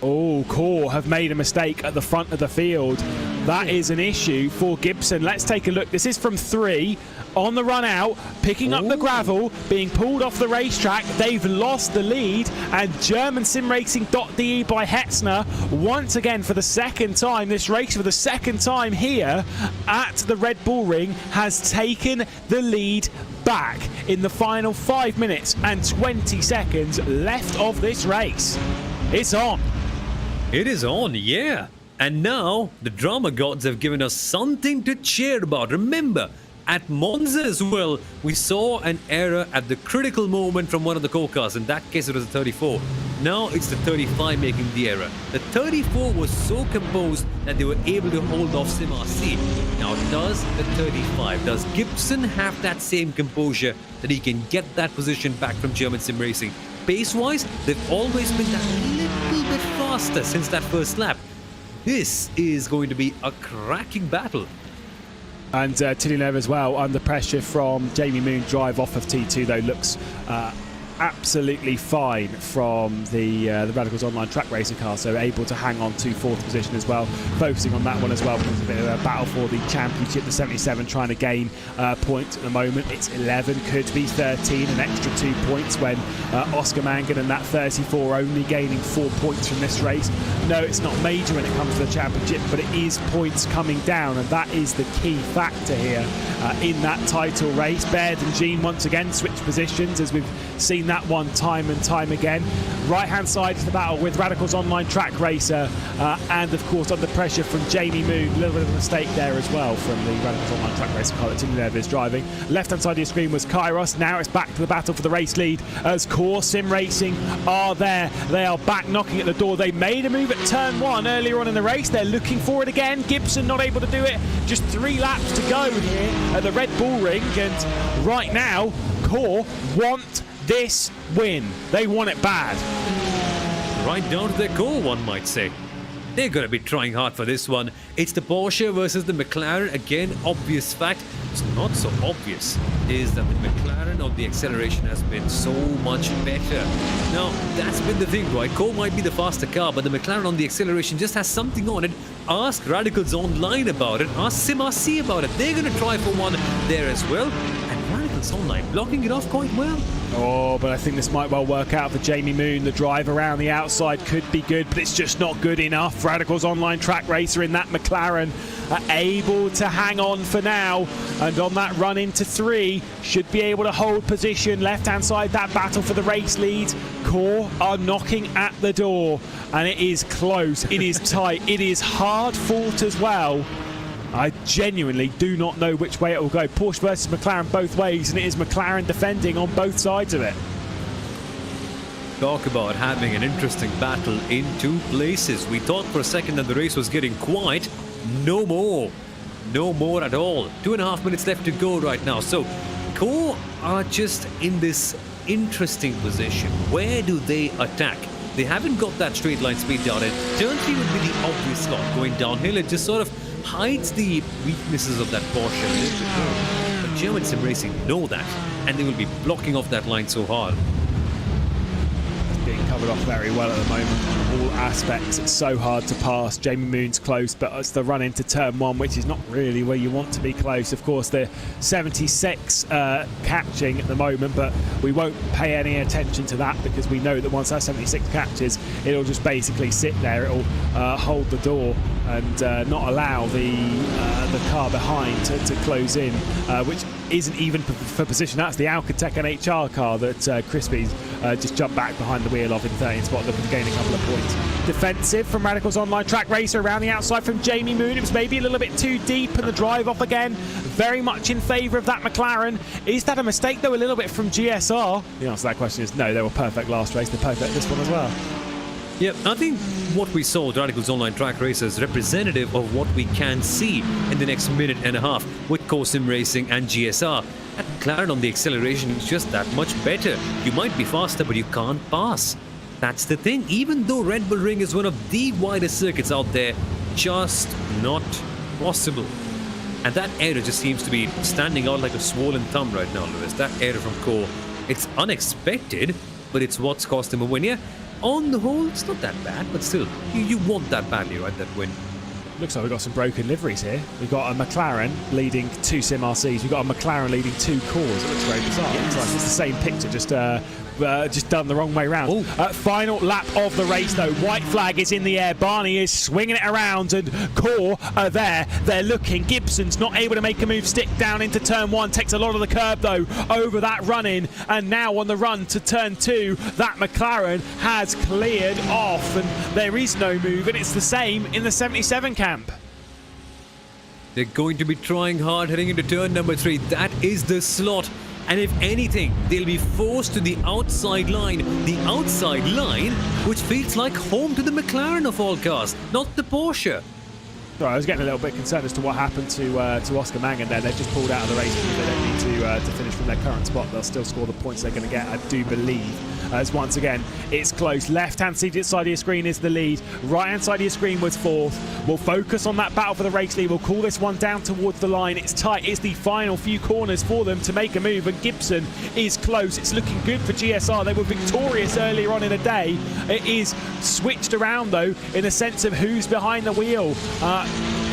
Oh, Core have made a mistake at the front of the field. That is an issue for Gibson. Let's take a look. This is from 3. on the run out, picking up the gravel, being pulled off the racetrack. They've lost the lead, and German simracing.de by Hetzner once again for the second time this race, for the second time here at the Red Bull Ring, has taken the lead back in the final 5 minutes and 20 seconds left of this race. It's on. It is on, yeah. And now the drama gods have given us something to cheer about. Remember, at Monza as well, we saw an error at the critical moment from one of the co-cars. In that case, it was the 34. Now it's the 35 making the error. The 34 was so composed that they were able to hold off SimRC. Now, does the 35, does Gibson have that same composure that he can get that position back from German Sim Racing? Pace-wise, they've always been that little bit faster since that first lap. This is going to be a cracking battle. And Villeneuve as well, under pressure from Jamie Moon. Drive off of T2 though looks absolutely fine from the Radicals Online track racing car, so able to hang on to 4th position as well, focusing on that one as well, because it's a bit of a battle for the championship. The 77 trying to gain points at the moment. It's 11, could be 13, an extra 2 points when Oscar Mangan and that 34 only gaining 4 points from this race. No, it's not major when it comes to the championship, but it is points coming down, and that is the key factor here in that title race. Baird and Jean once again switch positions, as we've seen that one time and time again. Right hand side of the battle with Radicals Online track racer, and of course under pressure from Jamie Moon. A little bit of a mistake there as well from the Radicals Online track racer car that Villeneuve is driving. Left hand side of your screen was Kairos. Now it's back to the battle for the race lead as Core Sim Racing are there. They are back knocking at the door. They made a move at turn 1 earlier on in the race. They're looking for it again. Gibson not able to do it. Just 3 laps to go here at the Red Bull Ring, and right now Core want this win. They want it bad. Right down to their core, one might say. They're going to be trying hard for this one. It's the Porsche versus the McLaren. Again, obvious fact. It's not so obvious is that the McLaren on the acceleration has been so much better. Now, that's been the thing, right? Core might be the faster car, but the McLaren on the acceleration just has something on it. Ask Radicals Online about it. Ask SimRC about it. They're going to try for one there as well. And Radicals Online blocking it off quite well. Oh, but I think this might well work out for Jamie Moon. The drive around the outside could be good, but it's just not good enough. Radicals Online track racer in that McLaren are able to hang on for now, and on that run into 3 should be able to hold position. Left hand side, that battle for the race lead. Core are knocking at the door, and it is close, it is tight, it is hard fought as well. I genuinely do not know which way it will go. Porsche versus McLaren both ways, and it is McLaren defending on both sides of it. Talk about having an interesting battle in 2 places. We thought for a second that the race was getting quiet. No more. No more at all. 2.5 minutes left to go right now. So, Core are just in this interesting position. Where do they attack? They haven't got that straight line speed down. And turn 3 would be the obvious slot. Going downhill, it just sort of hides the weaknesses of that Porsche a little bit more. But German Sim Racing know that, and they will be blocking off that line so hard. Being covered off very well at the moment on all aspects. It's so hard to pass. Jamie Moon's close, but it's the run into turn 1, which is not really where you want to be close. Of course, the 76 catching at the moment, but we won't pay any attention to that because we know that once that 76 catches, it'll just basically sit there. It'll hold the door and not allow the car behind to close in, which isn't even for position. That's the Alcatec NHR car that Crispy's just jumped back behind the wheel of in 13th spot, looking to gain a couple of points. Defensive from Radicals Online track racer around the outside from Jamie Moon. It was maybe a little bit too deep, and the drive off again very much in favour of that McLaren. Is that a mistake though, a little bit from GSR? The answer to that question is no. They were perfect last race. They're perfect this one as well. Yeah, I think what we saw with Radicals Online track racer is representative of what we can see in the next minute and a half with Core Sim Racing and GSR. At McLaren on the acceleration is just that much better. You might be faster, but you can't pass. That's the thing. Even though Red Bull Ring is one of the widest circuits out there, just not possible. And that error just seems to be standing out like a swollen thumb right now, Lewis. That error from Core. It's unexpected, but it's what's cost him a win. Yeah, on the whole, it's not that bad, but still, you want that badly, right? That win. Looks like we've got some broken liveries here. We've got a McLaren leading 2 Sim RCs. We've got a McLaren leading 2 cores. It looks very bizarre. It looks like it's the same picture, just done the wrong way round. Final lap of the race, though. White flag is in the air. Barney is swinging it around, and Core are there. They're looking. Gibson's not able to make a move. Stick down into turn 1. Takes a lot of the curb, though, over that run-in. And now on the run to turn 2, that McLaren has cleared off, and there is no move, and it's the same in the 77 camp. They're going to be trying hard heading into turn number 3. That is the slot. And if anything, they'll be forced to the outside line. The outside line, which feels like home to the McLaren of all cars, not the Porsche. Sorry, I was getting a little bit concerned as to what happened to Oscar Mangan there. They've just pulled out of the race because they don't need to finish from their current spot. They'll still score the points they're going to get, I do believe. As once again, it's close. Left-hand side of your screen is the lead. Right-hand side of your screen was 4th. We'll focus on that battle for the race lead. We'll call this one down towards the line. It's tight. It's the final few corners for them to make a move, and Gibson is close. It's looking good for GSR. They were victorious earlier on in the day. It is switched around, though, in the sense of who's behind the wheel.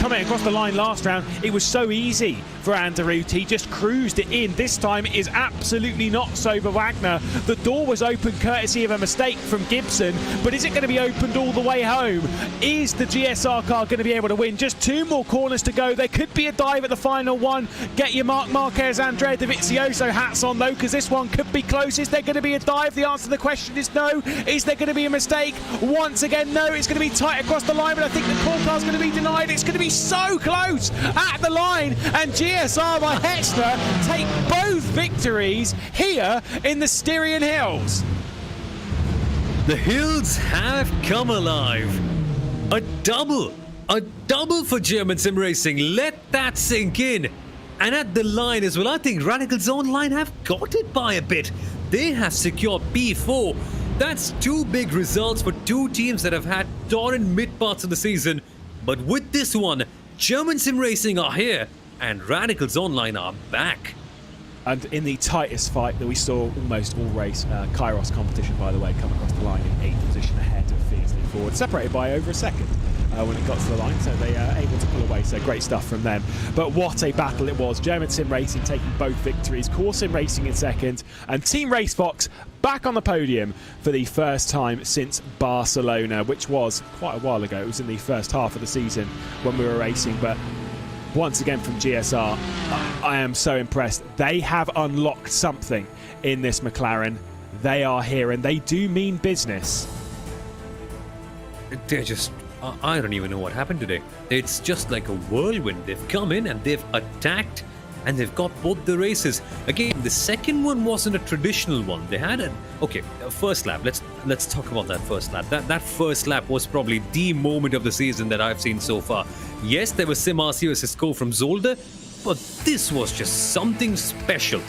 Coming across the line last round, it was so easy for Anderoot. He just cruised it in. This time it is absolutely not so for Wagner. The door was open courtesy of a mistake from Gibson, but is it going to be opened all the way home? Is the GSR car going to be able to win? Just 2 more corners to go. There could be a dive at the final one. Get your Marc Marquez, Andrea Dovizioso hats on, though, because this one could be close. Is there going to be a dive? The answer to the question is no. Is there going to be a mistake? Once again, no. It's going to be tight across the line, but I think the core car's going to be denied. It's going to be so close at the line, and GSR by Hetzner take both victories here in the Styrian Hills. The hills have come alive. A double for German sim racing. Let that sink in. And at the line as well, I think Radical's Online have got it by a bit. They have secured P4. That's 2 big results for 2 teams that have had torrent mid parts of the season. But with this one, German sim racing are here and Radicals Online are back. And in the tightest fight that we saw almost all race, Kairos competition, by the way, come across the line in 8th position ahead of Fiercely Forward, separated by over a second when it got to the line, so they are able to pull away, so great stuff from them. But what a battle it was. German Sim Racing taking both victories, Core Sim Racing in second, and Team RaceFox back on the podium for the first time since Barcelona, which was quite a while ago. It was in the first half of the season when we were racing, but once again from GSR, I am so impressed. They have unlocked something in this McLaren. They are here and they do mean business. They're just... I don't even know what happened today. It's just like a whirlwind. They've come in and they've attacked and they've got both the races. Again, the second one wasn't a traditional one. They had an... Okay, first lap. Let's talk about that first lap. That first lap was probably the moment of the season that I've seen so far. Yes, there was SimRC SCO from Zolder, but this was just something special.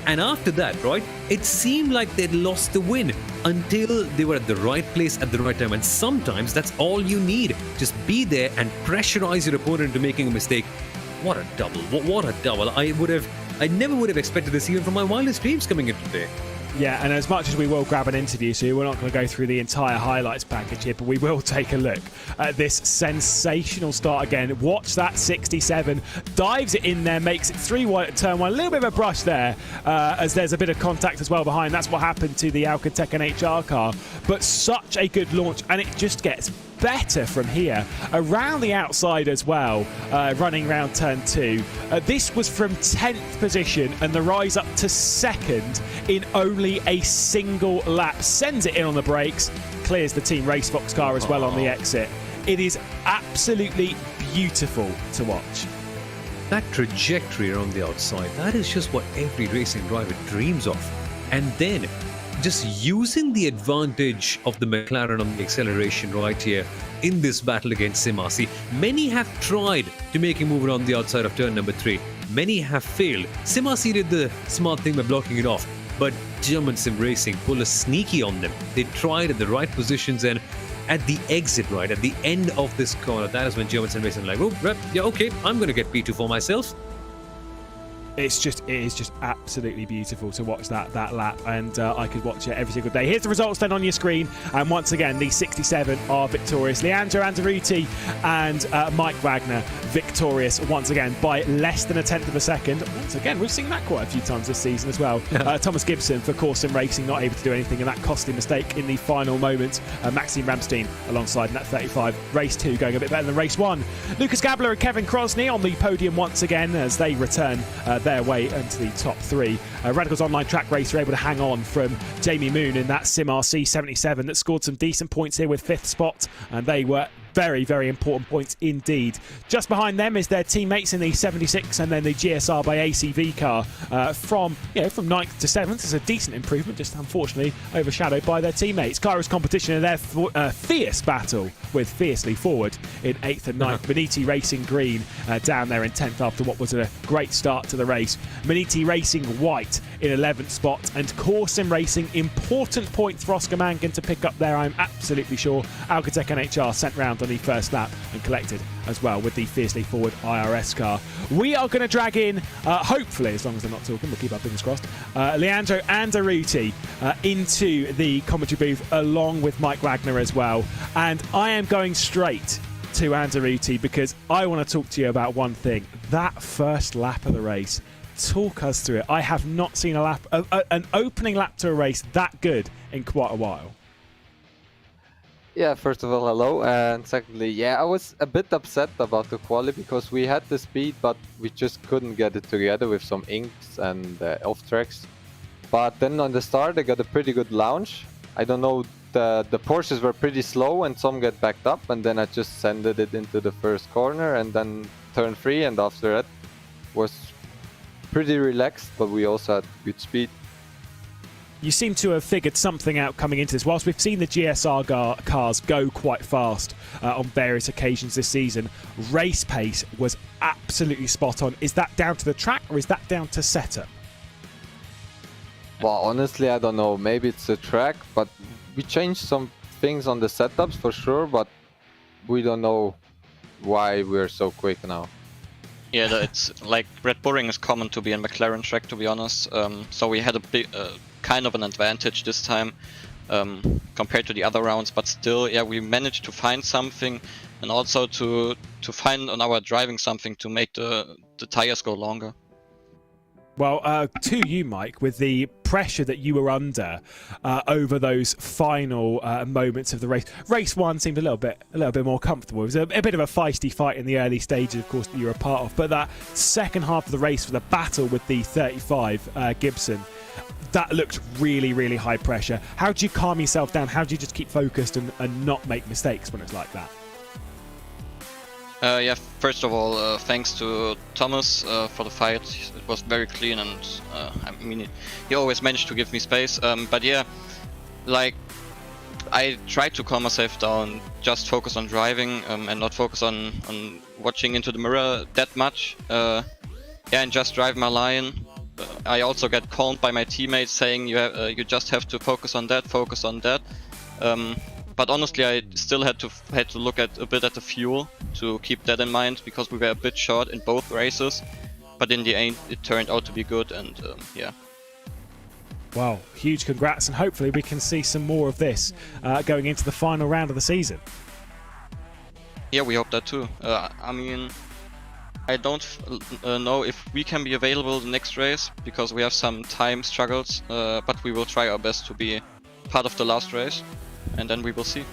And after that, right, it seemed like they'd lost the win until they were at the right place at the right time. And sometimes that's all you need. Just be there and pressurize your opponent into making a mistake. What a double. What a double. I never would have expected this even from my wildest dreams coming in today. Yeah, and as much as we will grab an interview, so we're not going to go through the entire highlights package here, but we will take a look at this sensational start again. Watch that 67, dives it in there, makes it 3 wide at turn 1. A little bit of a brush there, as there's a bit of contact as well behind. That's what happened to the Alcatec and HR car, but such a good launch, and it just gets better from here around the outside as well, running around turn 2. This was from 10th position, and the rise up to 2nd in only a single lap. Sends it in on the brakes, clears the Team RaceFox car as well on the exit. It is absolutely beautiful to watch. That trajectory around the outside, that is just what every racing driver dreams of. And then just using the advantage of the McLaren on the acceleration right here in this battle against SimRC. Many have tried to make a move around the outside of turn number 3. Many have failed. SimRC did the smart thing by blocking it off, but German Sim Racing pulled a sneaky on them. They tried at the right positions, and at the exit, right at the end of this corner, that is when German Sim Racing like, oh, yeah, okay, I'm going to get P2 for myself. it is just absolutely beautiful to watch that lap, and I could watch it every single day. Here's the results then on your screen, and once again the 67 are victorious. Leandro Anderuti and Mike Wagner victorious once again by less than a tenth of a second. Once again, we've seen that quite a few times this season as well. Thomas Gibson for simracing not able to do anything, and that costly mistake in the final moment. Maxime Ramstein alongside in that 35. Race 2 going a bit better than race 1. Lucas Gabler and Kevin Crosney on the podium once again as they return their way into the top 3. Radical's online track race were able to hang on from Jamie Moon in that SimRC 77 that scored some decent points here with 5th spot, and they were very, very important points indeed. Just behind them is their teammates in the 76 and then the GSR by ACV car from 9th to 7th. It's a decent improvement, just unfortunately overshadowed by their teammates. Kairos competition in their fierce battle with Fiercely Forward in 8th and 9th. Maniti Racing Green down there in 10th after what was a great start to the race. Maniti Racing White in 11th spot, and Sim Racing, important points for Oscar Mangan to pick up there, I'm absolutely sure. Alcatec NHR sent round on the first lap and collected as well with the Fiercely Forward IRS car. We are going to drag in, hopefully, as long as they're not talking, we'll keep our fingers crossed, Leandro Anderuti into the commentary booth along with Mike Wagner as well. And I am going straight to Anderuti because I want to talk to you about one thing. That first lap of the race. Talk us through it. I have not seen an opening lap to a race that good in quite a while. Yeah, first of all, hello, and secondly, yeah, I was a bit upset about the quali because we had the speed, but we just couldn't get it together with some inks and off tracks. But then on the start, I got a pretty good launch. I don't know, the Porsches were pretty slow and some get backed up, and then I just sended it into the first corner and then turn 3, and after that was pretty relaxed, but we also had good speed. You seem to have figured something out coming into this. Whilst we've seen the GSR cars go quite fast on various occasions this season, race pace was absolutely spot on. Is that down to the track or is that down to setup? Well, honestly, I don't know. Maybe it's the track, but we changed some things on the setups for sure, but we don't know why we're so quick now. Yeah, it's like Red Bull Ring is common to be in McLaren track, to be honest. So we had a big, kind of an advantage this time compared to the other rounds, but still, yeah, we managed to find something, and also to find on our driving something to make the tires go longer. Well, to you, Mike, with the pressure that you were under over those final moments of the race. Race 1 seemed a little bit more comfortable. It was a bit of a feisty fight in the early stages, of course, that you were a part of. But that second half of the race for the battle with the 35 Gibson, that looked really, really high pressure. How do you calm yourself down? How do you just keep focused and not make mistakes when it's like that? Yeah, first of all, thanks to Thomas for the fight. It was very clean, and I mean, he always managed to give me space. But yeah, like, I tried to calm myself down, just focus on driving and not focus on watching into the mirror that much. Yeah, and just drive my line. I also get called by my teammates saying you just have to focus on that, focus on that. But honestly, I still had to look a bit at the fuel to keep that in mind, because we were a bit short in both races. But in the end, it turned out to be good, and yeah. Well, huge congrats, and hopefully we can see some more of this going into the final round of the season. Yeah, we hope that too. I mean, I don't know if we can be available the next race, because we have some time struggles, but we will try our best to be part of the last race. And then we will see.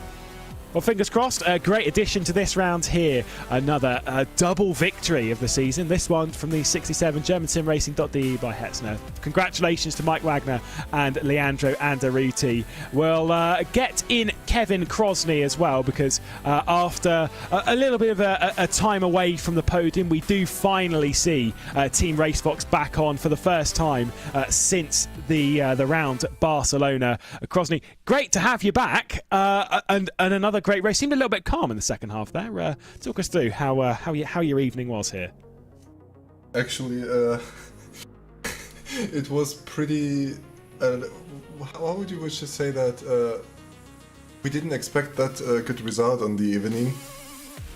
Well, fingers crossed. A great addition to this round here. Another double victory of the season. This one from the 67 German simracing.de by Hetzner. Congratulations to Mike Wagner and Leandro Anderuti. We'll get in Kevin Crosney as well, because after a little bit of a time away from the podium, we do finally see Team RaceFox back on for the first time since the round at Barcelona. Crosney, great to have you back, and another great race. Seemed a little bit calm in the second half there. Talk us through how your evening was here. Actually, it was pretty. How would you wish to say that? We didn't expect that good result on the evening,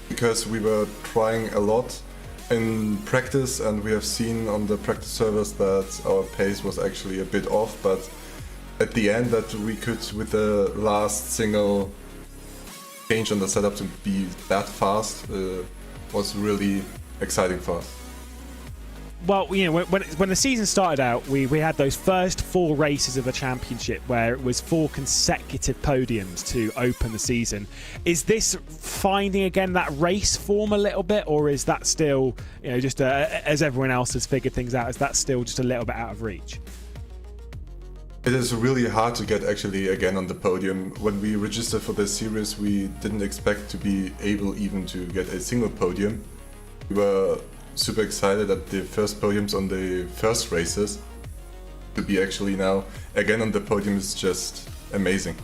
because we were trying a lot, in practice, and we have seen on the practice servers that our pace was actually a bit off, but at the end that we could, with the last single change on the setup, to be that fast was really exciting for us. Well, you know, when the season started out, we had those first 4 races of the championship where it was 4 consecutive podiums to open the season. Is this finding again that race form a little bit, or is that still, you know, just as everyone else has figured things out, is that still just a little bit out of reach? It is really hard to get actually again on the podium. When we registered for this series, we didn't expect to be able even to get a single podium. We were super excited at the first podiums on the first races. To be actually now again on the podium is just amazing.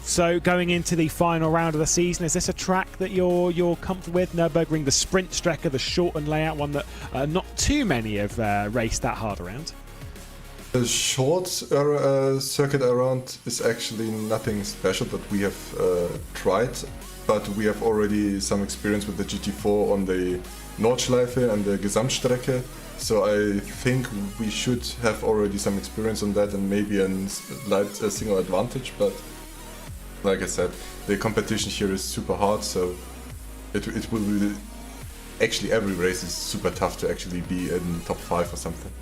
So going into the final round of the season, is this a track that you're comfortable with? Nürburgring, the sprint Strecke, the shortened layout, one that not too many have raced that hard around. The short circuit around is actually nothing special that we have tried, but we have already some experience with the GT4 on the Nordschleife and the Gesamtstrecke, so I think we should have already some experience on that and maybe a single advantage, but like I said, the competition here is super hard, so it will be, actually every race is super tough to actually be in the top 5 or something.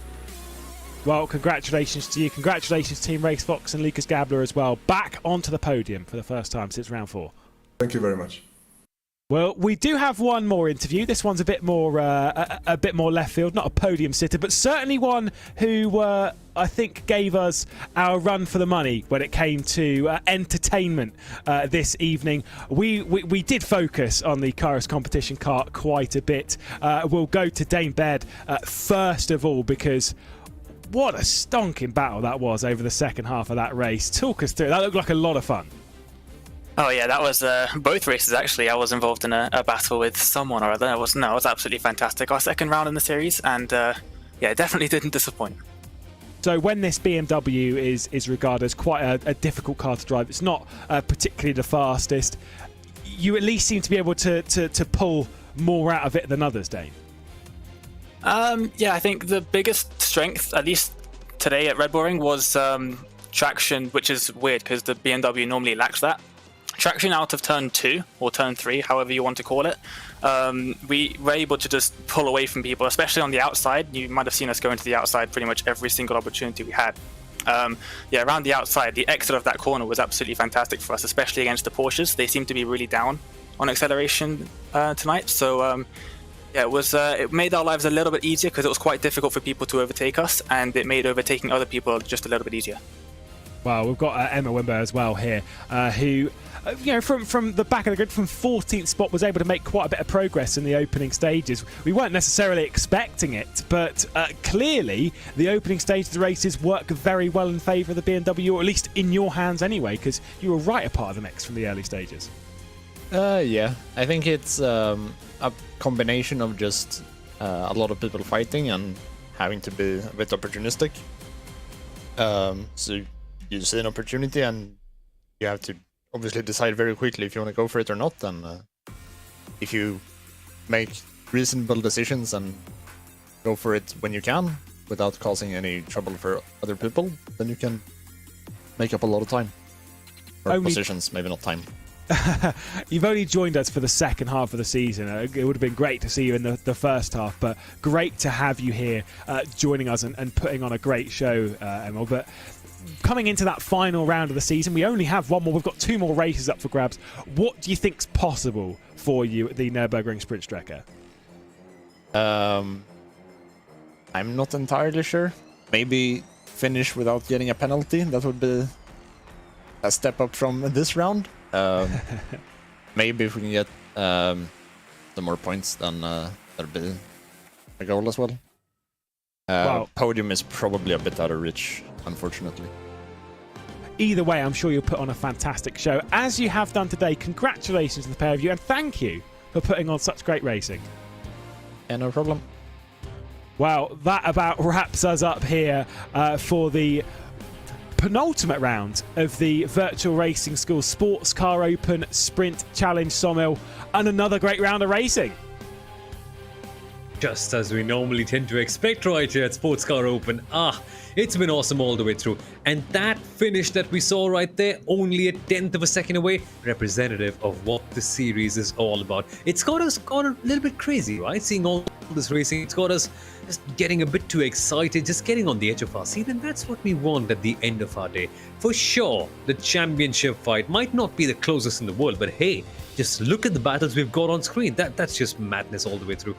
Well, congratulations to you. Congratulations Team RaceFox and Lucas Gabler as well. Back onto the podium for the first time since round 4. Thank you very much. Well, we do have one more interview. This one's a bit more left field, not a podium sitter, but certainly one who I think gave us our run for the money when it came to entertainment this evening. We did focus on the Kairos competition kart quite a bit. We'll go to Dane Baird first of all, because what a stonking battle that was over the second half of that race. Talk us through it. That looked like a lot of fun. Oh yeah, that was both races actually. I was involved in a battle with someone or other. It was absolutely fantastic. Our second round in the series, and yeah, definitely didn't disappoint. So when this BMW is regarded as quite a difficult car to drive, it's not particularly the fastest, you at least seem to be able to pull more out of it than others, Dane. Yeah, I think the biggest strength, at least today at Red Bull Ring, was traction, which is weird because the BMW normally lacks that. Traction out of turn 2 or turn 3, however you want to call it. We were able to just pull away from people, especially on the outside. You might have seen us go into the outside pretty much every single opportunity we had. Yeah, around the outside, the exit of that corner was absolutely fantastic for us, especially against the Porsches. They seem to be really down on acceleration tonight. So yeah, it made our lives a little bit easier because it was quite difficult for people to overtake us, and it made overtaking other people just a little bit easier. Well, we've got Emma Wimber as well here, who, you know, from the back of the grid, from 14th spot, was able to make quite a bit of progress in the opening stages. We weren't necessarily expecting it, but clearly the opening stage of the races work very well in favour of the BMW, or at least in your hands anyway, because you were right a part of the mix from the early stages. Yeah, I think it's a combination of just a lot of people fighting and having to be a bit opportunistic. So you see an opportunity and you have to obviously decide very quickly if you want to go for it or not. And if you make reasonable decisions and go for it when you can without causing any trouble for other people, then you can make up a lot of time. Or positions, maybe not time. You've only joined us for the second half of the season. It would have been great to see you in the first half, but great to have you here joining us and putting on a great show, Emil. But coming into that final round of the season, we only have one more. We've got 2 more races up for grabs. What do you think's possible for you at the Nürburgring Sprint Strecke? I'm not entirely sure. Maybe finish without getting a penalty. That would be a step up from this round. Maybe if we can get some more points, then that'll be a goal as well. Wow. Podium is probably a bit out of reach, unfortunately. Either way, I'm sure you'll put on a fantastic show, as you have done today. Congratulations to the pair of you, and thank you for putting on such great racing. Yeah, no problem. Well, that about wraps us up here for the penultimate round of the Virtual Racing School Sports Car Open Sprint Challenge Sommel, and another great round of racing. just as we normally tend to expect right here at Sports Car Open. It's been awesome all the way through. And that finish that we saw right there, only a tenth of a second away, representative of what the series is all about. It's got us a little bit crazy, right? Seeing all this racing, it's got us just getting a bit too excited, just getting on the edge of our seat, and that's what we want at the end of our day. For sure, the championship fight might not be the closest in the world, but hey, just look at the battles we've got on screen. That's just madness all the way through.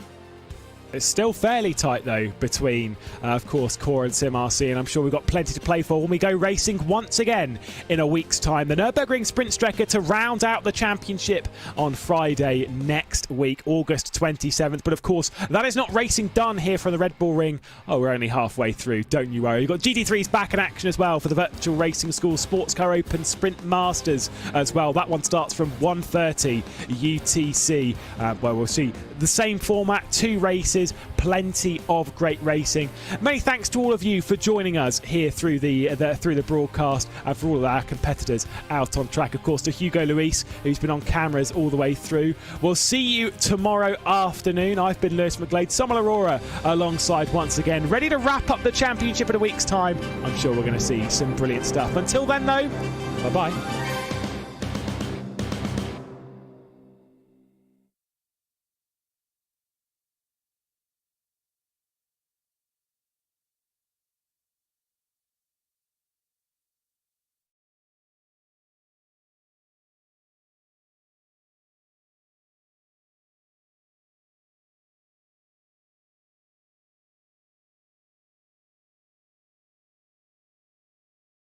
It's still fairly tight, though, between, of course, Core and SimRC, and I'm sure we've got plenty to play for when we go racing once again in a week's time. The Nürburgring Sprint Strecker to round out the championship on Friday next week, August 27th. But, of course, that is not racing done here from the Red Bull Ring. Oh, we're only halfway through, don't you worry. You've got GT3's back in action as well for the Virtual Racing School Sports Car Open Sprint Masters as well. That one starts from 1:30 UTC, where we'll see the same format, 2 races, plenty of great racing. Many thanks to all of you for joining us here through the broadcast, and for all of our competitors out on track. Of course, to Hugo Luis, who's been on cameras all the way through. We'll see you tomorrow afternoon. I've been Lewis McGlade, Samuel Aurora alongside once again, ready to wrap up the championship in a week's time. I'm sure we're going to see some brilliant stuff. Until then, though, bye-bye.